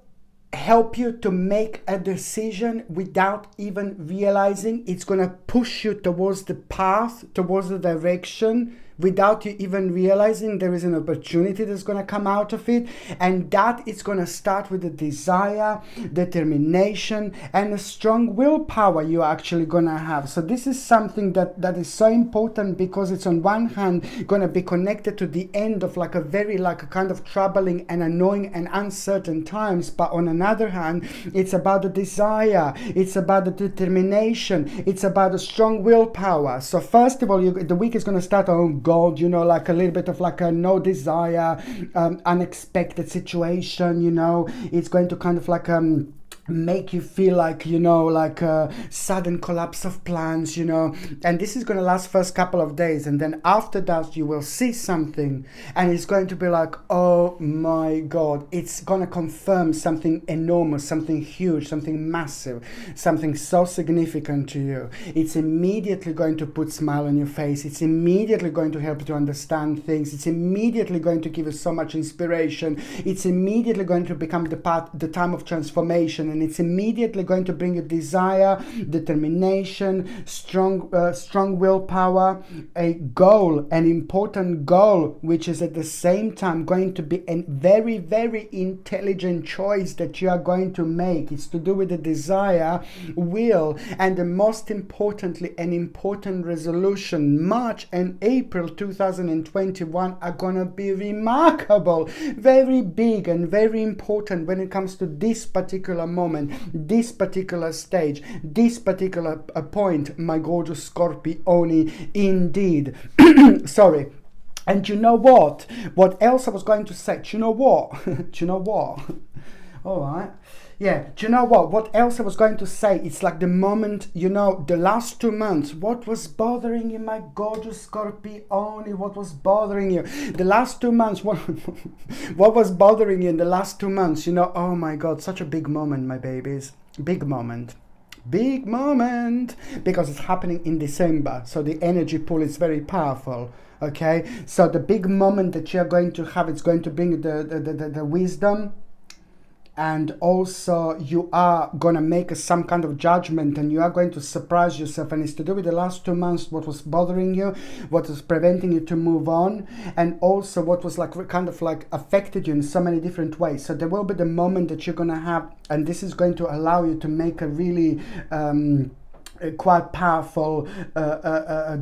Speaker 1: help you to make a decision without even realizing. It's going to push you towards the path, towards the direction, without you even realizing there is an opportunity that's going to come out of it. And that is going to start with a desire, determination, and a strong willpower you're actually going to have. So this is something that is so important, because it's on one hand going to be connected to the end of like a very like a kind of troubling and annoying and uncertain times. But on another hand, it's about the desire, it's about the determination, it's about a strong willpower. So first of all, the week is going to start on God, you know, like a little bit of like a no desire, unexpected situation, you know. It's going to kind of like make you feel like, you know, like a sudden collapse of plans, you know. And this is going to last first couple of days, and then after that you will see something, and it's going to be like, oh my God, it's going to confirm something enormous, something huge, something massive, something so significant to you. It's immediately going to put smile on your face. It's immediately going to help you to understand things. It's immediately going to give you so much inspiration. It's immediately going to become the time of transformation. And it's immediately going to bring you desire, determination, strong willpower, a goal, an important goal, which is at the same time going to be a very, very intelligent choice that you are going to make. It's to do with the desire, will, and the most importantly, an important resolution. March and April 2021 are going to be remarkable, very big and very important when it comes to this particular moment, this particular stage, this particular point, my gorgeous Scorpione, indeed. Sorry. And you know what? What else I was going to say? Do you know what? Do you know what? All right. Yeah, do you know what? What else I was going to say? It's like the moment, you know, the last 2 months, what was bothering you, my gorgeous Scorpione? What was bothering you? The last 2 months, what was bothering you in the last 2 months? You know, oh my God, such a big moment, my babies. Big moment. Big moment. Because it's happening in December. So the energy pool is very powerful. Okay? So the big moment that you're going to have, it's going to bring the wisdom. And also you are going to make some kind of judgment, and you are going to surprise yourself. And it's to do with the last 2 months, what was bothering you, what was preventing you to move on, and also what was like kind of like affected you in so many different ways. So there will be the moment that you're going to have, and this is going to allow you to make a really quite powerful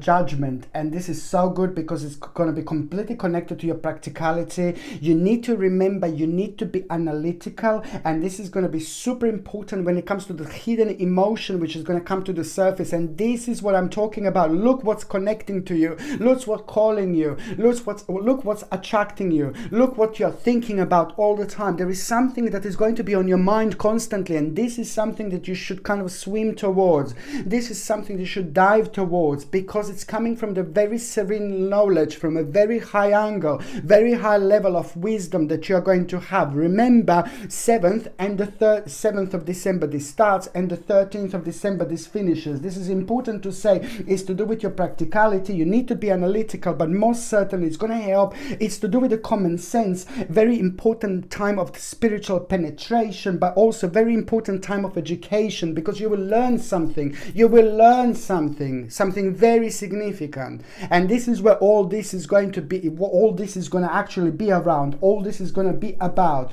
Speaker 1: judgment. And this is so good because it's going to be completely connected to your practicality. You need to remember, you need to be analytical, and this is going to be super important when it comes to the hidden emotion which is going to come to the surface. And this is what I'm talking about. Look what's connecting to you, look what's calling you, look what's attracting you, look what you're thinking about all the time. There is something that is going to be on your mind constantly, and this is something that you should kind of swim towards. This is something you should dive towards, because it's coming from the very serene knowledge, from a very high angle, very high level of wisdom that you're going to have. Remember, 7th and the 7th of December this starts, and the 13th of December this finishes. This is important to say. It's to do with your practicality. You need to be analytical, but most certainly it's going to help. It's to do with the common sense. Very important time of spiritual penetration, but also very important time of education, because you will learn something. You will learn something very significant. And this is where all this is going to be, all this is going to actually be around, all this is going to be about.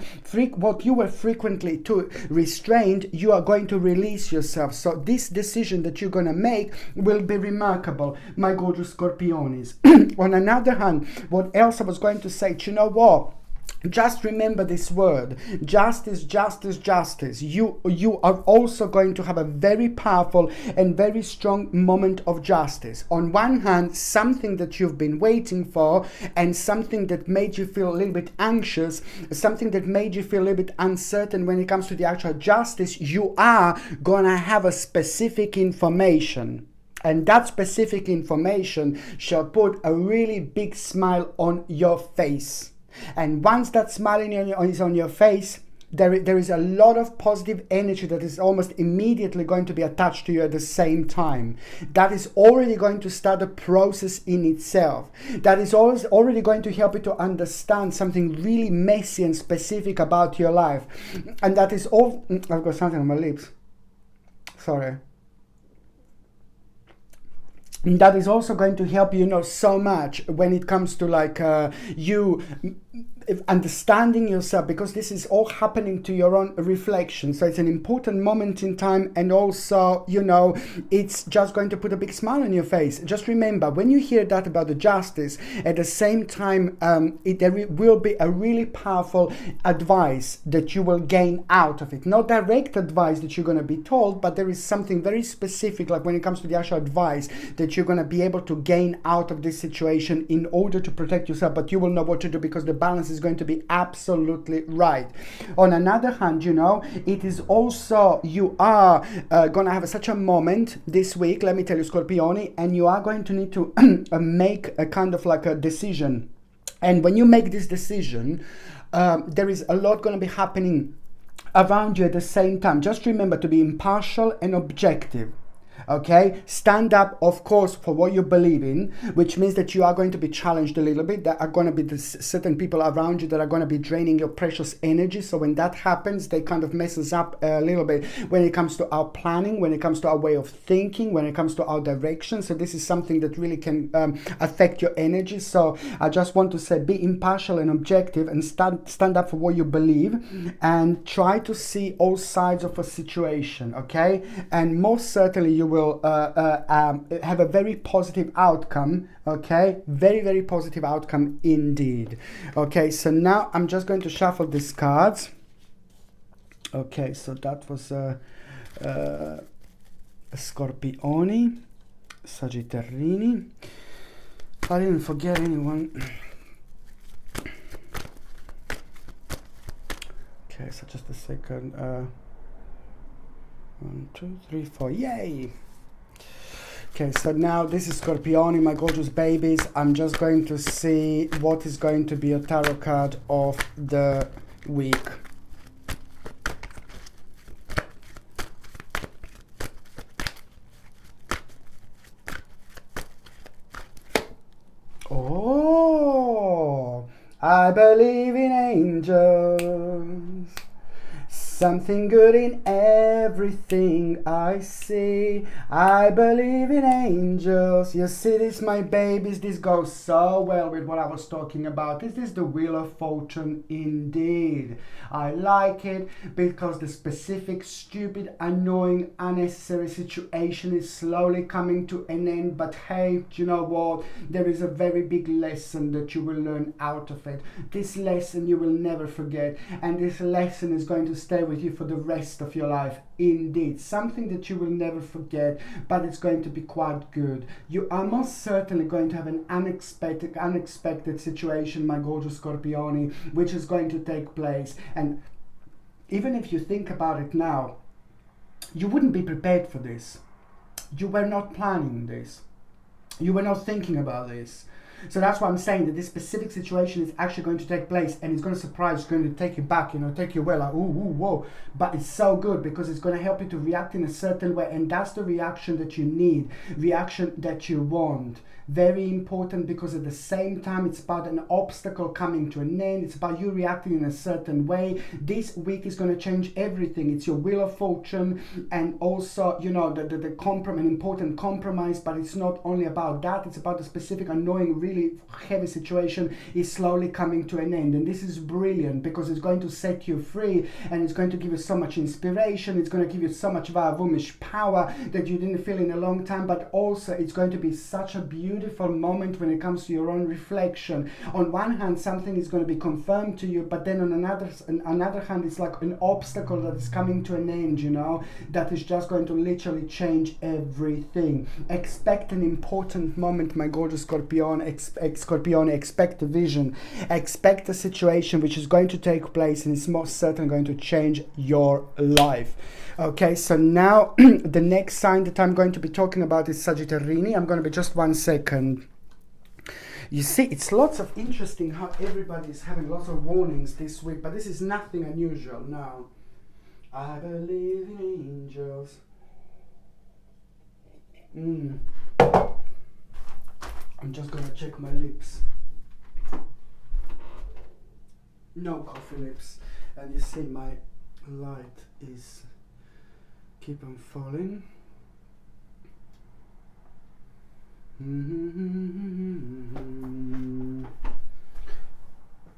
Speaker 1: What you were frequently too restrained, you are going to release yourself. So this decision that you're going to make will be remarkable, my gorgeous Scorpionis. On another hand, what else I was going to say, you know what? Just remember this word, justice, justice, justice. You are also going to have a very powerful and very strong moment of justice. On one hand, something that you've been waiting for and something that made you feel a little bit anxious, something that made you feel a little bit uncertain when it comes to the actual justice, you are going to have a specific information. And that specific information shall put a really big smile on your face. And once that smile is on your face, there is a lot of positive energy that is almost immediately going to be attached to you at the same time. That is already going to start a process in itself. That is already going to help you to understand something really messy and specific about your life. And that is all... I've got something on my lips. Sorry. That is also going to help you, so much when it comes to you understanding yourself, because this is all happening to your own reflection. So it's an important moment in time, and also, it's just going to put a big smile on your face. Just remember, when you hear that about the justice, at the same time, there will be a really powerful advice that you will gain out of it. Not direct advice that you're going to be told, but there is something very specific, like when it comes to the actual advice, that you're going to be able to gain out of this situation in order to protect yourself. But you will know what to do, because the balance is going to be absolutely right. On another hand, it is also, you are going to have such a moment this week, let me tell you, Scorpioni, and you are going to need to make a kind of like a decision. And when you make this decision, there is a lot going to be happening around you at the same time. Just remember to be impartial and objective. Okay, stand up, of course, for what you believe in, which means that you are going to be challenged a little bit. There are going to be certain people around you that are going to be draining your precious energy. So when that happens, they kind of messes up a little bit when it comes to our planning, when it comes to our way of thinking, when it comes to our direction. So this is something that really can affect your energy. So I just want to say, be impartial and objective, and stand up for what you believe, and try to see all sides of a situation. Okay, and most certainly you will have a very positive outcome. Okay, very, very positive outcome indeed. Okay, so now I'm just going to shuffle these cards. Okay, so that was Scorpioni, Sagittarini. I didn't forget anyone. Okay, so just a second. 1, 2, 3, 4. Yay! Okay, so now this is Scorpioni, my gorgeous babies. I'm just going to see what is going to be a tarot card of the week. Oh, I believe in angels. Something good in everything I see. I believe in angels. You see this, my babies? This goes so well with what I was talking about. This is the Wheel of Fortune indeed. I like it because the specific, stupid, annoying, unnecessary situation is slowly coming to an end. But hey, do you know what? There is a very big lesson that you will learn out of it. This lesson you will never forget. And this lesson is going to stay with you for the rest of your life. Indeed, something that you will never forget, but it's going to be quite good. You are most certainly going to have an unexpected situation, my gorgeous Scorpioni, which is going to take place. And even if you think about it now, you wouldn't be prepared for this. You were not planning this. You were not thinking about this. So that's why I'm saying that this specific situation is actually going to take place, and it's going to surprise, it's going to take you back, take you away, like, ooh, whoa. But it's so good because it's going to help you to react in a certain way, and that's the reaction that you need, reaction that you want. Very important, because at the same time it's about an obstacle coming to an end. It's about you reacting in a certain way. This week is going to change everything. It's your wheel of fortune, and also an important compromise. But it's not only about that, it's about the specific annoying really heavy situation is slowly coming to an end. And this is brilliant because it's going to set you free, and it's going to give you so much inspiration. It's going to give you so much Vavumish power that you didn't feel in a long time. But also it's going to be such a beautiful moment when it comes to your own reflection. On one hand, something is going to be confirmed to you, but then on another hand, it's like an obstacle that is coming to an end, that is just going to literally change everything. Expect an important moment, my gorgeous Scorpion. Scorpion, expect a vision, expect a situation which is going to take place, and it's most certainly going to change your life. Okay, so now the next sign that I'm going to be talking about is Sagittarini. I'm going to be just 1 second. You see, it's lots of interesting how everybody is having lots of warnings this week, but this is nothing unusual now. I believe in angels. I'm just going to check my lips. No coffee lips. And you see my light is keep on falling.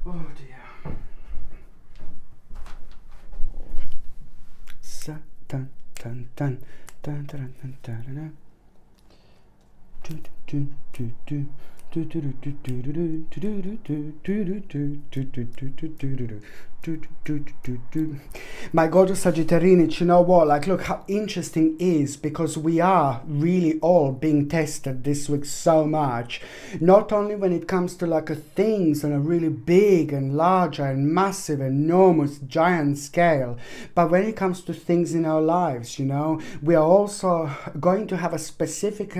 Speaker 1: Oh dear. Sa dun dun dun dun dun dun dun dun. Do do do do. My gorgeous Sagittarini, you know what, like, look how interesting it is, because we are really all being tested this week so much, not only when it comes to like things on a really big and larger and massive, enormous, giant scale, but when it comes to things in our lives, we are also going to have a specific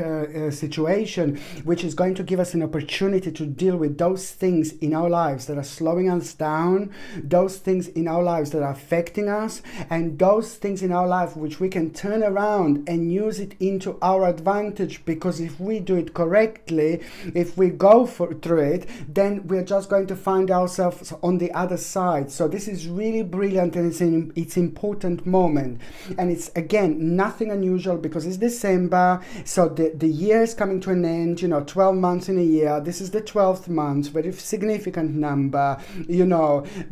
Speaker 1: situation which is going to give us an opportunity to deal with those things in our lives that are slowing us down, those things in our lives that are affecting us, and those things in our life which we can turn around and use it into our advantage, because if we do it correctly, if we go through it, then we're just going to find ourselves on the other side. So this is really brilliant, and it's important moment, and it's again nothing unusual because it's December, so the year is coming to an end. 12 months in a year, this is the 12th month, very significant number,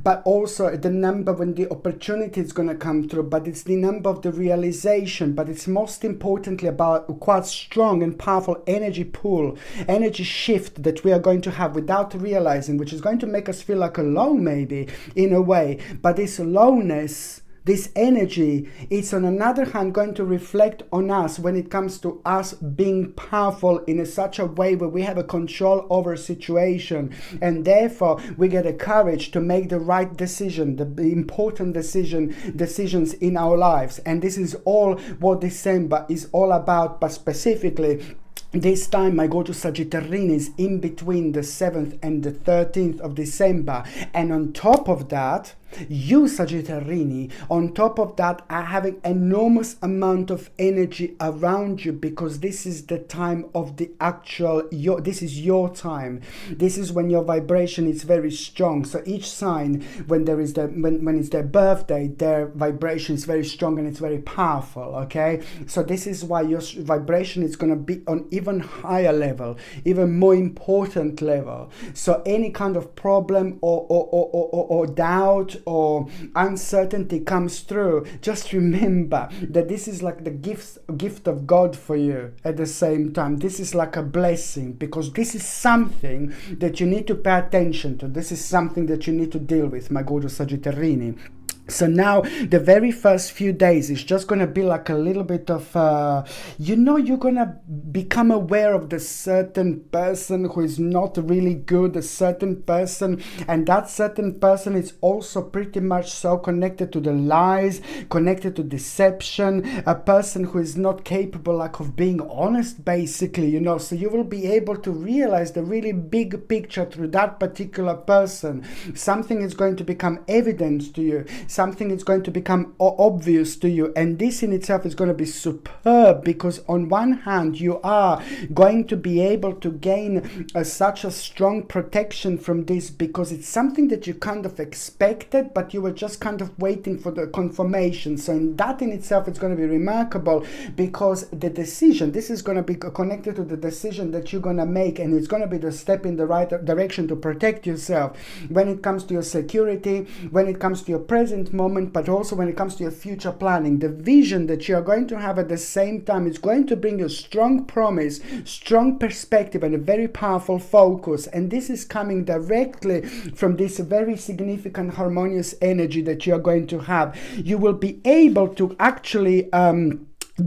Speaker 1: but also the number when the opportunity is going to come through, but it's the number of the realization, but it's most importantly about quite strong and powerful energy pull, energy shift that we are going to have without realizing, which is going to make us feel like alone maybe in a way, but this aloneness, this energy, it's on another hand going to reflect on us when it comes to us being powerful in such a way where we have a control over a situation, and therefore we get the courage to make the right decision, the important decisions in our lives. And this is all what December is all about, but specifically this time, my gorgeous Sagittarini is in between the 7th and the 13th of December. And on top of that, you Sagittarini, on top of that, are having enormous amount of energy around you, because this is the time of the actual, this is your time. This is when your vibration is very strong. So each sign, when there is when it's their birthday, their vibration is very strong and it's very powerful, okay? So this is why your vibration is going to be on even higher level, even more important level. So any kind of problem or doubt or uncertainty comes through, just remember that this is like the gift of God for you. At the same time, this is like a blessing, because this is something that you need to pay attention to. This is something that you need to deal with, my gorgeous Sagittarini. So now the very first few days is just going to be like a little bit of, you're going to become aware of the certain person who is not really good, a certain person. And that certain person is also pretty much so connected to the lies, connected to deception, a person who is not capable like of being honest, basically, So you will be able to realize the really big picture through that particular person. Something is going to become evident to you. Something is going to become obvious to you, and this in itself is going to be superb, because on one hand you are going to be able to gain such a strong protection from this, because it's something that you kind of expected, but you were just kind of waiting for the confirmation. So in that in itself, it's going to be remarkable, because the decision, this is going to be connected to the decision that you're going to make, and it's going to be the step in the right direction to protect yourself when it comes to your security, when it comes to your present moment, but also when it comes to your future planning. The vision that you are going to have at the same time is going to bring you strong promise, strong perspective, and a very powerful focus. And this is coming directly from this very significant harmonious energy that you are going to have. You will be able to actually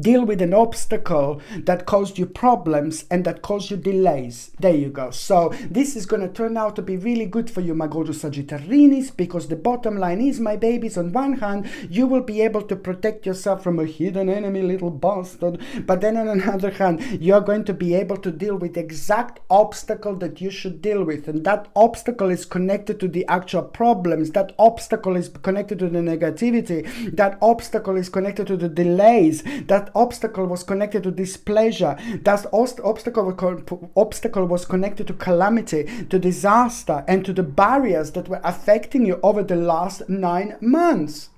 Speaker 1: deal with an obstacle that caused you problems and that caused you delays. There you go. So this is going to turn out to be really good for you, my gorgeous Sagittarinis, because the bottom line is, my babies, on one hand, you will be able to protect yourself from a hidden enemy, little bastard, but then on another hand, you're going to be able to deal with the exact obstacle that you should deal with, and that obstacle is connected to the actual problems, that obstacle is connected to the negativity, that obstacle is connected to the delays, that obstacle was connected to displeasure, that obstacle was connected to calamity, to disaster, and to the barriers that were affecting you over the last 9 months.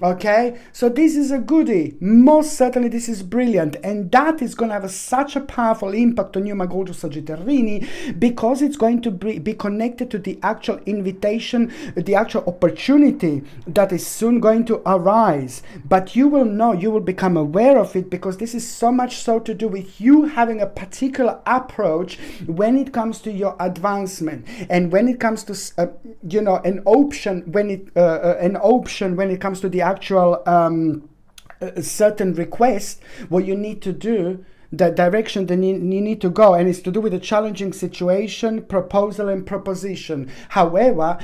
Speaker 1: Okay, so this is a goodie. Most certainly this is brilliant, and that is going to have such a powerful impact on you, my gorgeous Sagittarini, because it's going to be connected to the actual invitation, the actual opportunity that is soon going to arise. But you will know, you will become aware of it, because this is so much so to do with you having a particular approach when it comes to your advancement, and when it comes to an option when it comes to the actual certain request, what you need to do, the direction that you need to go, and it's to do with a challenging situation, proposal, and proposition. However,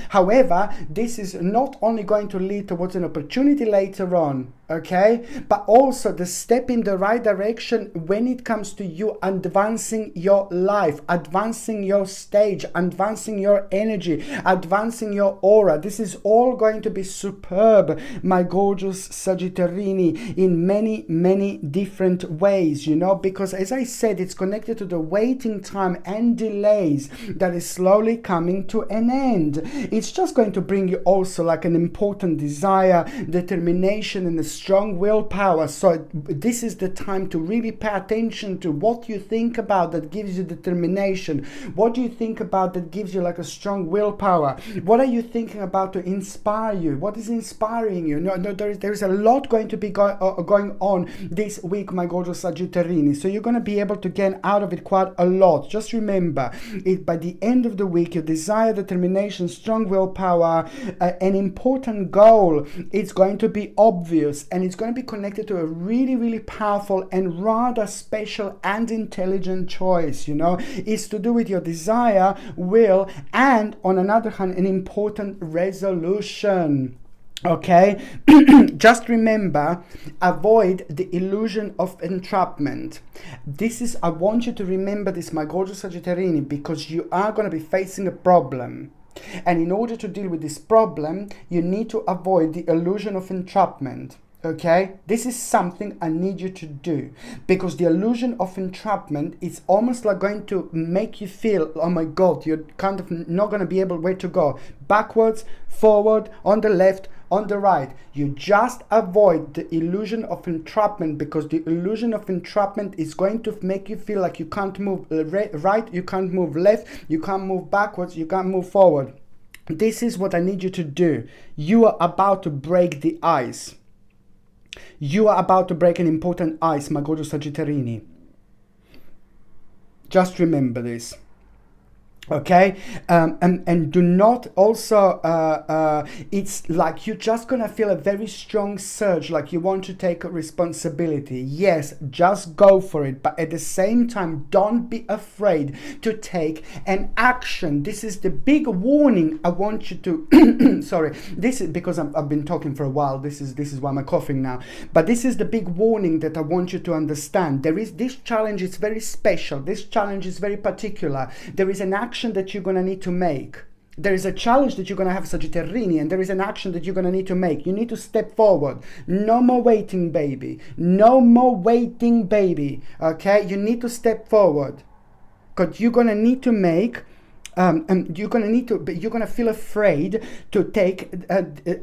Speaker 1: this is not only going to lead towards an opportunity later on, okay, but also the step in the right direction when it comes to you advancing your life, advancing your stage, advancing your energy, advancing your aura. This is all going to be superb, my gorgeous Sagittarini, in many, many different ways, because as I said, it's connected to the waiting time and delays that is slowly coming to an end. It's just going to bring you also like an important desire, determination, and a strong willpower. So this is the time to really pay attention to what you think about that gives you determination. What do you think about that gives you like a strong willpower? What are you thinking about to inspire you? What is inspiring you? There is a lot going to be going on this week, my gorgeous Sagittarini. So you're going to be able to gain out of it quite a lot. Just remember, by the end of the week, your desire, determination, strong willpower, an important goal, it's going to be obvious, and it's going to be connected to a really, really powerful and rather special and intelligent choice. It's to do with your desire, will, and on another hand, an important resolution. Okay, just remember, avoid the illusion of entrapment. I want you to remember this, my gorgeous Sagittarini, because you are going to be facing a problem. And in order to deal with this problem, you need to avoid the illusion of entrapment. Okay, this is something I need you to do, because the illusion of entrapment is almost like going to make you feel, oh my God, you're kind of not going to be able where to go, backwards, forward, on the left, on the right. You just avoid the illusion of entrapment, because the illusion of entrapment is going to make you feel like you can't move right, you can't move left, you can't move backwards, you can't move forward. This is what I need you to do. You are about to break the ice. You are about to break an important ice, my gorgeous Sagittarini. Just remember this. Okay, and do not also it's like you're just gonna feel a very strong surge, like you want to take a responsibility. Yes, just go for it, but at the same time don't be afraid to take an action. This is the big warning I want you to sorry, this is because I've been talking for a while. This is why I'm coughing now, but this is the big warning that I want you to understand. There is this challenge, it's very special, this challenge is very particular. There is an action that you're going to need to make. There is a challenge that you're going to have, Sagittarini, and there is an action that you're going to need to make. You need to step forward. No more waiting, baby. No more waiting, baby. Okay? You need to step forward. Because you're going to need to make and you're gonna feel afraid to take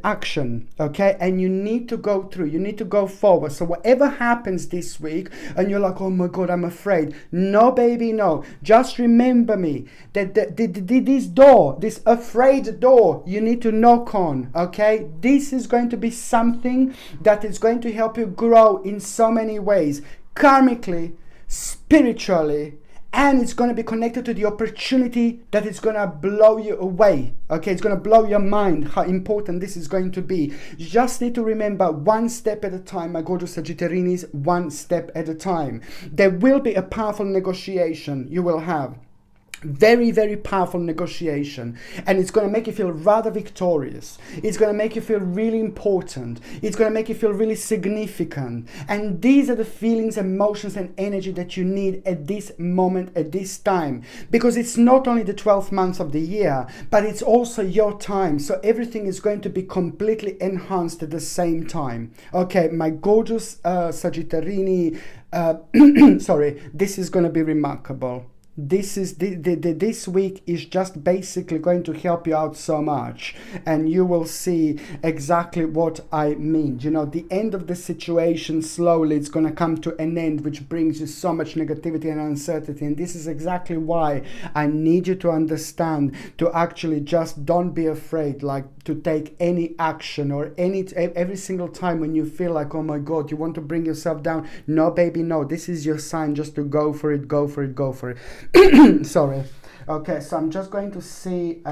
Speaker 1: action, okay? And you need to go through, you need to go forward. So whatever happens this week and you're like, oh my God, I'm afraid, no baby, no, just remember me that this door, this afraid door, you need to knock on, okay? This is going to be something that is going to help you grow in so many ways, karmically, spiritually, and it's going to be connected to the opportunity that is going to blow you away. Okay, it's going to blow your mind how important this is going to be. You just need to remember, one step at a time. My gorgeous Sagittarinis, one step at a time. There will be a powerful negotiation you will have. Very, very powerful negotiation, and it's going to make you feel rather victorious. It's going to make you feel really important. It's going to make you feel really significant, and these are the feelings, emotions and energy that you need at this moment, at this time, because it's not only the 12th month of the year, but it's also your time. So everything is going to be completely enhanced at the same time. Okay, my gorgeous Sagittarini, sorry, this is going to be remarkable. This is this week is just basically going to help you out so much, and you will see exactly what I mean. You know, the end of the situation, slowly it's going to come to an end, which brings you so much negativity and uncertainty. And this is exactly why I need you to understand, to actually just don't be afraid, like to take any action or every single time when you feel like, oh my God, you want to bring yourself down. No baby, no, this is your sign just to go for it, go for it, go for it. Sorry. Okay, so I'm just going to see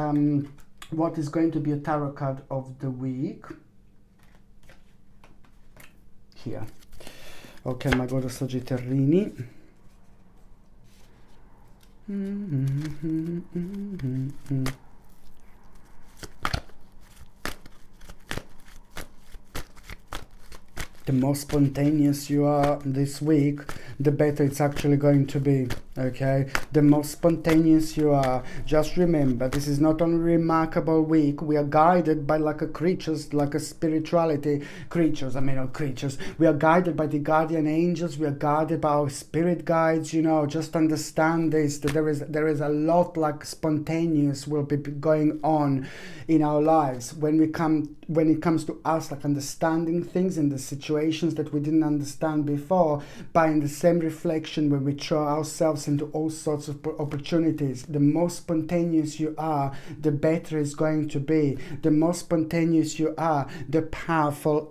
Speaker 1: what is going to be a tarot card of the week here. Okay, my goddess Sagittarini. The more spontaneous you are this week, the better it's actually going to be, okay? The more spontaneous you are, just remember, this is not only a remarkable week, we are guided by like a creatures, like a spirituality, creatures, we are guided by the guardian angels, we are guided by our spirit guides, you know, just understand this, that there is a lot like spontaneous will be going on in our lives when it comes to us, like understanding things in the situations that we didn't understand before, but in the same reflection when we throw ourselves into all sorts of opportunities. The more spontaneous you are, the better it's going to be. The more spontaneous you are, the powerful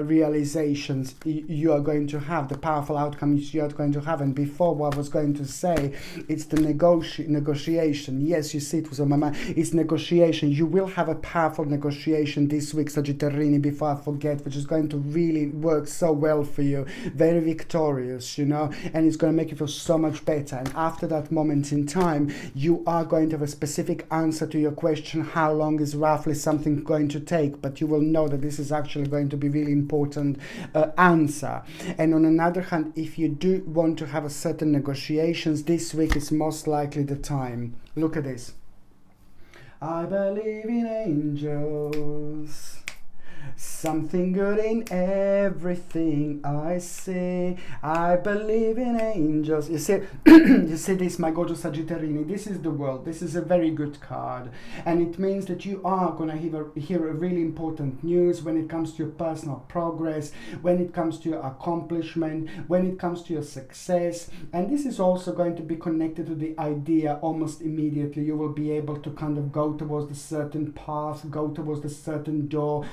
Speaker 1: realizations you are going to have, the powerful outcomes you are going to have. And before, what I was going to say, it's the negotiation. Yes, you see, it was on my mind. It's negotiation. You will have a powerful negotiation this week, Sagittarini, before I forget, which is going to really work so well for you. Very victorious, you know, and it's going to make you feel so much better. And after that moment in time, you are going to have a specific answer to your question, how long is roughly something going to take, but you will know that this is actually going to be really important answer. And on another hand, if you do want to have a certain negotiations, this week is most likely the time. Look at this. I believe in angels. Something good in everything I see. I believe in angels. You see, you see this, my gorgeous Sagittarini. This is the world. This is a very good card, and it means that you are gonna hear a really important news when it comes to your personal progress, when it comes to your accomplishment, when it comes to your success. And this is also going to be connected to the idea almost immediately. You will be able to kind of go towards a certain path, go towards a certain door,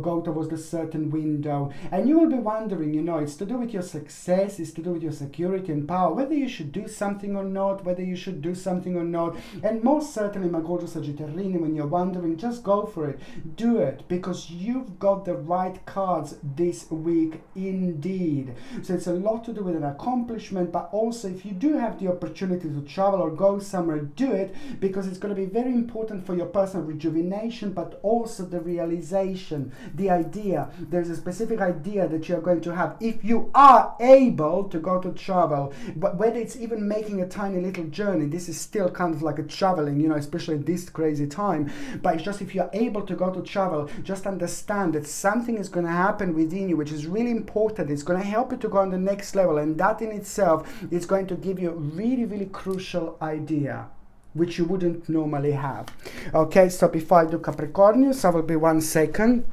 Speaker 1: go towards the certain window. And you will be wondering, you know, it's to do with your success, it's to do with your security and power, whether you should do something or not, whether you should do something or not. And most certainly, my gorgeous Sagittarini, when you're wondering, just go for it. Do it, because you've got the right cards this week indeed. So it's a lot to do with an accomplishment, but also if you do have the opportunity to travel or go somewhere, do it, because it's going to be very important for your personal rejuvenation, but also the realization, the idea. There's a specific idea that you're going to have if you are able to go to travel, but whether it's even making a tiny little journey, this is still kind of like a traveling, you know, especially this crazy time. But it's just, if you're able to go to travel, just understand that something is going to happen within you which is really important. It's going to help you to go on the next level, and that in itself is going to give you a really, really crucial idea which you wouldn't normally have. Okay, so before I do Capricornius, I will be 1 second.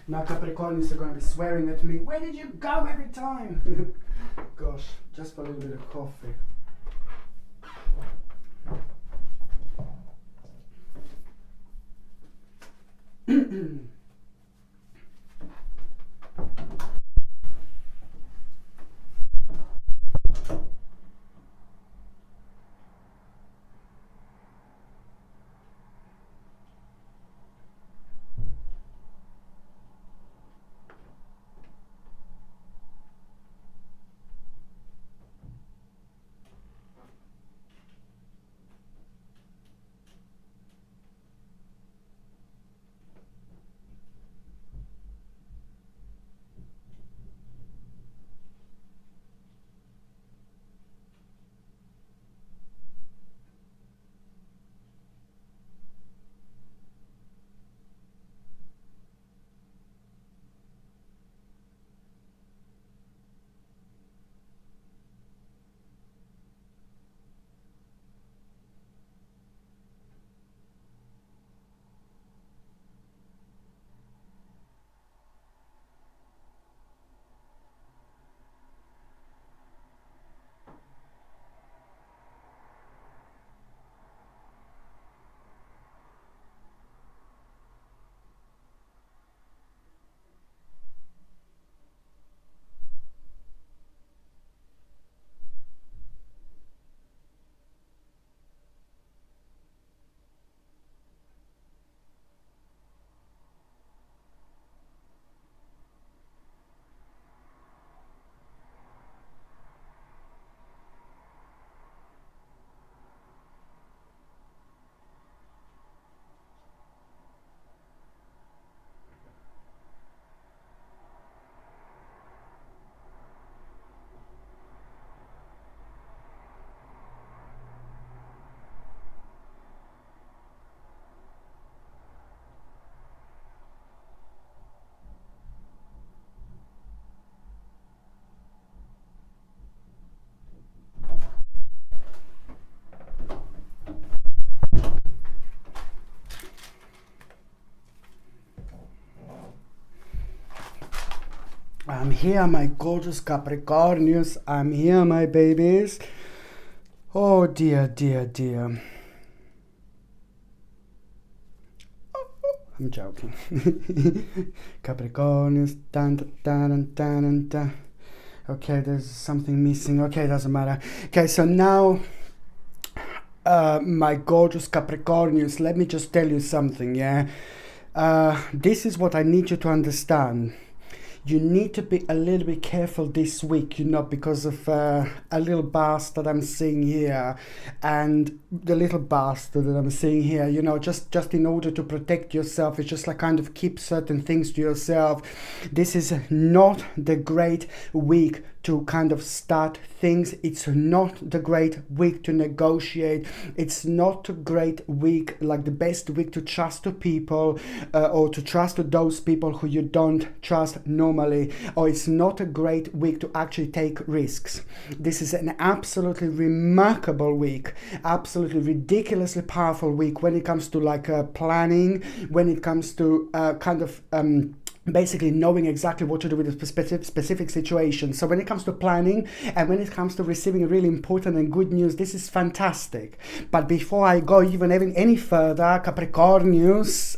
Speaker 1: Now Capricornius are going to be swearing at me. Where did you go every time? Gosh, just for a little bit of coffee. I'm here, my gorgeous Capricornius. I'm here, my babies. Oh dear, dear, dear. I'm joking. Capricornius. Dun, dun, dun, dun, dun, dun. Okay, there's something missing. Okay, doesn't matter. Okay, so now, my gorgeous Capricornius, let me just tell you something, yeah? This is what I need you to understand. You need to be a little bit careful this week, you know, because of a little bastard I'm seeing here, and the little bastard that I'm seeing here, you know, just in order to protect yourself. It's just like kind of keep certain things to yourself. This is not the great week to kind of start things. It's not the great week to negotiate. It's not a great week, like the best week to trust to people, or to trust to those people who you don't trust normally. Or it's not a great week to actually take risks. This is an absolutely remarkable week, absolutely ridiculously powerful week when it comes to like planning, when it comes to basically knowing exactly what to do with a specific situation. So when it comes to planning and when it comes to receiving really important and good news, this is fantastic. But before I go even any further, Capricornius,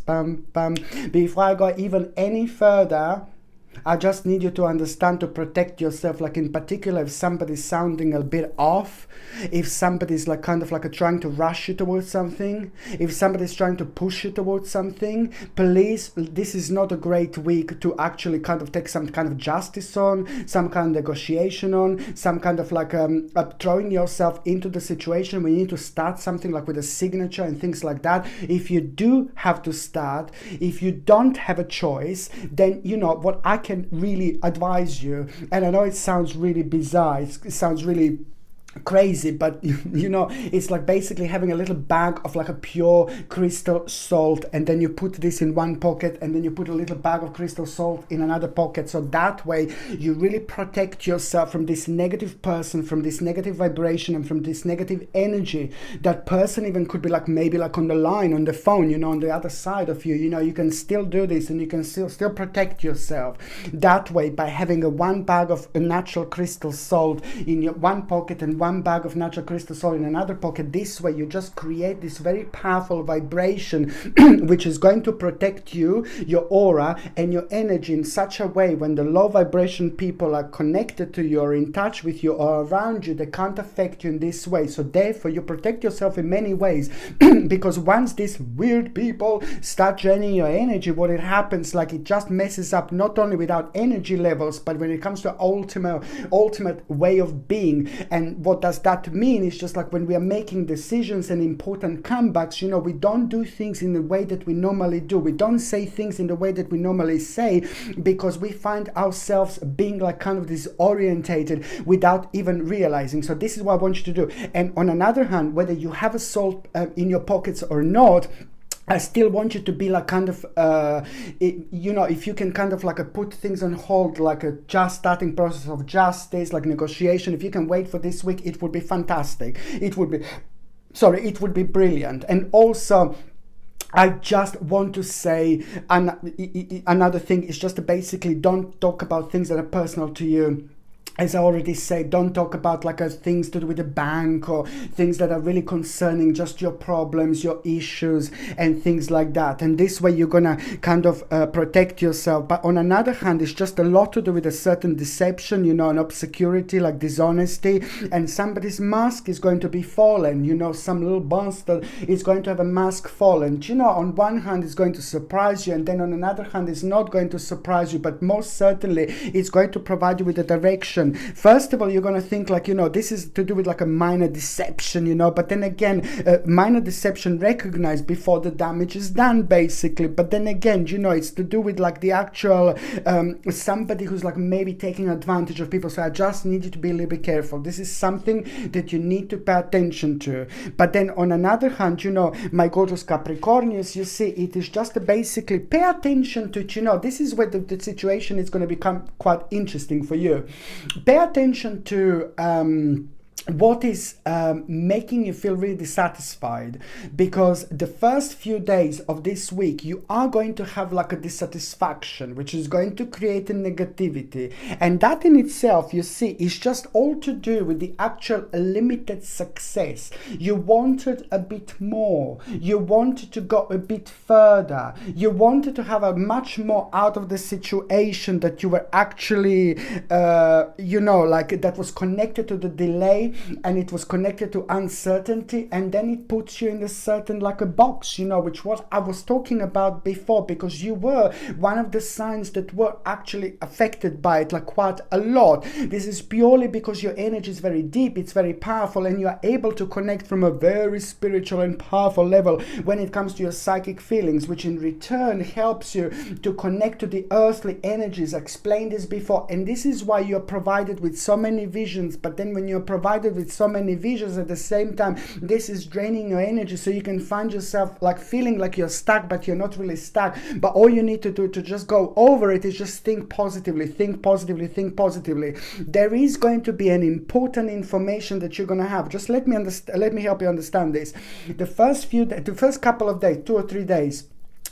Speaker 1: bam, bam, before I go even any further, I just need you to understand, to protect yourself, like in particular if somebody's sounding a bit off, if somebody's like kind of like trying to rush you towards something, if somebody's trying to push you towards something, please, this is not a great week to actually kind of take some kind of justice on, some kind of negotiation on, some kind of like throwing yourself into the situation. We need to start something like with a signature and things like that. If you do have to start, if you don't have a choice, then you know what I can really advise you, and I know it sounds really bizarre, it sounds really crazy, but you know, it's like basically having a little bag of like a pure crystal salt, and then you put this in one pocket, and then you put a little bag of crystal salt in another pocket. So that way you really protect yourself from this negative person, from this negative vibration, and from this negative energy. That person even could be like maybe like on the line, on the phone, you know, on the other side of you. You know, you can still do this, and you can still protect yourself that way by having a one bag of a natural crystal salt in your one pocket and one bag of natural crystal salt in another pocket. This way you just create this very powerful vibration which is going to protect you, your aura and your energy in such a way when the low vibration people are connected to you or in touch with you or around you, they can't affect you in this way. So therefore you protect yourself in many ways because once these weird people start draining your energy, what it happens, like it just messes up not only without energy levels, but when it comes to ultimate way of being. And what does that mean? It's just like when we are making decisions and important comebacks, you know, we don't do things in the way that we normally do. We don't say things in the way that we normally say because we find ourselves being like kind of disorientated without even realizing. So this is what I want you to do. And on another hand, whether you have a salt in your pockets or not, I still want you to be like kind of, you know, if you can kind of like put things on hold, like a just starting process of justice, like negotiation, if you can wait for this week, it would be fantastic. It would be brilliant. And also, I just want to say another thing is just to basically don't talk about things that are personal to you. As I already said, don't talk about like things to do with the bank or things that are really concerning just your problems, your issues and things like that. And this way you're gonna kind of protect yourself. But on another hand, it's just a lot to do with a certain deception, you know, an obscurity, like dishonesty, and somebody's mask is going to be fallen. You know, some little bastard is going to have a mask fallen. You know, on one hand it's going to surprise you, and then on another hand it's not going to surprise you, but most certainly it's going to provide you with a direction. First of all, you're going to think like, you know, this is to do with like a minor deception, you know, but then again, minor deception recognized before the damage is done, basically. But then again, you know, it's to do with like the actual somebody who's like maybe taking advantage of people. So I just need you to be a little bit careful. This is something that you need to pay attention to. But then on another hand, you know, my gorgeous Capricornius, you see, it is just to basically pay attention to it. You know, this is where the situation is going to become quite interesting for you. Pay attention to what is making you feel really dissatisfied, because the first few days of this week you are going to have like a dissatisfaction which is going to create a negativity, and that in itself, you see, is just all to do with the actual limited success. You wanted a bit more, you wanted to go a bit further, you wanted to have a much more out of the situation that you were actually you know, like that was connected to the delay and it was connected to uncertainty, and then it puts you in a certain like a box, you know, which what I was talking about before, because you were one of the signs that were actually affected by it like quite a lot. This is purely because your energy is very deep, it's very powerful, and you are able to connect from a very spiritual and powerful level when it comes to your psychic feelings, which in return helps you to connect to the earthly energies. I explained this before, and this is why you're provided with so many visions. But then when you're provided with so many visions at the same time, this is draining your energy, so you can find yourself like feeling like you're stuck, but you're not really stuck. But all you need to do to just go over it is just think positively, think positively, think positively. There is going to be an important information that you're going to have. Just let me help you understand this. The first couple of days, 2 or 3 days,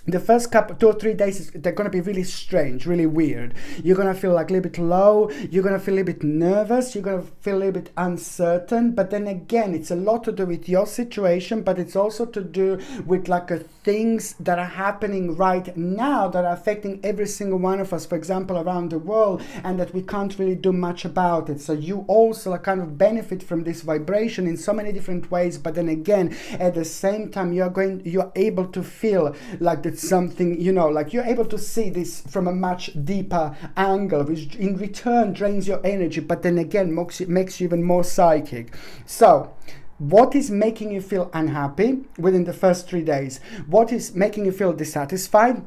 Speaker 1: the first couple 2 or 3 days, they're going to be really strange, really weird. You're going to feel like a little bit low, you're going to feel a little bit nervous, you're going to feel a little bit uncertain. But then again, it's a lot to do with your situation, but it's also to do with like things that are happening right now that are affecting every single one of us, for example, around the world, and that we can't really do much about it. So you also like kind of benefit from this vibration in so many different ways. But then again, at the same time, you're able to feel like it's something, you know, like you're able to see this from a much deeper angle, which in return drains your energy, but then again makes you even more psychic. So what is making you feel unhappy within the first 3 days? What is making you feel dissatisfied?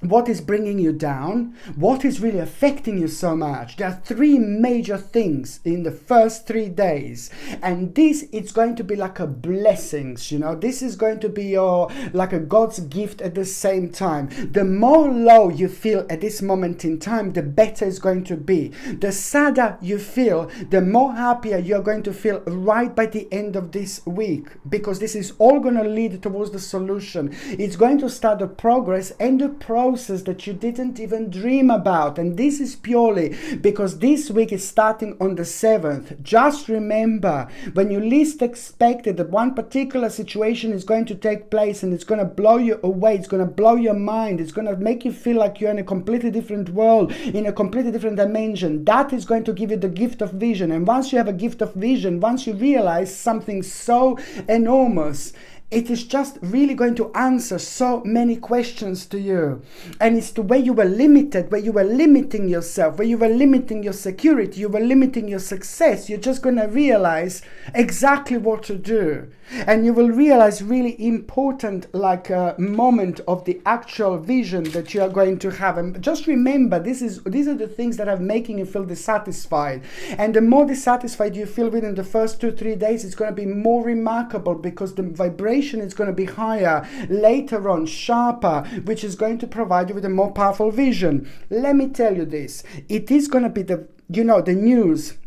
Speaker 1: What is bringing you down? What is really affecting you so much? There are 3 major things in the first 3 days. And this, it's going to be like a blessings, you know. This is going to be your, like a God's gift at the same time. The more low you feel at this moment in time, the better it's going to be. The sadder you feel, the more happier you're going to feel right by the end of this week. Because this is all going to lead towards the solution. It's going to start the progress and the process that you didn't even dream about. And this is purely because this week is starting on the 7th. Just remember, when you least expected that one particular situation is going to take place, and it's going to blow you away, it's going to blow your mind, it's going to make you feel like you're in a completely different world, in a completely different dimension. That is going to give you the gift of vision. And once you have a gift of vision, once you realize something so enormous, it is just really going to answer so many questions to you. And it's the way you were limited, where you were limiting yourself, where you were limiting your security, you were limiting your success. You're just going to realize exactly what to do. And you will realize really important like a moment of the actual vision that you are going to have. And just remember, these are the things that are making you feel dissatisfied. And the more dissatisfied you feel within the first 2-3 days, it's going to be more remarkable, because the vibration is going to be higher, later on sharper, which is going to provide you with a more powerful vision. Let me tell you this, it is going to be the news.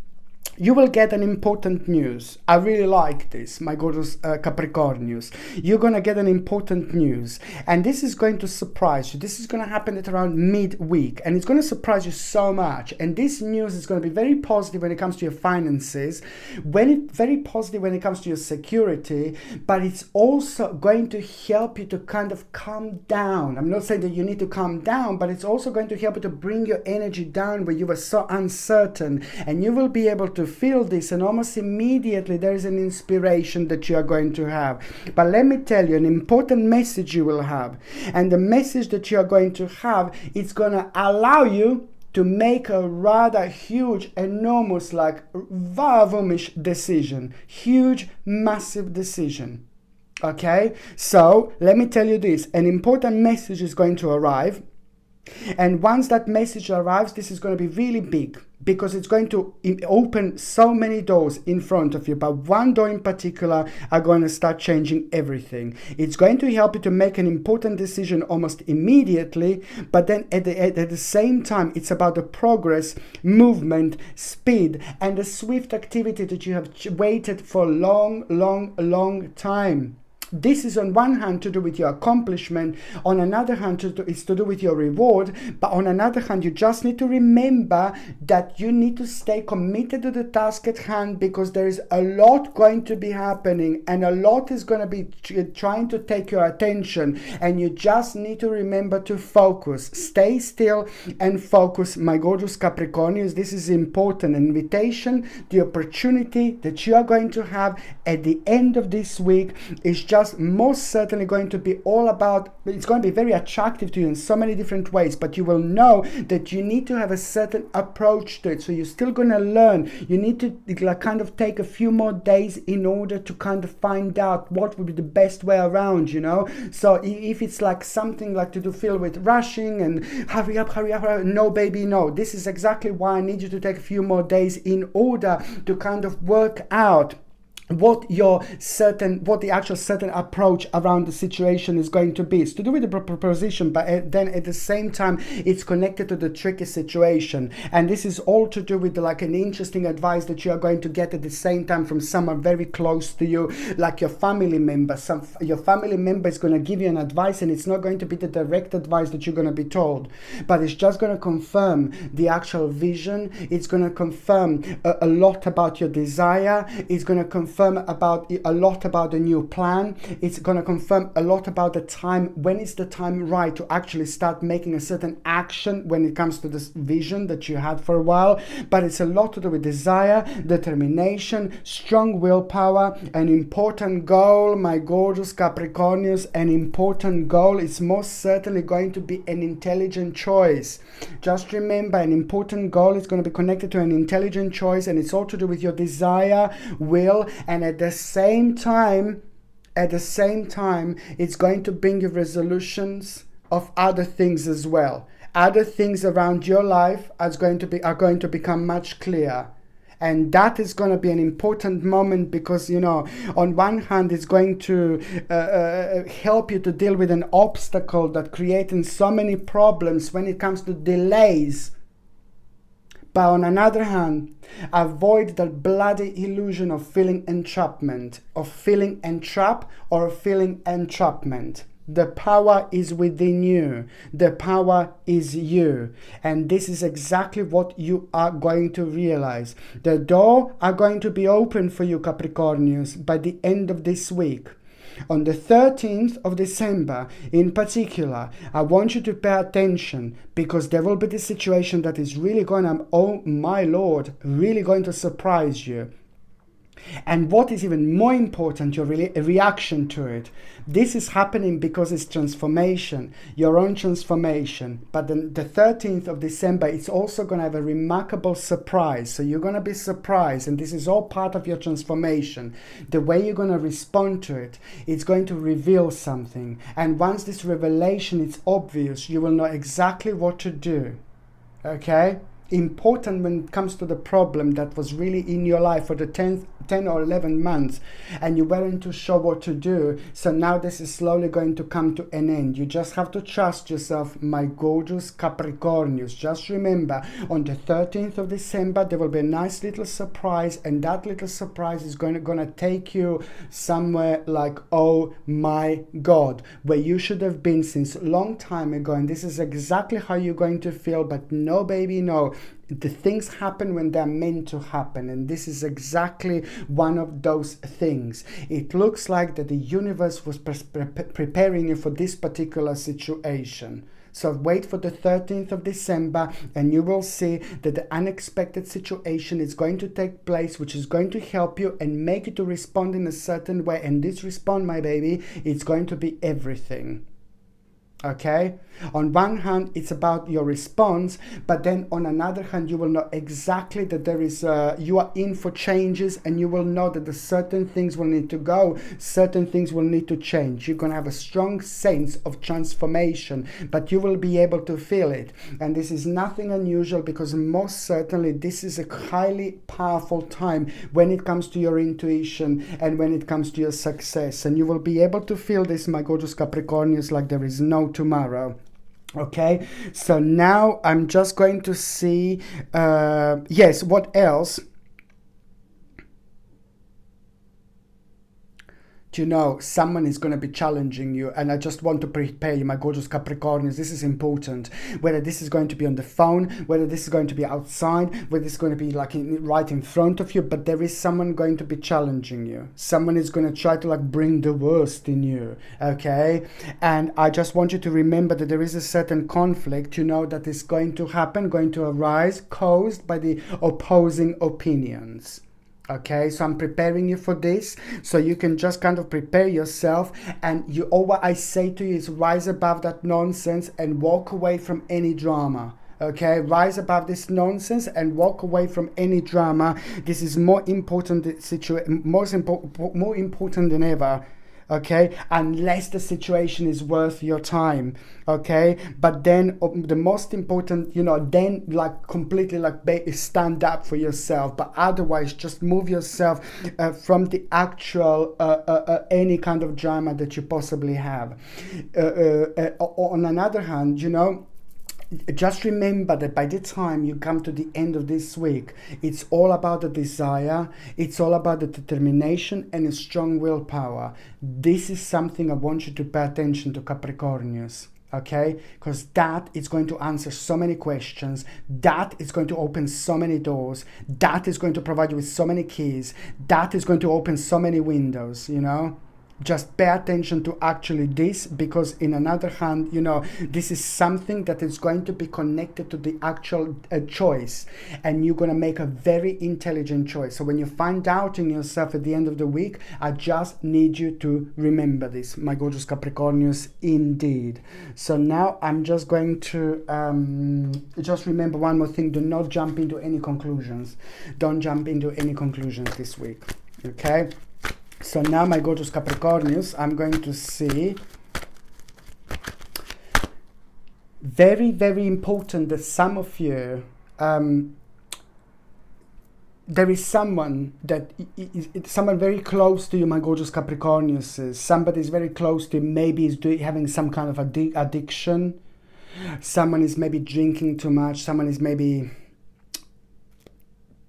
Speaker 1: You will get an important news. I really like this, my gorgeous Capricornius. You're going to get an important news. And this is going to surprise you. This is going to happen at around midweek. And it's going to surprise you so much. And this news is going to be very positive when it comes to your finances. Very positive when it comes to your security. But it's also going to help you to kind of calm down. I'm not saying that you need to calm down, but it's also going to help you to bring your energy down where you were so uncertain. And you will be able to feel this, and almost immediately there is an inspiration that you are going to have. But let me tell you, an important message you will have, and the message that you are going to have, it's going to allow you to make a rather huge, enormous, like vavumish decision, huge, massive decision. Okay, so let me tell you this, an important message is going to arrive. And once that message arrives, this is going to be really big, because it's going to open so many doors in front of you. But one door in particular are going to start changing everything. It's going to help you to make an important decision almost immediately. But then at the same time, it's about the progress, movement, speed, and the swift activity that you have waited for a long time. This is on one hand to do with your accomplishment, on another hand it's to do with your reward, but on another hand you just need to remember that you need to stay committed to the task at hand, because there is a lot going to be happening and a lot is going to be trying to take your attention, and you just need to remember to focus. Stay still and focus, my gorgeous Capricornians. This is important. An invitation, the opportunity that you are going to have at the end of this week is just most certainly going to be all about, it's going to be very attractive to you in so many different ways, but you will know that you need to have a certain approach to it. So you're still going to learn. You need to like kind of take a few more days in order to kind of find out what would be the best way around, you know. So if it's like something like to do feel with rushing and hurry up, no baby, no. This is exactly why I need you to take a few more days in order to kind of work out what the actual certain approach around the situation is going to be. It's to do with the proposition, but then at the same time it's connected to the tricky situation, and this is all to do with like an interesting advice that you are going to get at the same time from someone very close to you, like your family member. Your family member is going to give you an advice, and it's not going to be the direct advice that you're going to be told, but it's just going to confirm the actual vision. It's going to confirm a lot about your desire. It's going to confirm a lot about the new plan. It's going to confirm a lot about the time, when is the time right to actually start making a certain action when it comes to this vision that you had for a while. But it's a lot to do with desire, determination, strong willpower, an important goal, my gorgeous Capricornians. An important goal is most certainly going to be an intelligent choice. Just remember, an important goal is going to be connected to an intelligent choice, and it's all to do with your desire, will, and at the same time, it's going to bring you resolutions of other things as well. Other things around your life are going to become much clearer. And that is going to be an important moment because, you know, on one hand, it's going to help you to deal with an obstacle that creating so many problems when it comes to delays. But on another hand, avoid that bloody illusion of feeling entrapment, of feeling entrapped or feeling entrapment. The power is within you. The power is you. And this is exactly what you are going to realize. The door are going to be open for you, Capricornians, by the end of this week. On the 13th of December, in particular, I want you to pay attention because there will be this situation that is really going to, oh my Lord, really going to surprise you. And what is even more important, your reaction to it. This is happening because it's transformation, your own transformation. But then the 13th of December, it's also going to have a remarkable surprise. So you're going to be surprised, and this is all part of your transformation. The way you're going to respond to it, it's going to reveal something. And once this revelation is obvious, you will know exactly what to do. Okay? Important when it comes to the problem that was really in your life for the 10 or 11 months and you weren't too sure what to do. So now this is slowly going to come to an end. You just have to trust yourself, my gorgeous Capricornius. Just remember, on the 13th of December, there will be a nice little surprise, and that little surprise is gonna take you somewhere like, oh my God, where you should have been since a long time ago. And this is exactly how you're going to feel. But no, baby, no. The things happen when they're meant to happen, and this is exactly one of those things. It looks like that the universe was preparing you for this particular situation. So wait for the 13th of December and you will see that the unexpected situation is going to take place, which is going to help you and make you to respond in a certain way. And this response, my baby, it's going to be everything. Okay? On one hand, it's about your response, but then on another hand, you will know exactly that there is, you are in for changes, and you will know that the certain things will need to go, certain things will need to change. You're going to have a strong sense of transformation, but you will be able to feel it. And this is nothing unusual because most certainly this is a highly powerful time when it comes to your intuition and when it comes to your success. And you will be able to feel this, my gorgeous Capricornians, like there is no tomorrow. Okay, so now I'm just going to see, yes, what else? You know, someone is going to be challenging you, and I just want to prepare you, my gorgeous Capricornians. This is important. Whether this is going to be on the phone, whether this is going to be outside, whether it's going to be like right in front of you, but there is someone going to be challenging you. Someone is going to try to like bring the worst in you, okay? And I just want you to remember that there is a certain conflict, you know, that is going to happen, going to arise, caused by the opposing opinions. Okay, so I'm preparing you for this, so you can just kind of prepare yourself, and all what I say to you is rise above that nonsense and walk away from any drama. Okay, rise above this nonsense and walk away from any drama. This is more important more important than ever. okay, unless the situation is worth your time, okay. But then the most important, then like completely like stand up for yourself, but otherwise just move yourself from the actual any kind of drama that you possibly have. On another hand, just remember that by the time you come to the end of this week, it's all about the desire, it's all about the determination and a strong willpower. This is something I want you to pay attention to, Capricornius. Okay, because that is going to answer so many questions, that is going to open so many doors, that is going to provide you with so many keys, that is going to open so many windows. Just pay attention to actually this, because in another hand, this is something that is going to be connected to the actual choice, and you're going to make a very intelligent choice. So when you find doubting yourself at the end of the week, I just need you to remember this, my gorgeous Capricornius, indeed. So now I'm just going to just remember one more thing. Do not jump into any conclusions. Don't jump into any conclusions this week, okay? So now, my gorgeous Capricornius, I'm going to see, very, very important that some of you, there is someone that someone very close to you, my gorgeous Capricornius. Somebody is very close to you, maybe is having some kind of addiction. Someone is maybe drinking too much. Someone is maybe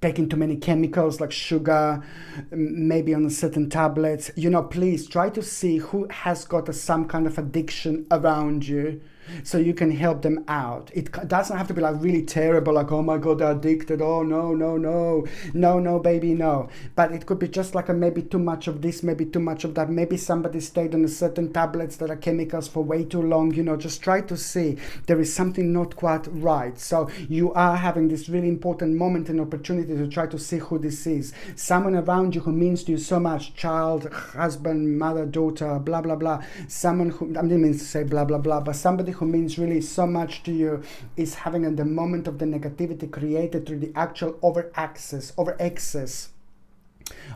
Speaker 1: taking too many chemicals like sugar, maybe on certain tablets. Please try to see who has got some kind of addiction around you, so you can help them out. It doesn't have to be like really terrible, like, oh my God, they're addicted. Oh, no, baby, no. But it could be just like maybe too much of this, maybe too much of that. Maybe somebody stayed on certain tablets that are chemicals for way too long. Just try to see there is something not quite right. So you are having this really important moment and opportunity to try to see who this is. Someone around you who means to you so much, child, husband, mother, daughter, blah, blah, blah. Someone who, I didn't mean to say blah, blah, blah, but somebody who means really so much to you is having the moment of the negativity created through the actual over excess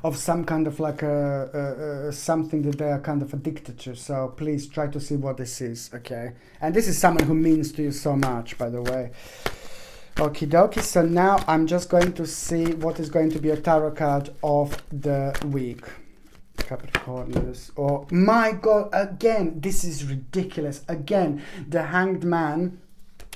Speaker 1: of some kind of like something that they are kind of addicted to. So please try to see what this is, okay? And this is someone who means to you so much, by the way. Okie dokie, so now I'm just going to see what is going to be a tarot card of the week. Capricornius. Oh my God, again, this is ridiculous. Again, the Hanged Man,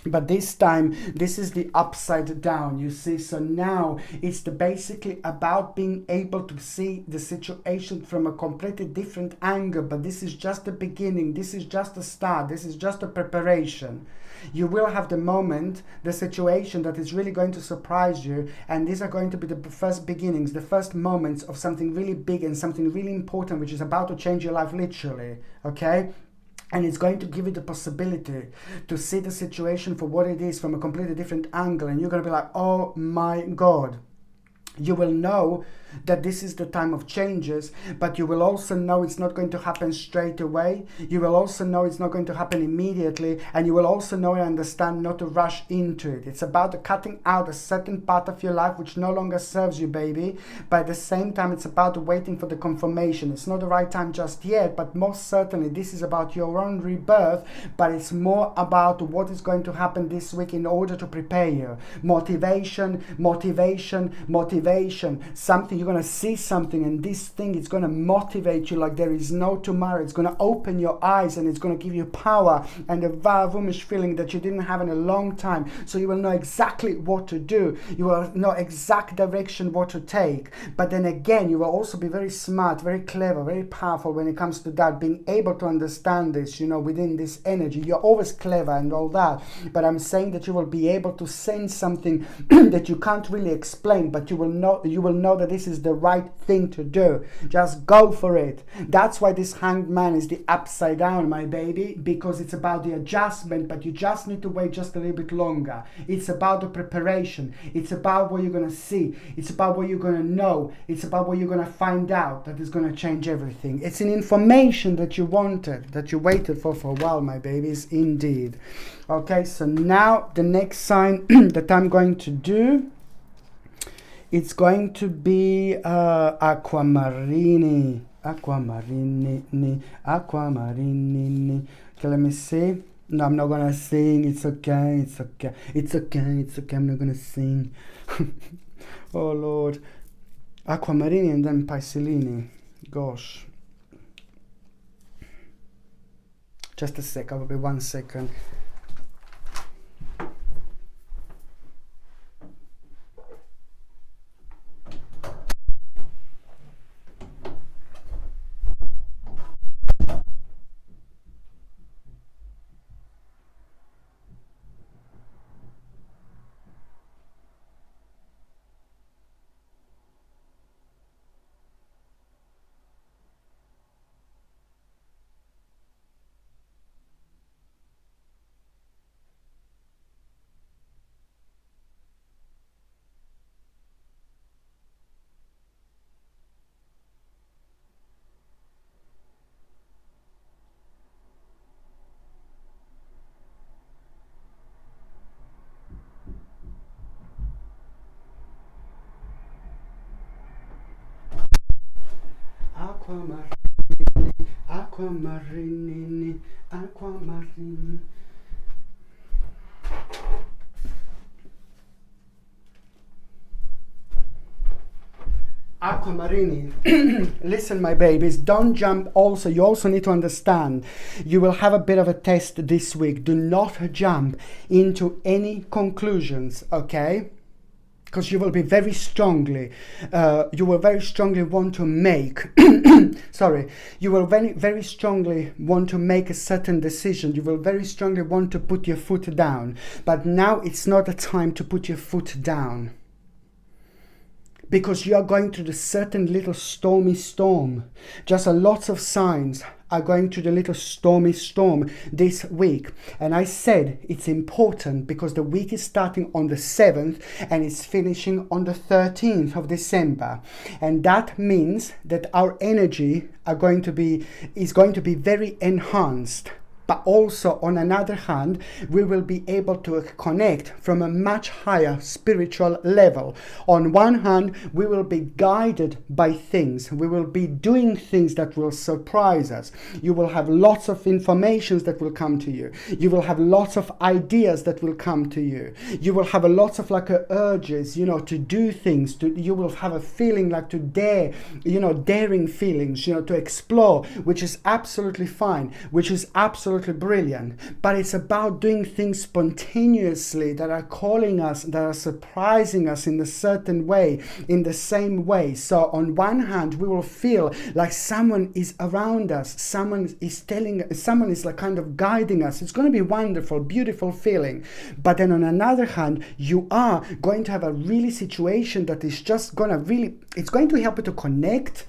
Speaker 1: but this time this is the upside down, you see. So now it's basically about being able to see the situation from a completely different angle. But this is just the beginning, this is just a start, this is just a preparation. You will have the moment, the situation that is really going to surprise you, and these are going to be the first beginnings, the first moments of something really big and something really important, which is about to change your life literally, okay? And it's going to give you the possibility to see the situation for what it is from a completely different angle, and you're going to be like, oh my God. You will know that this is the time of changes, but you will also know it's not going to happen straight away. You will also know it's not going to happen immediately, and you will also know and understand not to rush into it. It's about cutting out a certain part of your life which no longer serves you, baby. But at the same time, it's about waiting for the confirmation. It's not the right time just yet, but most certainly this is about your own rebirth, but it's more about what is going to happen this week in order to prepare you. Motivation, something. You're going to see something, and this thing is going to motivate you like there is no tomorrow. It's going to open your eyes, and it's going to give you power and a varvumish feeling that you didn't have in a long time. So you will know exactly what to do. You will know exact direction what to take. But then again, you will also be very smart, very clever, very powerful when it comes to that, being able to understand this, within this energy. You're always clever and all that, but I'm saying that you will be able to sense something that you can't really explain, but you will know that this is the right thing to do. Just go for it. That's why this Hanged Man is the upside down, my baby, because it's about the adjustment, but you just need to wait just a little bit longer. It's about the preparation. It's about what you're going to see. It's about what you're going to know. It's about what you're going to find out that is going to change everything. It's an information that you wanted, that you waited for a while, my babies, indeed. Okay, so now the next sign that I'm going to do, it's going to be Aquamarini. aquamarini, aquamarini. Okay, let me see. No, I'm not gonna sing. It's okay, it's okay, it's okay, it's okay. I'm not gonna sing. Oh Lord. Aquamarini and then Piscellini. Gosh. Just a sec, I'll be 1 second. Aquamarini, aquamarini, aquamarini. Aquamarini. Listen, my babies, don't jump. Also, you also need to understand, you will have a bit of a test this week. Do not jump into any conclusions, okay? Because you will be very strongly, you will very strongly want to make, sorry, you will very strongly want to make a certain decision. You will very strongly want to put your foot down. But now it's not a time to put your foot down. Because you are going through the certain little stormy storm. Just a lots of signs are going through the little stormy storm this week. And I said it's important because the week is starting on the 7th and it's finishing on the 13th of December. And that means that our energy is going to be very enhanced. But also, on another hand, we will be able to connect from a much higher spiritual level. On one hand, we will be guided by things. We will be doing things that will surprise us. You will have lots of information that will come to you. You will have lots of ideas that will come to you. You will have a lots of urges, to do things. You will have a feeling like to dare, daring feelings, to explore, which is absolutely fine, which is absolutely brilliant. But it's about doing things spontaneously that are calling us, that are surprising us in a certain way, in the same way. So on one hand, we will feel like someone is around us, someone is kind of guiding us. It's going to be wonderful, beautiful feeling. But then on another hand, you are going to have a really situation that is just going to it's going to help you to connect.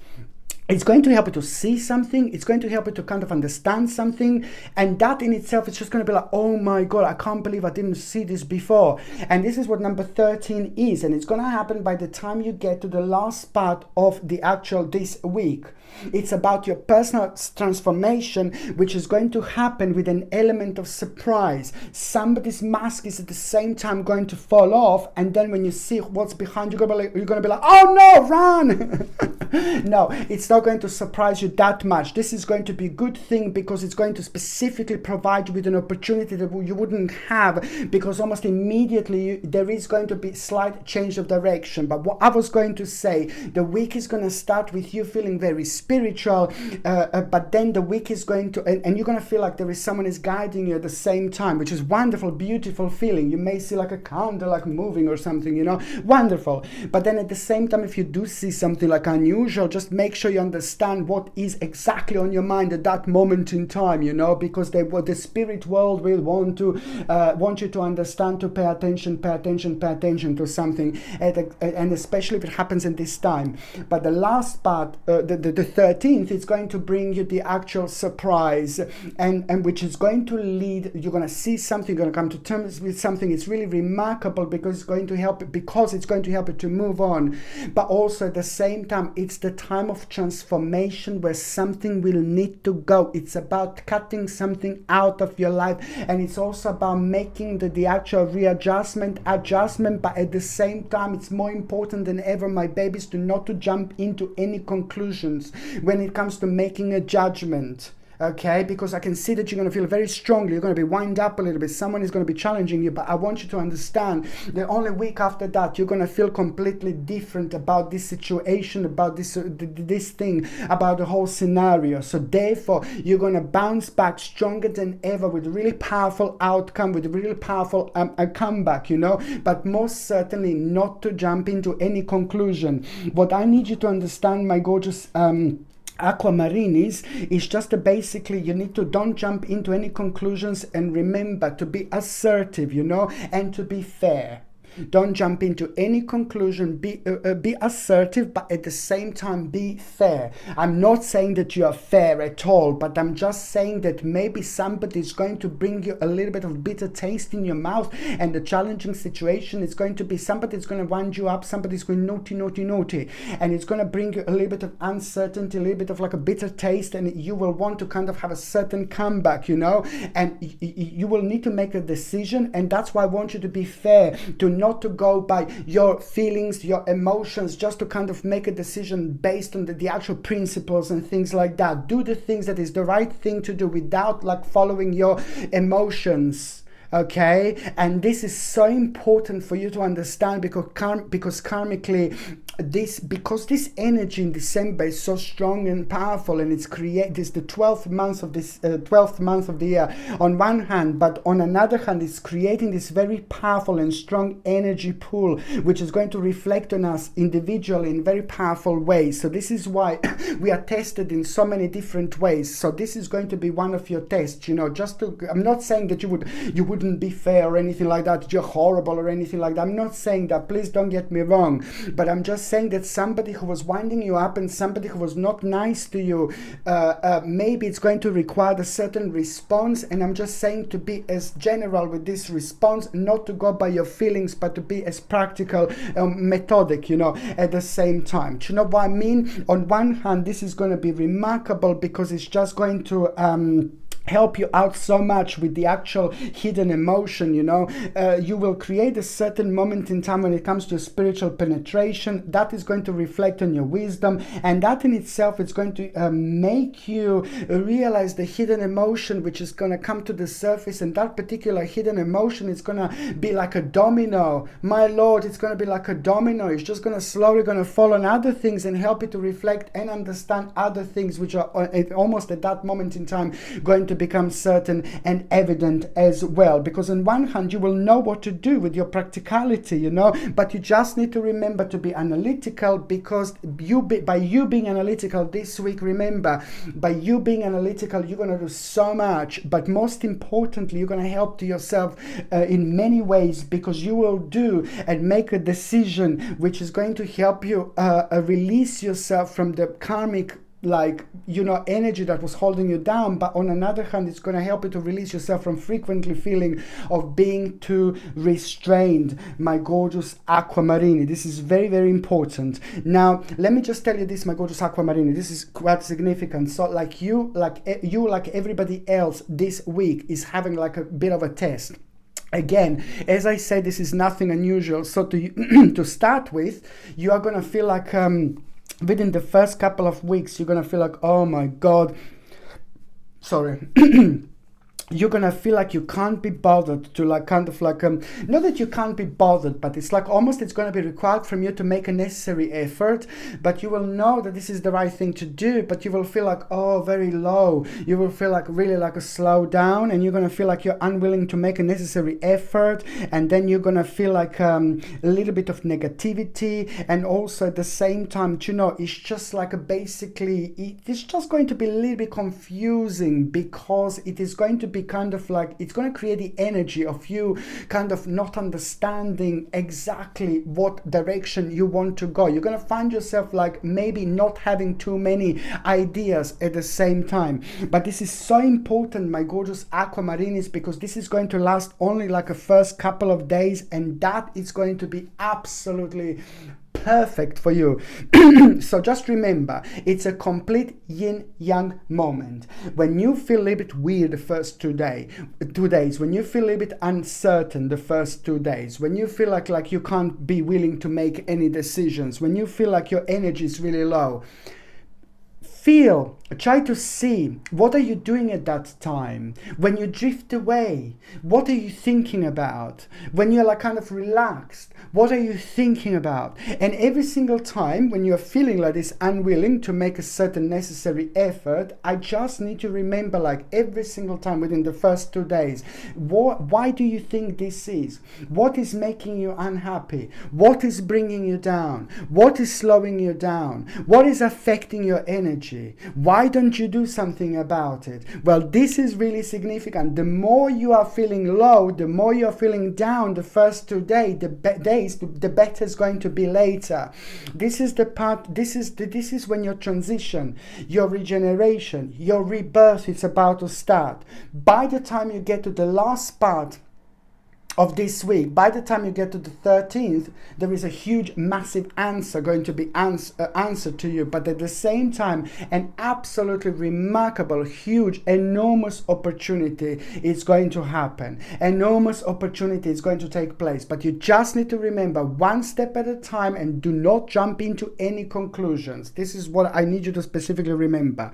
Speaker 1: It's going to help you to see something. It's going to help you to kind of understand something. And that in itself is just going to be like, oh my God, I can't believe I didn't see this before. And this is what number 13 is. And it's going to happen by the time you get to the last part of this week. It's about your personal transformation, which is going to happen with an element of surprise. Somebody's mask is at the same time going to fall off. And then when you see what's behind, you're going to be like, oh no, run. No, it's not going to surprise you that much. This is going to be a good thing because it's going to specifically provide you with an opportunity that you wouldn't have, because almost immediately there is going to be slight change of direction. But what I was going to say, the week is going to start with you feeling very spiritual, but then the week is going to, and you're going to feel like there is someone is guiding you at the same time, which is wonderful, beautiful feeling. You may see like a candle like moving or something, wonderful. But then at the same time, if you do see something like unusual, just make sure you understand what is exactly on your mind at that moment in time, because the spirit world will want you to understand, to pay attention to something, and especially if it happens in this time. But the last part, the 13th, is going to bring you the actual surprise, and which is going to lead, you're going to see something, you're going to come to terms with something. It's really remarkable because it's going to help you to move on. But also at the same time, it's the time of transformation where something will need to go. It's about cutting something out of your life, and it's also about making the actual adjustment, but at the same time, it's more important than ever, my babies, not to jump into any conclusions when it comes to making a judgment. Okay, because I can see that you're going to feel very strongly, you're going to be wind up a little bit, someone is going to be challenging you, but I want you to understand that only a week after that, you're going to feel completely different about this situation, about this thing, about the whole scenario. So therefore, you're going to bounce back stronger than ever with a really powerful outcome, with a really powerful a comeback, you know, but most certainly not to jump into any conclusion. What I need you to understand, my gorgeous Aquamarinis, is just basically you need to don't jump into any conclusions, and remember to be assertive, you know, and to be fair. Don't jump into any conclusion. Be assertive, but at the same time be fair. I'm not saying that you are fair at all, but I'm just saying that maybe somebody is going to bring you a little bit of bitter taste in your mouth, and the challenging situation is going to be somebody's going to wind you up, somebody's going naughty, and it's going to bring you a little bit of uncertainty, a little bit of like a bitter taste, and you will want to kind of have a certain comeback, you know, and you will need to make a decision, and that's why I want you to be fair, to not to go by your feelings, your emotions, just to kind of make a decision based on the actual principles and things like that. Do the things that is the right thing to do without like following your emotions. Okay, and this is so important for you to understand, because karmically this energy in December is so strong and powerful, and it's the 12th month of this 12th month of the year on one hand, but on another hand it's creating this very powerful and strong energy pool which is going to reflect on us individually in very powerful ways. So this is why we are tested in so many different ways. So this is going to be one of your tests, you know, I'm not saying that you wouldn't be fair or anything like that, you're horrible or anything like that. I'm not saying that, please don't get me wrong, but I'm just saying that somebody who was winding you up and somebody who was not nice to you, maybe it's going to require a certain response, and I'm just saying to be as general with this response, not to go by your feelings, but to be as practical, methodic, you know, at the same time. Do you know what I mean? On one hand, this is going to be remarkable because it's just going to help you out so much with the actual hidden emotion, you know. You will create a certain moment in time when it comes to spiritual penetration that is going to reflect on your wisdom, and that in itself is going to make you realize the hidden emotion which is going to come to the surface, and that particular hidden emotion is going to be like a domino. My lord, it's going to be like a domino. It's just going to slowly going to fall on other things and help you to reflect and understand other things which are almost at that moment in time going to become certain and evident as well. Because on one hand you will know what to do with your practicality, you know, but you just need to remember to be analytical, because by you being analytical this week, remember, by you being analytical, you're going to do so much, but most importantly you're going to help to yourself in many ways, because you will do and make a decision which is going to help you release yourself from the karmic, like, you know, energy that was holding you down. But on another hand, it's going to help you to release yourself from frequently feeling of being too restrained, my gorgeous Aquamarini. This is very, very important. Now let me just tell you this, my gorgeous Aquamarini, this is quite significant. So like everybody else this week is having like a bit of a test. Again, as I said, this is nothing unusual. So to start with, you are going to feel like within the first couple of weeks, you're going to feel like, oh my God, sorry. You're gonna feel like you can't be bothered to like kind of like not that you can't be bothered, but it's like almost it's gonna be required from you to make a necessary effort, but you will know that this is the right thing to do, but you will feel like, oh, very low. You will feel like really like a slow down, and you're gonna feel like you're unwilling to make a necessary effort, and then you're gonna feel like a little bit of negativity, and also at the same time, you know, it's just like it's just going to be a little bit confusing, because it is going to be kind of like, it's going to create the energy of you kind of not understanding exactly what direction you want to go. You're going to find yourself like maybe not having too many ideas at the same time. But this is so important, my gorgeous Aquamarinis, because this is going to last only like a first couple of days, and that is going to be absolutely perfect for you. So just remember, it's a complete yin-yang moment. When you feel a little bit weird the first 2 days, when you feel a little bit uncertain the first 2 days, when you feel like you can't be willing to make any decisions, when you feel like your energy is really low, try to see, what are you doing at that time? When you drift away, what are you thinking about? When you're like kind of relaxed, what are you thinking about? And every single time when you're feeling like this, unwilling to make a certain necessary effort, I just need to remember, like every single time within the first 2 days, why do you think this is? What is making you unhappy? What is bringing you down? What is slowing you down? What is affecting your energy? Why don't you do something about it? Well, this is really significant. The more you are feeling low, the more you're feeling down the first 2 days, the better it's going to be later. This is the part, this is when your transition, your regeneration, your rebirth is about to start. By the time you get to the last part of this week, by the time you get to the 13th, there is a huge, massive answer going to be answered to you. But at the same time, an absolutely remarkable, huge, enormous opportunity is going to happen. Enormous opportunity is going to take place. But you just need to remember, one step at a time, and do not jump into any conclusions. This is what I need you to specifically remember.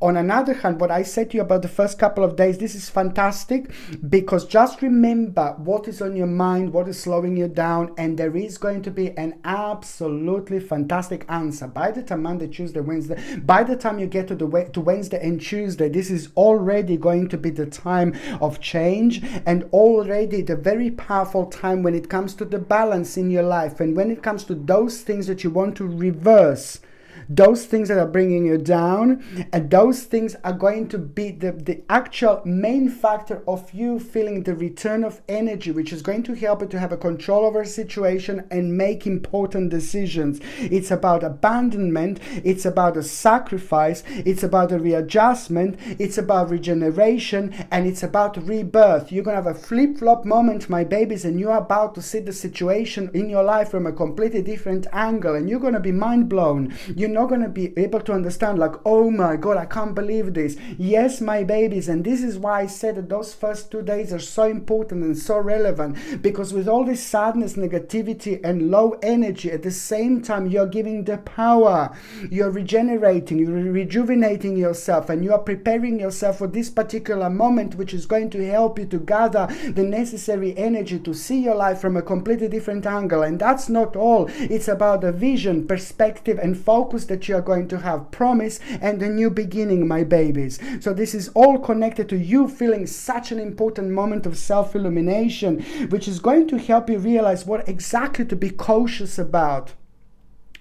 Speaker 1: On another hand, what I said to you about the first couple of days, this is fantastic, because just remember what is on your mind, what is slowing you down, and there is going to be an absolutely fantastic answer. By the time Monday, Tuesday, Wednesday, by the time you get to Wednesday and Tuesday, this is already going to be the time of change, and already the very powerful time when it comes to the balance in your life, and when it comes to those things that you want to reverse, those things that are bringing you down, and those things are going to be the actual main factor of you feeling the return of energy, which is going to help you to have a control over a situation and make important decisions. It's about abandonment, it's about a sacrifice, it's about a readjustment, it's about regeneration, and it's about rebirth. You're going to have a flip-flop moment, my babies, and you're about to see the situation in your life from a completely different angle, and you're going to be mind blown. You're not going to be able to understand, like, oh my God, I can't believe this. Yes, my babies, and this is why I said that those first 2 days are so important and so relevant, because with all this sadness, negativity, and low energy, at the same time, you're giving the power, you're regenerating, you're rejuvenating yourself, and you are preparing yourself for this particular moment, which is going to help you to gather the necessary energy to see your life from a completely different angle. And that's not all. It's about the vision, perspective, and focus that you are going to have, promise, and a new beginning, my babies. So this is all connected to you feeling such an important moment of self-illumination, which is going to help you realize what exactly to be cautious about.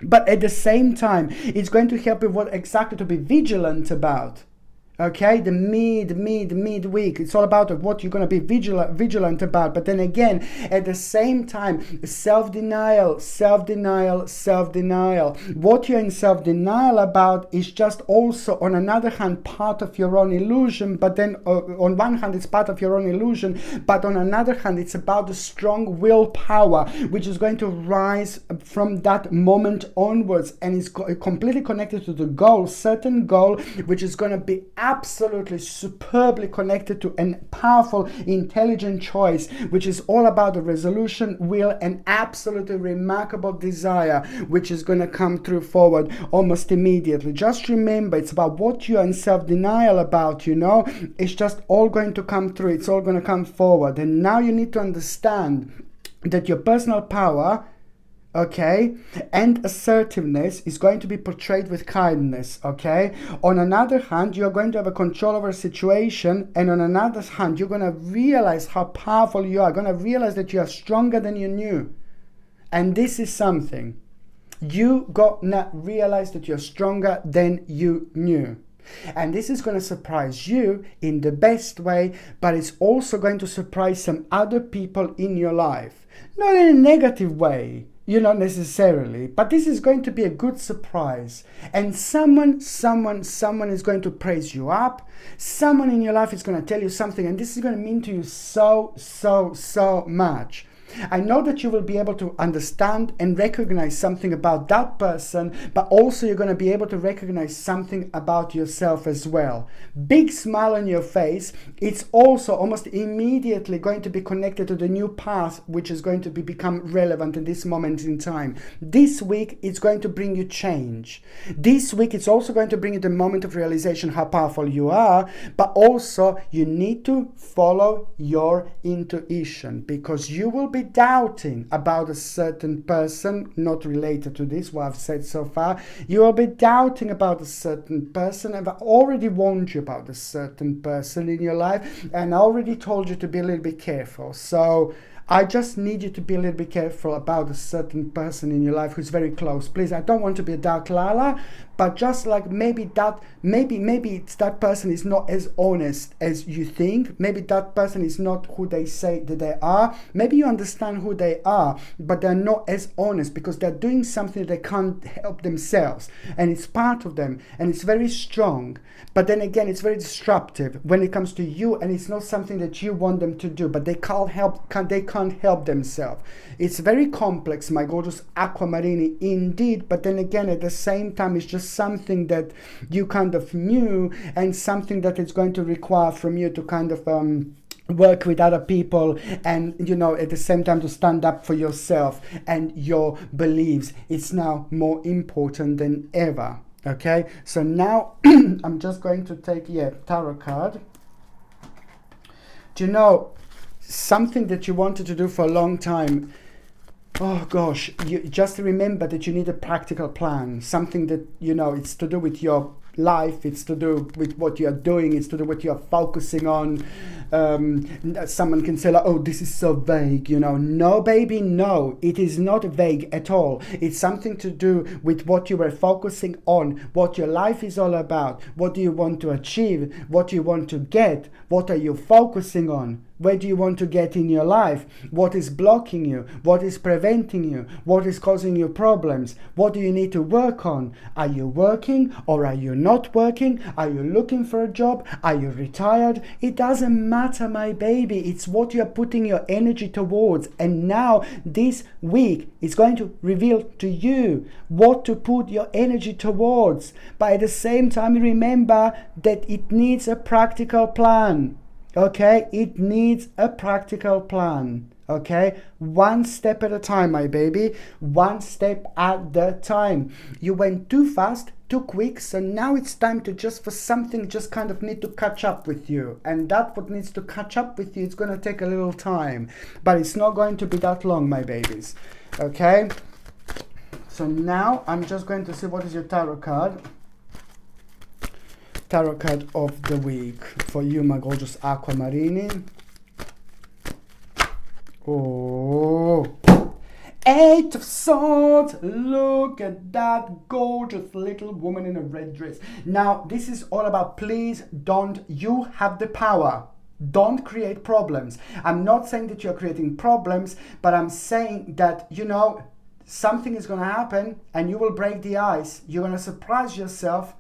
Speaker 1: But at the same time, it's going to help you what exactly to be vigilant about. Okay, the midweek, it's all about what you're going to be vigilant about. But then again, at the same time, self-denial. What you're in self-denial about is just also, on another hand, part of your own illusion. But then on one hand, it's part of your own illusion, but on another hand, it's about the strong willpower, which is going to rise from that moment onwards, and is completely connected to the goal, certain goal, which is going to be absolutely superbly connected to a powerful, intelligent choice, which is all about the resolution, will, and absolutely remarkable desire, which is going to come through forward almost immediately. Just remember, it's about what you are in self-denial about, it's just all going to come through, it's all going to come forward. And now you need to understand that your personal power, okay, and assertiveness is going to be portrayed with kindness, okay? On another hand, you're going to have a control over a situation, and on another hand, you're going to realize how powerful you are, going to realize that you are stronger than you knew. And this is something. You gonna realize that you're stronger than you knew. And this is going to surprise you in the best way, but it's also going to surprise some other people in your life. Not in a negative way, not necessarily, but this is going to be a good surprise. And someone is going to praise you up. Someone in your life is going to tell you something, and this is going to mean to you so much. I know that you will be able to understand and recognize something about that person, but also you're going to be able to recognize something about yourself as well. Big smile on your face. It's also almost immediately going to be connected to the new path, which is going to become relevant in this moment in time. This week, it's going to bring you change. This week, it's also going to bring you the moment of realization how powerful you are, but also you need to follow your intuition, because you will be doubting about a certain person, not related to this, what I've said so far. You will be doubting about a certain person. I've already warned you about a certain person in your life, and I already told you to be a little bit careful. So I just need you to be a little bit careful about a certain person in your life who's very close. Please, I don't want to be a dark Lala, but just like maybe it's that person is not as honest as you think. Maybe that person is not who they say that they are. Maybe you understand who they are, but they're not as honest because they're doing something they can't help themselves, and it's part of them, and it's very strong. But then again, it's very disruptive when it comes to you, and it's not something that you want them to do, but they can't help themselves. It's very complex, my gorgeous Aquamarini, indeed. But then again, at the same time, it's just something that you kind of knew, and something that it's going to require from you to kind of work with other people, and at the same time to stand up for yourself and your beliefs. It's now more important than ever. Okay, so now I'm just going to take tarot card. Do you know something that you wanted to do for a long time? Oh gosh, you just remember that you need a practical plan. Something that, it's to do with your life, it's to do with what you're doing, it's to do with what you're focusing on. Someone can say, like, oh, this is so vague, No, baby, no, it is not vague at all. It's something to do with what you were focusing on, what your life is all about. What do you want to achieve? What do you want to get? What are you focusing on? Where do you want to get in your life? What is blocking you? What is preventing you? What is causing you problems? What do you need to work on? Are you working or are you not working? Are you looking for a job? Are you retired? It doesn't matter, my baby. It's what you are putting your energy towards. And now this week is going to reveal to you what to put your energy towards. But at the same time, remember that it needs a practical plan. Okay, it needs a practical plan. Okay, one step at a time, my baby. One step at the time. You went too fast, too quick, so now it's time to just kind of need to catch up with you. And that what needs to catch up with you, it's going to take a little time. But it's not going to be that long, my babies. Okay, so now I'm just going to see what is your tarot card. Tarot card of the week for you, my gorgeous Aquamarini. Oh, Eight of Swords. Look at that gorgeous little woman in a red dress. Now, this is all about, please don't, you have the power. Don't create problems. I'm not saying that you're creating problems, but I'm saying that, something is going to happen and you will break the ice. You're going to surprise yourself.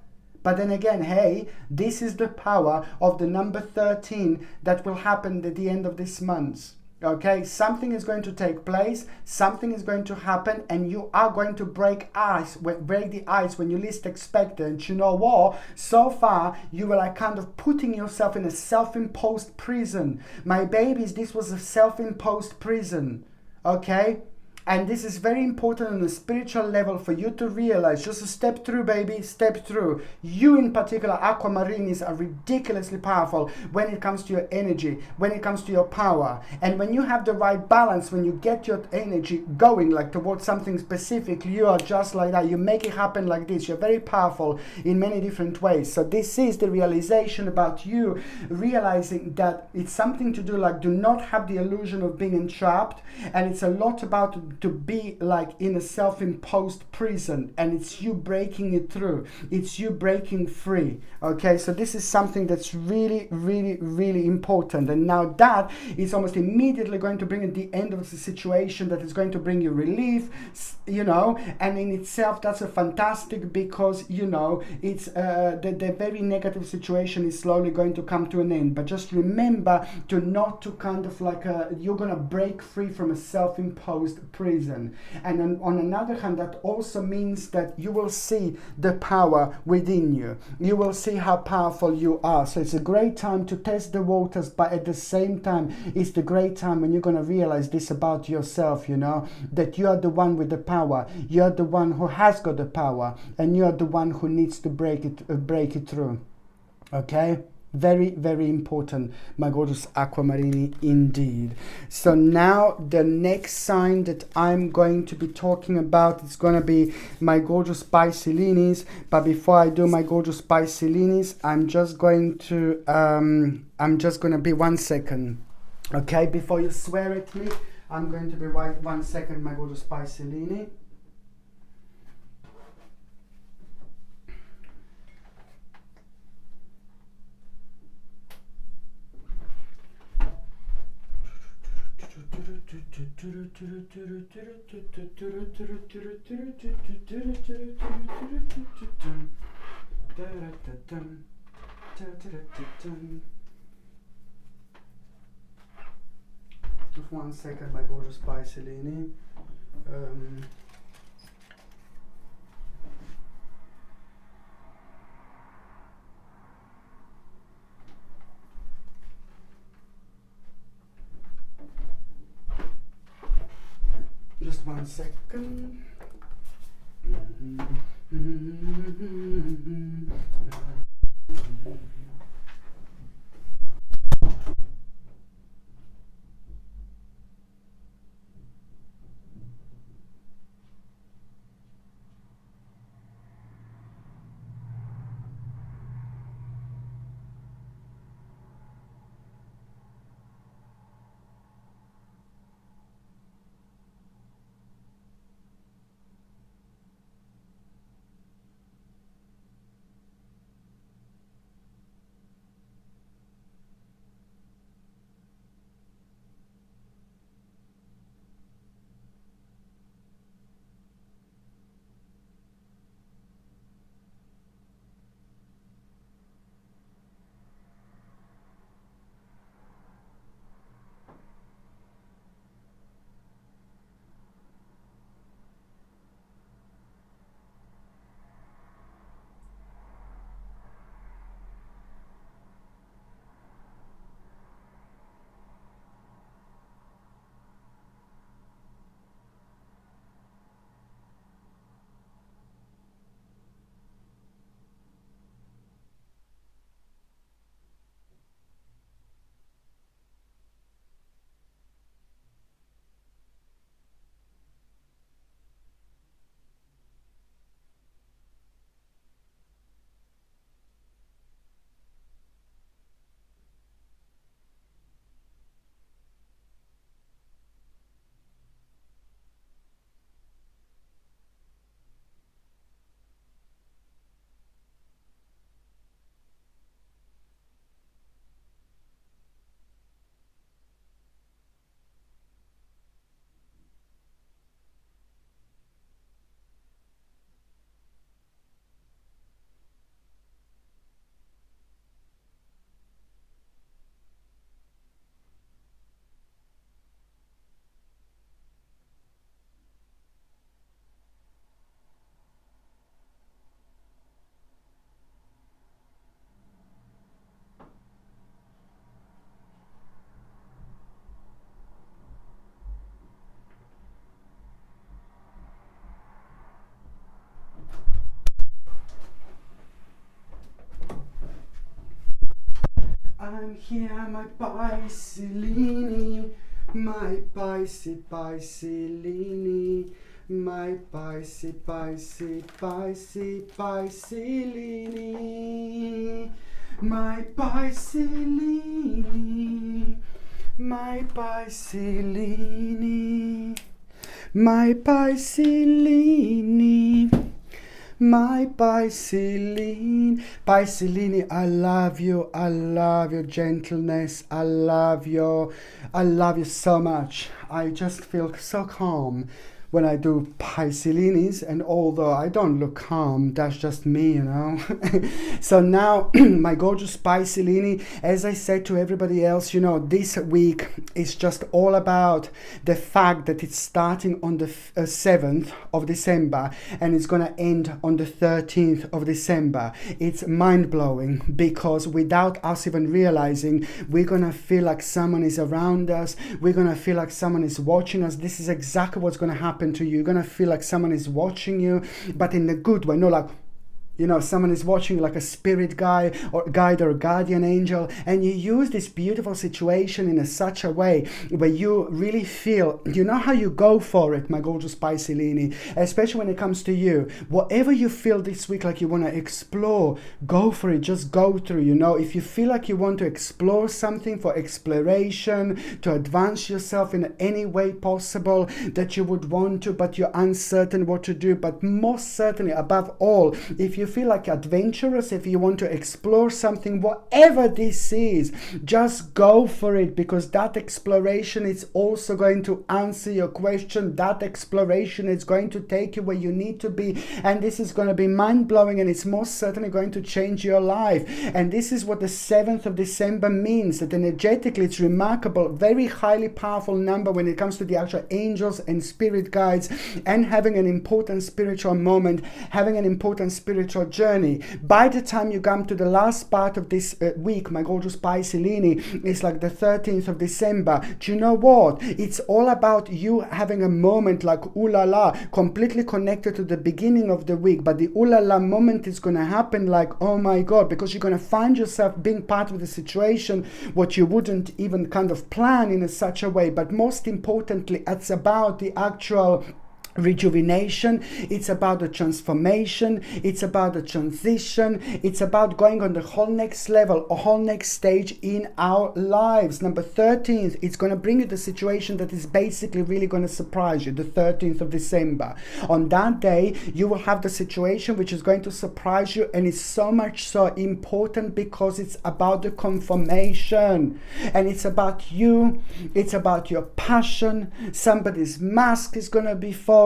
Speaker 1: But then again, hey, this is the power of the number 13 that will happen at the end of this month. Okay, something is going to take place, something is going to happen, and you are going to break the ice when you least expect it. And you know what? So far, you were like kind of putting yourself in a self-imposed prison. My babies, this was a self-imposed prison. Okay? And this is very important on a spiritual level for you to realize. Just a step through, baby, step through. You in particular, Aquamarinis, are ridiculously powerful when it comes to your energy, when it comes to your power. And when you have the right balance, when you get your energy going like towards something specific, you are just like that. You make it happen like this. You're very powerful in many different ways. So this is the realization about you, realizing that it's something to do, like, do not have the illusion of being entrapped. And it's a lot about to be like in a self-imposed prison, and it's you breaking it through. It's you breaking free. Okay, so this is something that's really, really, really important. And now that is almost immediately going to bring at the end of the situation, that is going to bring you relief, you know, and in itself that's a fantastic, because you know it's the very negative situation is slowly going to come to an end. But just remember to not to kind of like you're gonna break free from a self-imposed prison. And on another hand, that also means that you will see the power within you. You will see how powerful you are. So it's a great time to test the waters, but at the same time it's the great time when you're going to realize this about yourself, you know, that you are the one with the power. You are the one who has got the power, and you are the one who needs to break it through. Okay, very, very important, my gorgeous aquamarini, indeed. So now the next sign that I'm going to be talking about is going to be my gorgeous Piscelinis. But before I do my gorgeous Piscelinis, I'm just going to be 1 second. Okay, before you swear at me, I'm going to be 1 second, my gorgeous Piscelini. Just 1 second, my gorgeous Piscelini. Just 1 second. I'm here, my Piscelini, my Piscelini, my Piscelini, my Piscelini, my Piscelini. My Pisceline, my Pisceline, Pisceline, I love you your gentleness, I love you so much. I just feel so calm when I do Piscelinis, and although I don't look calm, that's just me, you know. So now, my gorgeous Piscelini, as I said to everybody else, you know, this week is just all about the fact that it's starting on the 7th of December and it's going to end on the 13th of December. It's mind-blowing because without us even realizing, we're going to feel like someone is around us, we're going to feel like someone is watching us. This is exactly what's going to happen to you. You're gonna feel like someone is watching you, but in a good way, not like, you know, someone is watching, like a spirit guide or a guardian angel, and you use this beautiful situation in such a way where you really feel, you know how you go for it, my gorgeous Piscelini, especially when it comes to you. Whatever you feel this week like you want to explore, go for it, just go through, you know. If you feel like you want to explore something for exploration, to advance yourself in any way possible that you would want to, but you're uncertain what to do, but most certainly above all, if you feel like adventurous, if you want to explore something, whatever this is, just go for it, because that exploration is also going to answer your question. That exploration is going to take you where you need to be, and this is going to be mind-blowing, and it's most certainly going to change your life. And this is what the 7th of December means, that energetically it's remarkable, very highly powerful number when it comes to the actual angels and spirit guides, and having an important spiritual moment, having an important spiritual journey. By the time you come to the last part of this week, my gorgeous Piscelini, it's like the 13th of December. Do you know what? It's all about you having a moment like ooh la la, completely connected to the beginning of the week, but the ooh la la moment is going to happen like, oh my God, because you're going to find yourself being part of the situation, what you wouldn't even kind of plan in such a way. But most importantly, it's about the actual rejuvenation, it's about the transformation, it's about the transition, it's about going on the whole next level, a whole next stage in our lives. Number 13th, it's going to bring you the situation that is basically really going to surprise you. The 13th of December, on that day you will have the situation which is going to surprise you, and it's so much so important because it's about the confirmation, and it's about you, it's about your passion. Somebody's mask is going to be falling.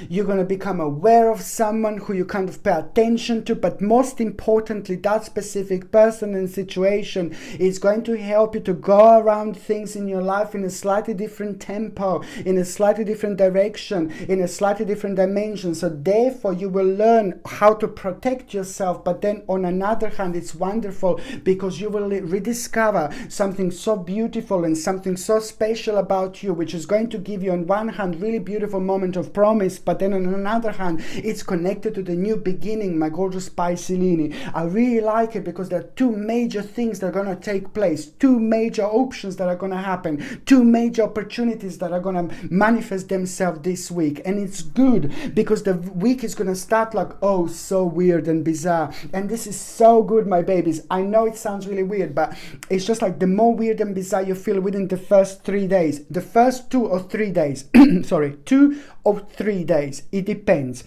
Speaker 1: You're going to become aware of someone who you kind of pay attention to, but most importantly, that specific person and situation is going to help you to go around things in your life in a slightly different tempo, in a slightly different direction, in a slightly different dimension. So therefore you will learn how to protect yourself, but then on another hand, it's wonderful because you will rediscover something so beautiful and something so special about you, which is going to give you on one hand really beautiful moment of promise, but then on another hand, it's connected to the new beginning, my gorgeous Piscelini. I really like it because there are two major things that are going to take place, two major options that are going to happen, two major opportunities that are going to manifest themselves this week. And it's good because the week is going to start like, oh, so weird and bizarre. And this is so good, my babies. I know it sounds really weird, but it's just like the more weird and bizarre you feel within the first 3 days, the first 2 or 3 days, sorry, 2 or 3 days, it depends.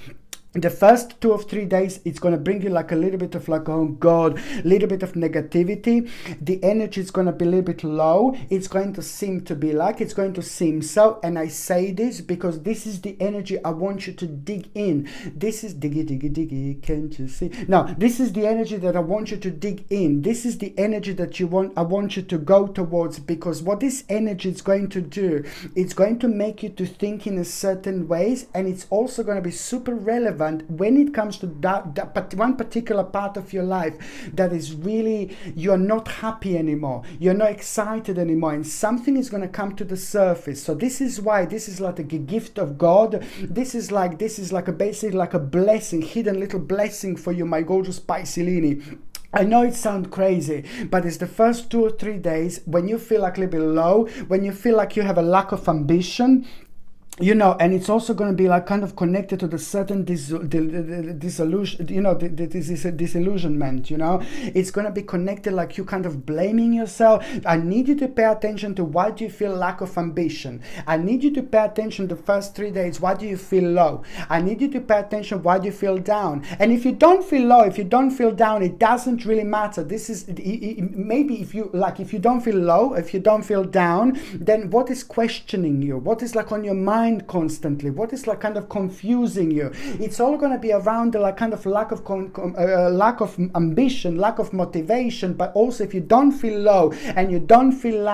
Speaker 1: The first 2 or 3 days, it's going to bring you like a little bit of like, oh God, a little bit of negativity. The energy is going to be a little bit low. It's going to seem to be like, it's going to seem so. And I say this because this is the energy I want you to dig in. This is diggy, can't you see? Now, this is the energy that I want you to dig in. This is the energy that I want you to go towards, because what this energy is going to do, it's going to make you to think in a certain ways, and it's also going to be super relevant when it comes to that one particular part of your life that is really, you're not happy anymore, you're not excited anymore, and something is going to come to the surface. So this is why this is like a gift of God. This is like a basically like a blessing, hidden little blessing for you, my gorgeous Piscelini. I know it sounds crazy, but it's the first 2 or 3 days when you feel like a little bit low, when you feel like you have a lack of ambition. you know, and it's also going to be like kind of connected to the certain disillusion, you know, disillusionment, you know. It's going to be connected like you kind of blaming yourself. I need you to pay attention to why do you feel lack of ambition. I need you to pay attention the first 3 days. Why do you feel low? I need you to pay attention. Why do you feel down? And if you don't feel low, if you don't feel down, it doesn't really matter. This is maybe if you if you don't feel low, if you don't feel down, then what is questioning you? What is like on your mind constantly? What is like kind of confusing you? It's all going to be around the like kind of lack of ambition, lack of motivation. But also, if you don't feel low and you don't feel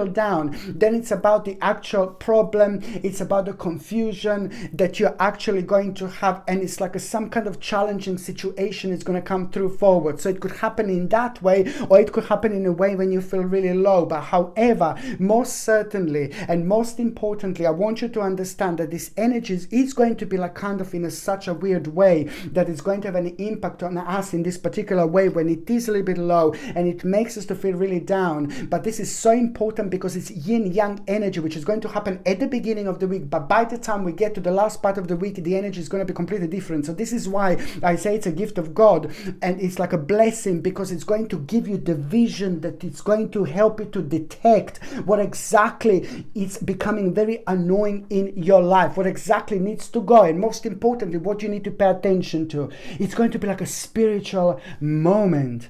Speaker 1: down, then it's about the actual problem. It's about the confusion that you're actually going to have, and it's like some kind of challenging situation is going to come through forward. So it could happen in that way, or it could happen in a way when you feel really low. But however, most certainly and most importantly, I want you to understand that this energy is going to be like kind of in such a weird way that it's going to have an impact on us in this particular way when it is a little bit low, and it makes us to feel really down. But this is so important because it's yin yang energy, which is going to happen at the beginning of the week, but by the time we get to the last part of the week, the energy is going to be completely different. So this is why I say it's a gift of God, and it's like a blessing, because it's going to give you the vision that it's going to help you to detect what exactly is becoming very annoying in your life, what exactly needs to go, and most importantly, what you need to pay attention to. It's going to be like a spiritual moment,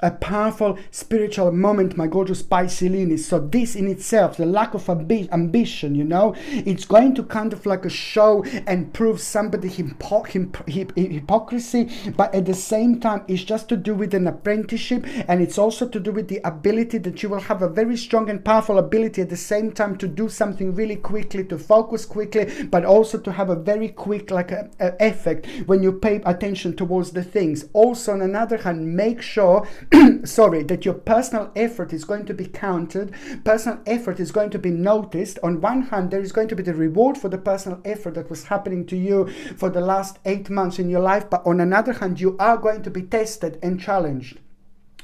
Speaker 1: a powerful spiritual moment, my gorgeous Piscearini. So this in itself, the lack of ambition, you know, it's going to kind of like a show and prove somebody hypocrisy, but at the same time, it's just to do with an apprenticeship, and it's also to do with the ability that you will have a very strong and powerful ability at the same time to do something really quickly, to focus quickly, but also to have a very quick like effect when you pay attention towards the things. Also, on another hand, make sure that your personal effort is going to be counted. Personal effort is going to be noticed. On one hand, there is going to be the reward for the personal effort that was happening to you for the last 8 months in your life. But on another hand, you are going to be tested and challenged.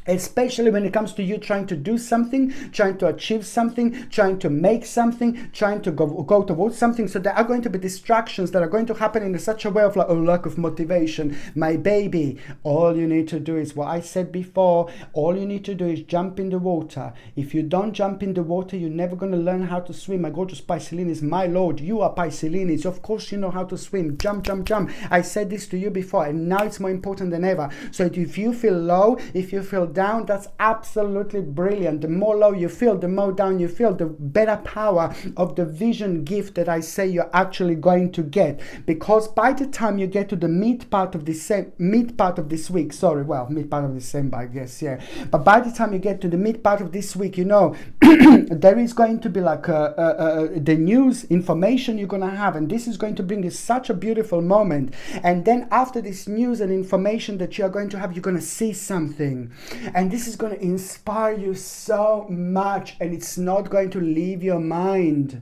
Speaker 1: Especially when it comes to you trying to do something, trying to achieve something, trying to make something, trying to go towards something. So there are going to be distractions that are going to happen in such a way of like, oh, lack of motivation. My baby, all you need to do is what I said before. All you need to do is jump in the water. If you don't jump in the water, you're never going to learn how to swim. My gorgeous Piscearini, my lord, you are Piscearini. So of course you know how to swim. Jump, jump, jump. I said this to you before, and now it's more important than ever. So if you feel low, if you feel down, that's absolutely brilliant. The more low you feel, the more down you feel, the better power of the vision gift that I say you're actually going to get. Because by the time you get to the mid part of this week, mid part of December, I guess, yeah. But by the time you get to the mid part of this week, you know, there is going to be like the news information you're going to have, and this is going to bring you such a beautiful moment. And then after this news and information that you're going to have, you're going to see something, and this is going to inspire you so much, and it's not going to leave your mind.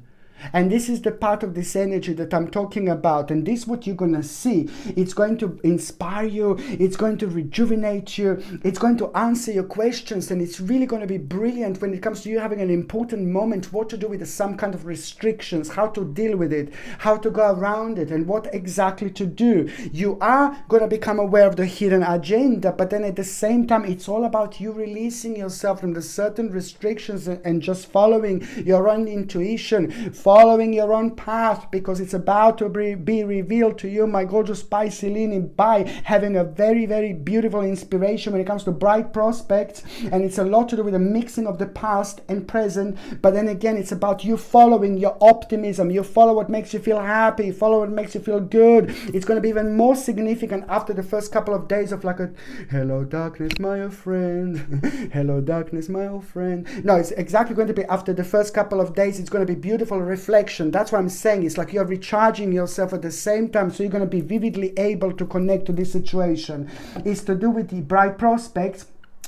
Speaker 1: And this is the part of this energy that I'm talking about. And this is what you're going to see. It's going to inspire you. It's going to rejuvenate you. It's going to answer your questions. And it's really going to be brilliant when it comes to you having an important moment, what to do with some kind of restrictions, how to deal with it, how to go around it, and what exactly to do. You are going to become aware of the hidden agenda, but then at the same time, it's all about you releasing yourself from the certain restrictions and just following your own intuition, following your own path, because it's about to be revealed to you, my gorgeous Piscearini, by having a very, very beautiful inspiration when it comes to bright prospects. And it's a lot to do with the mixing of the past and present, but then again, it's about you following your optimism. You follow what makes you feel happy, follow what makes you feel good. It's going to be even more significant after the first couple of days of like a hello darkness my old friend, hello darkness my old friend. No, it's exactly going to be after the first couple of days. It's going to be beautiful reflection. That's what I'm saying. It's like you're recharging yourself at the same time, so you're going to be vividly able to connect to this situation. It's to do with the bright prospects.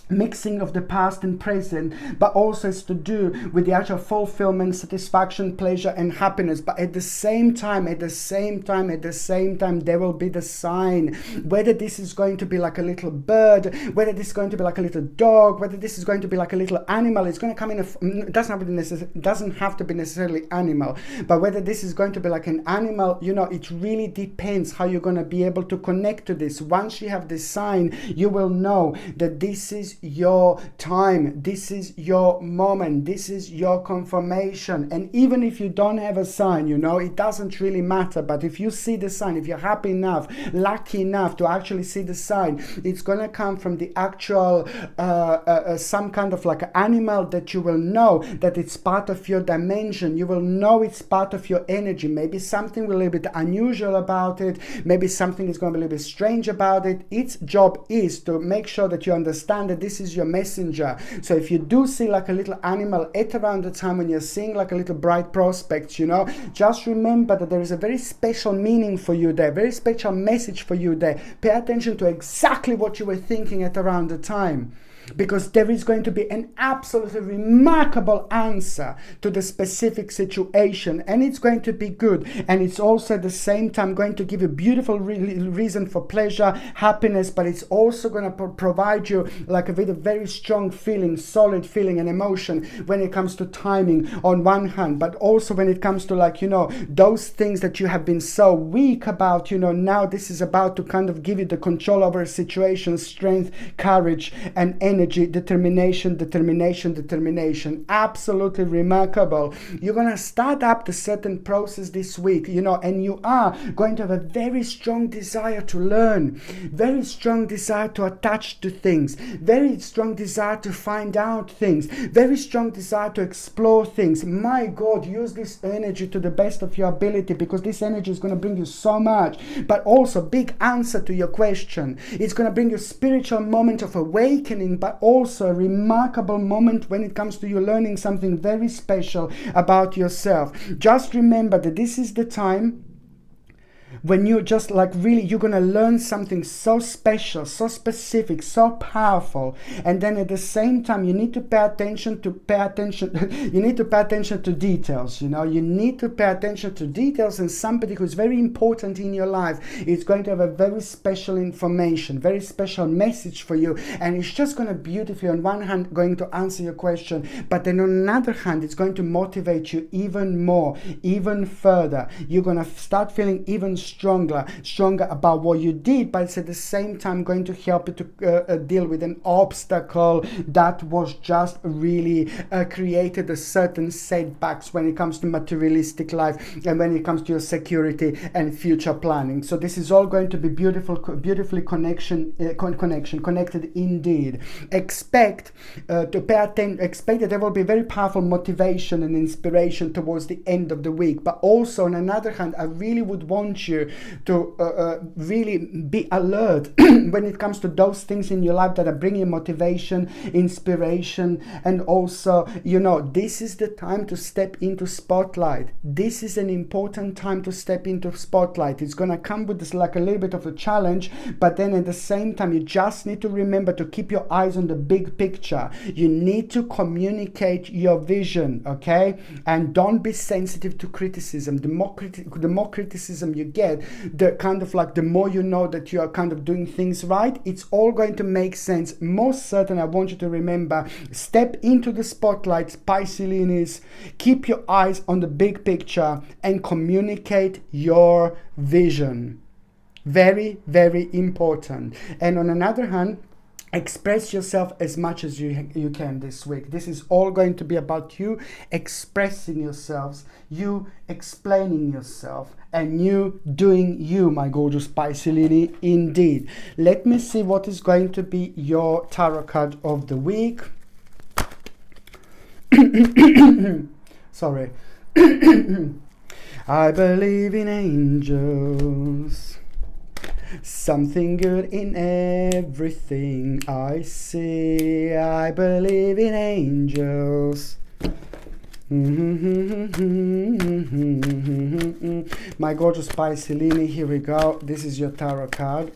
Speaker 1: mixing of the past and present, but also it's to do with the actual fulfillment, satisfaction, pleasure and happiness. But at the same time, there will be the sign, whether this is going to be like a little bird, whether this is going to be like a little dog, whether this is going to be like a little animal. It's going to come in doesn't have to be necessarily animal, but whether this is going to be like an animal, you know, it really depends how you're going to be able to connect to this. Once you have this sign, you will know that this is your time, this is your moment, this is your confirmation. And even if you don't have a sign, you know, it doesn't really matter. But if you see the sign, if you're happy enough, lucky enough to actually see the sign, it's gonna come from the actual some kind of like animal that you will know that it's part of your dimension. You will know it's part of your energy. Maybe something a little bit unusual about it, maybe something is going to be a little bit strange about it. Its job is to make sure that you understand that this is your messenger. So if you do see like a little animal at around the time when you're seeing like a little bright prospect, you know, just remember that there is a very special meaning for you there, very special message for you there. Pay attention to exactly what you were thinking at around the time, because there is going to be an absolutely remarkable answer to the specific situation, and it's going to be good, and it's also at the same time going to give you beautiful reason for pleasure, happiness, but it's also going to provide you like a very strong feeling, solid feeling and emotion when it comes to timing on one hand, but also when it comes to like, you know, those things that you have been so weak about, you know, now this is about to kind of give you the control over a situation, strength, courage and energy, determination. Absolutely remarkable. You're going to start up the certain process this week, you know, and you are going to have a very strong desire to learn, very strong desire to attach to things, very strong desire to find out things, very strong desire to explore things. My God, use this energy to the best of your ability, because this energy is going to bring you so much, but also big answer to your question. It's going to bring you spiritual moment of awakening, but also a remarkable moment when it comes to you learning something very special about yourself. Just remember that this is the time when you just like really, you're going to learn something so special, so specific, so powerful. And then at the same time, you need to pay attention to details, you know, you need to pay attention to details. And somebody who's very important in your life is going to have a very special information, very special message for you. And it's just going to beautifully, on one hand, going to answer your question, but then on another hand, it's going to motivate you even more, even further. You're going to start feeling even stronger about what you did, but it's at the same time going to help you to deal with an obstacle that was just really created a certain setbacks when it comes to materialistic life and when it comes to your security and future planning. So this is all going to be beautifully connected indeed. Expect to pay attention. Expect that there will be very powerful motivation and inspiration towards the end of the week, but also on another hand, I really would want you to really be alert when it comes to those things in your life that are bringing motivation, inspiration, and also, you know, this is the time to step into spotlight. This is an important time to step into spotlight. It's going to come with this like a little bit of a challenge, but then at the same time, you just need to remember to keep your eyes on the big picture. You need to communicate your vision, okay? And don't be sensitive to criticism. The more criticism you get, the kind of like the more you know that you are kind of doing things right, it's all going to make sense. Most certain, I want you to remember, step into the spotlight, Pisceans. Keep your eyes on the big picture and communicate your vision. Very, very important. And on another hand, express yourself as much as you can this week. This is all going to be about you expressing yourselves, you explaining yourself, and you doing you, my gorgeous Pisceani, indeed. Let me see what is going to be your tarot card of the week. Sorry. I believe in angels. Something good in everything I see. I believe in angels. My gorgeous Pisceani, here we go. This is your tarot card.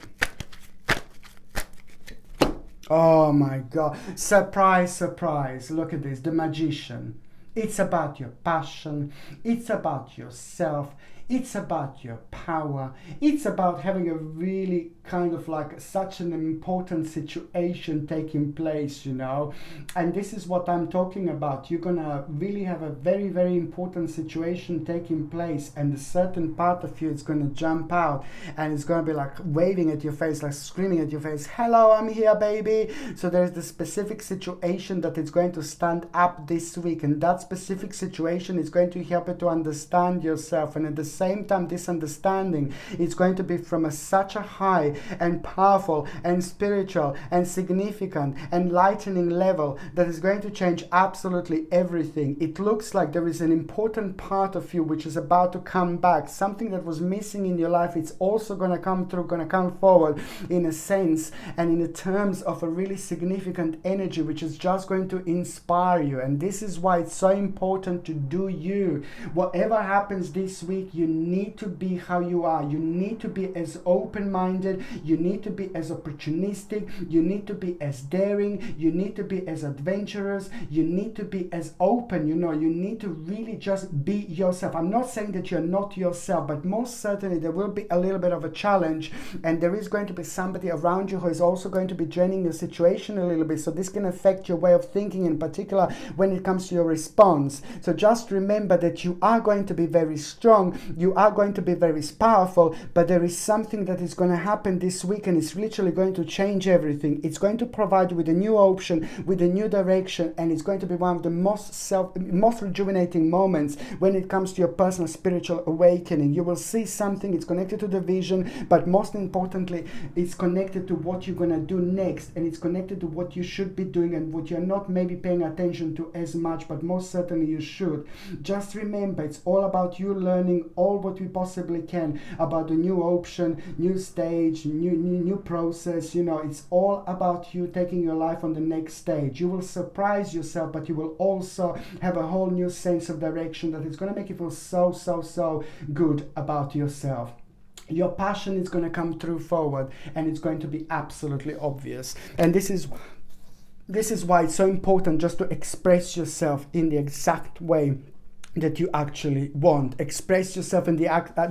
Speaker 1: Oh my God. Surprise, surprise. Look at this. The Magician. It's about your passion. It's about yourself. It's about your power. It's about having a really kind of like such an important situation taking place, you know. And this is what I'm talking about. You're gonna really have a very, very important situation taking place, and a certain part of you is gonna jump out and it's gonna be like waving at your face, like screaming at your face, hello, I'm here, baby. So there's the specific situation that is going to stand up this week, and that specific situation is going to help you to understand yourself, and at the same time this understanding is going to be from such a high and powerful and spiritual and significant, enlightening level that is going to change absolutely everything. It looks like there is an important part of you which is about to come back. Something that was missing in your life, it's also going to come through, going to come forward in a sense and in the terms of a really significant energy which is just going to inspire you. And this is why it's so important to do you. Whatever happens this week, you need to be how you are. You need to be as open-minded. You need to be as opportunistic. You need to be as daring. You need to be as adventurous. You need to be as open. You know, you need to really just be yourself. I'm not saying that you're not yourself, but most certainly there will be a little bit of a challenge, and there is going to be somebody around you who is also going to be draining your situation a little bit. So this can affect your way of thinking, in particular when it comes to your response. So just remember that you are going to be very strong. You are going to be very powerful, but there is something that is going to happen this week, and it's literally going to change everything. It's going to provide you with a new option, with a new direction, and it's going to be one of the most rejuvenating moments when it comes to your personal spiritual awakening. You will see something, it's connected to the vision, but most importantly, it's connected to what you're going to do next, and it's connected to what you should be doing and what you're not maybe paying attention to as much, but most certainly you should. Just remember, it's all about you learning all what we possibly can about the new option, new stage, new process. You know, it's all about you taking your life on the next stage. You will surprise yourself, but you will also have a whole new sense of direction that is going to make you feel so good about yourself. Your passion is going to come through forward, and it's going to be absolutely obvious. And this is why it's so important just to express yourself in the exact way that you actually want. Express yourself in the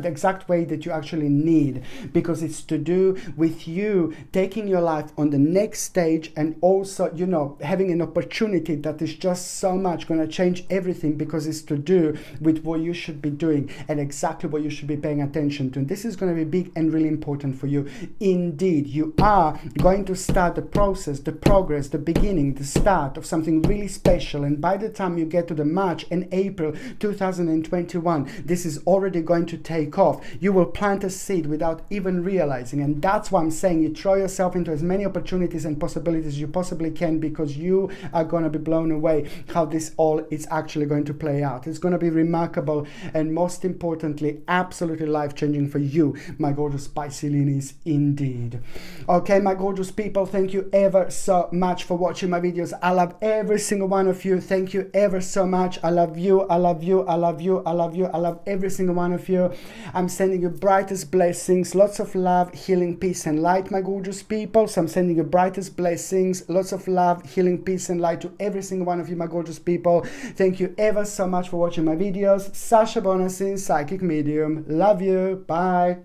Speaker 1: exact way that you actually need, because it's to do with you taking your life on the next stage, and also, you know, having an opportunity that is just so much going to change everything, because it's to do with what you should be doing and exactly what you should be paying attention to. And this is going to be big and really important for you. Indeed, you are going to start the process, the progress, the beginning, the start of something really special. And by the time you get to the March and April 2021, this is already going to take off. You will plant a seed without even realizing, and that's why I'm saying you throw yourself into as many opportunities and possibilities you possibly can, because you are going to be blown away how this all is actually going to play out. It's going to be remarkable, and most importantly, absolutely life-changing for you, my gorgeous Pisceanies, indeed. Okay, my gorgeous people, thank you ever so much for watching my videos. I love every single one of you. Thank you ever so much. I love you. I love you. I love you. I love you. I love every single one of you. I'm sending you brightest blessings, lots of love, healing, peace, and light, my gorgeous people. So I'm sending you brightest blessings, lots of love, healing, peace, and light to every single one of you, my gorgeous people. Thank you ever so much for watching my videos. Sasha Bonasin, psychic medium. Love you. Bye.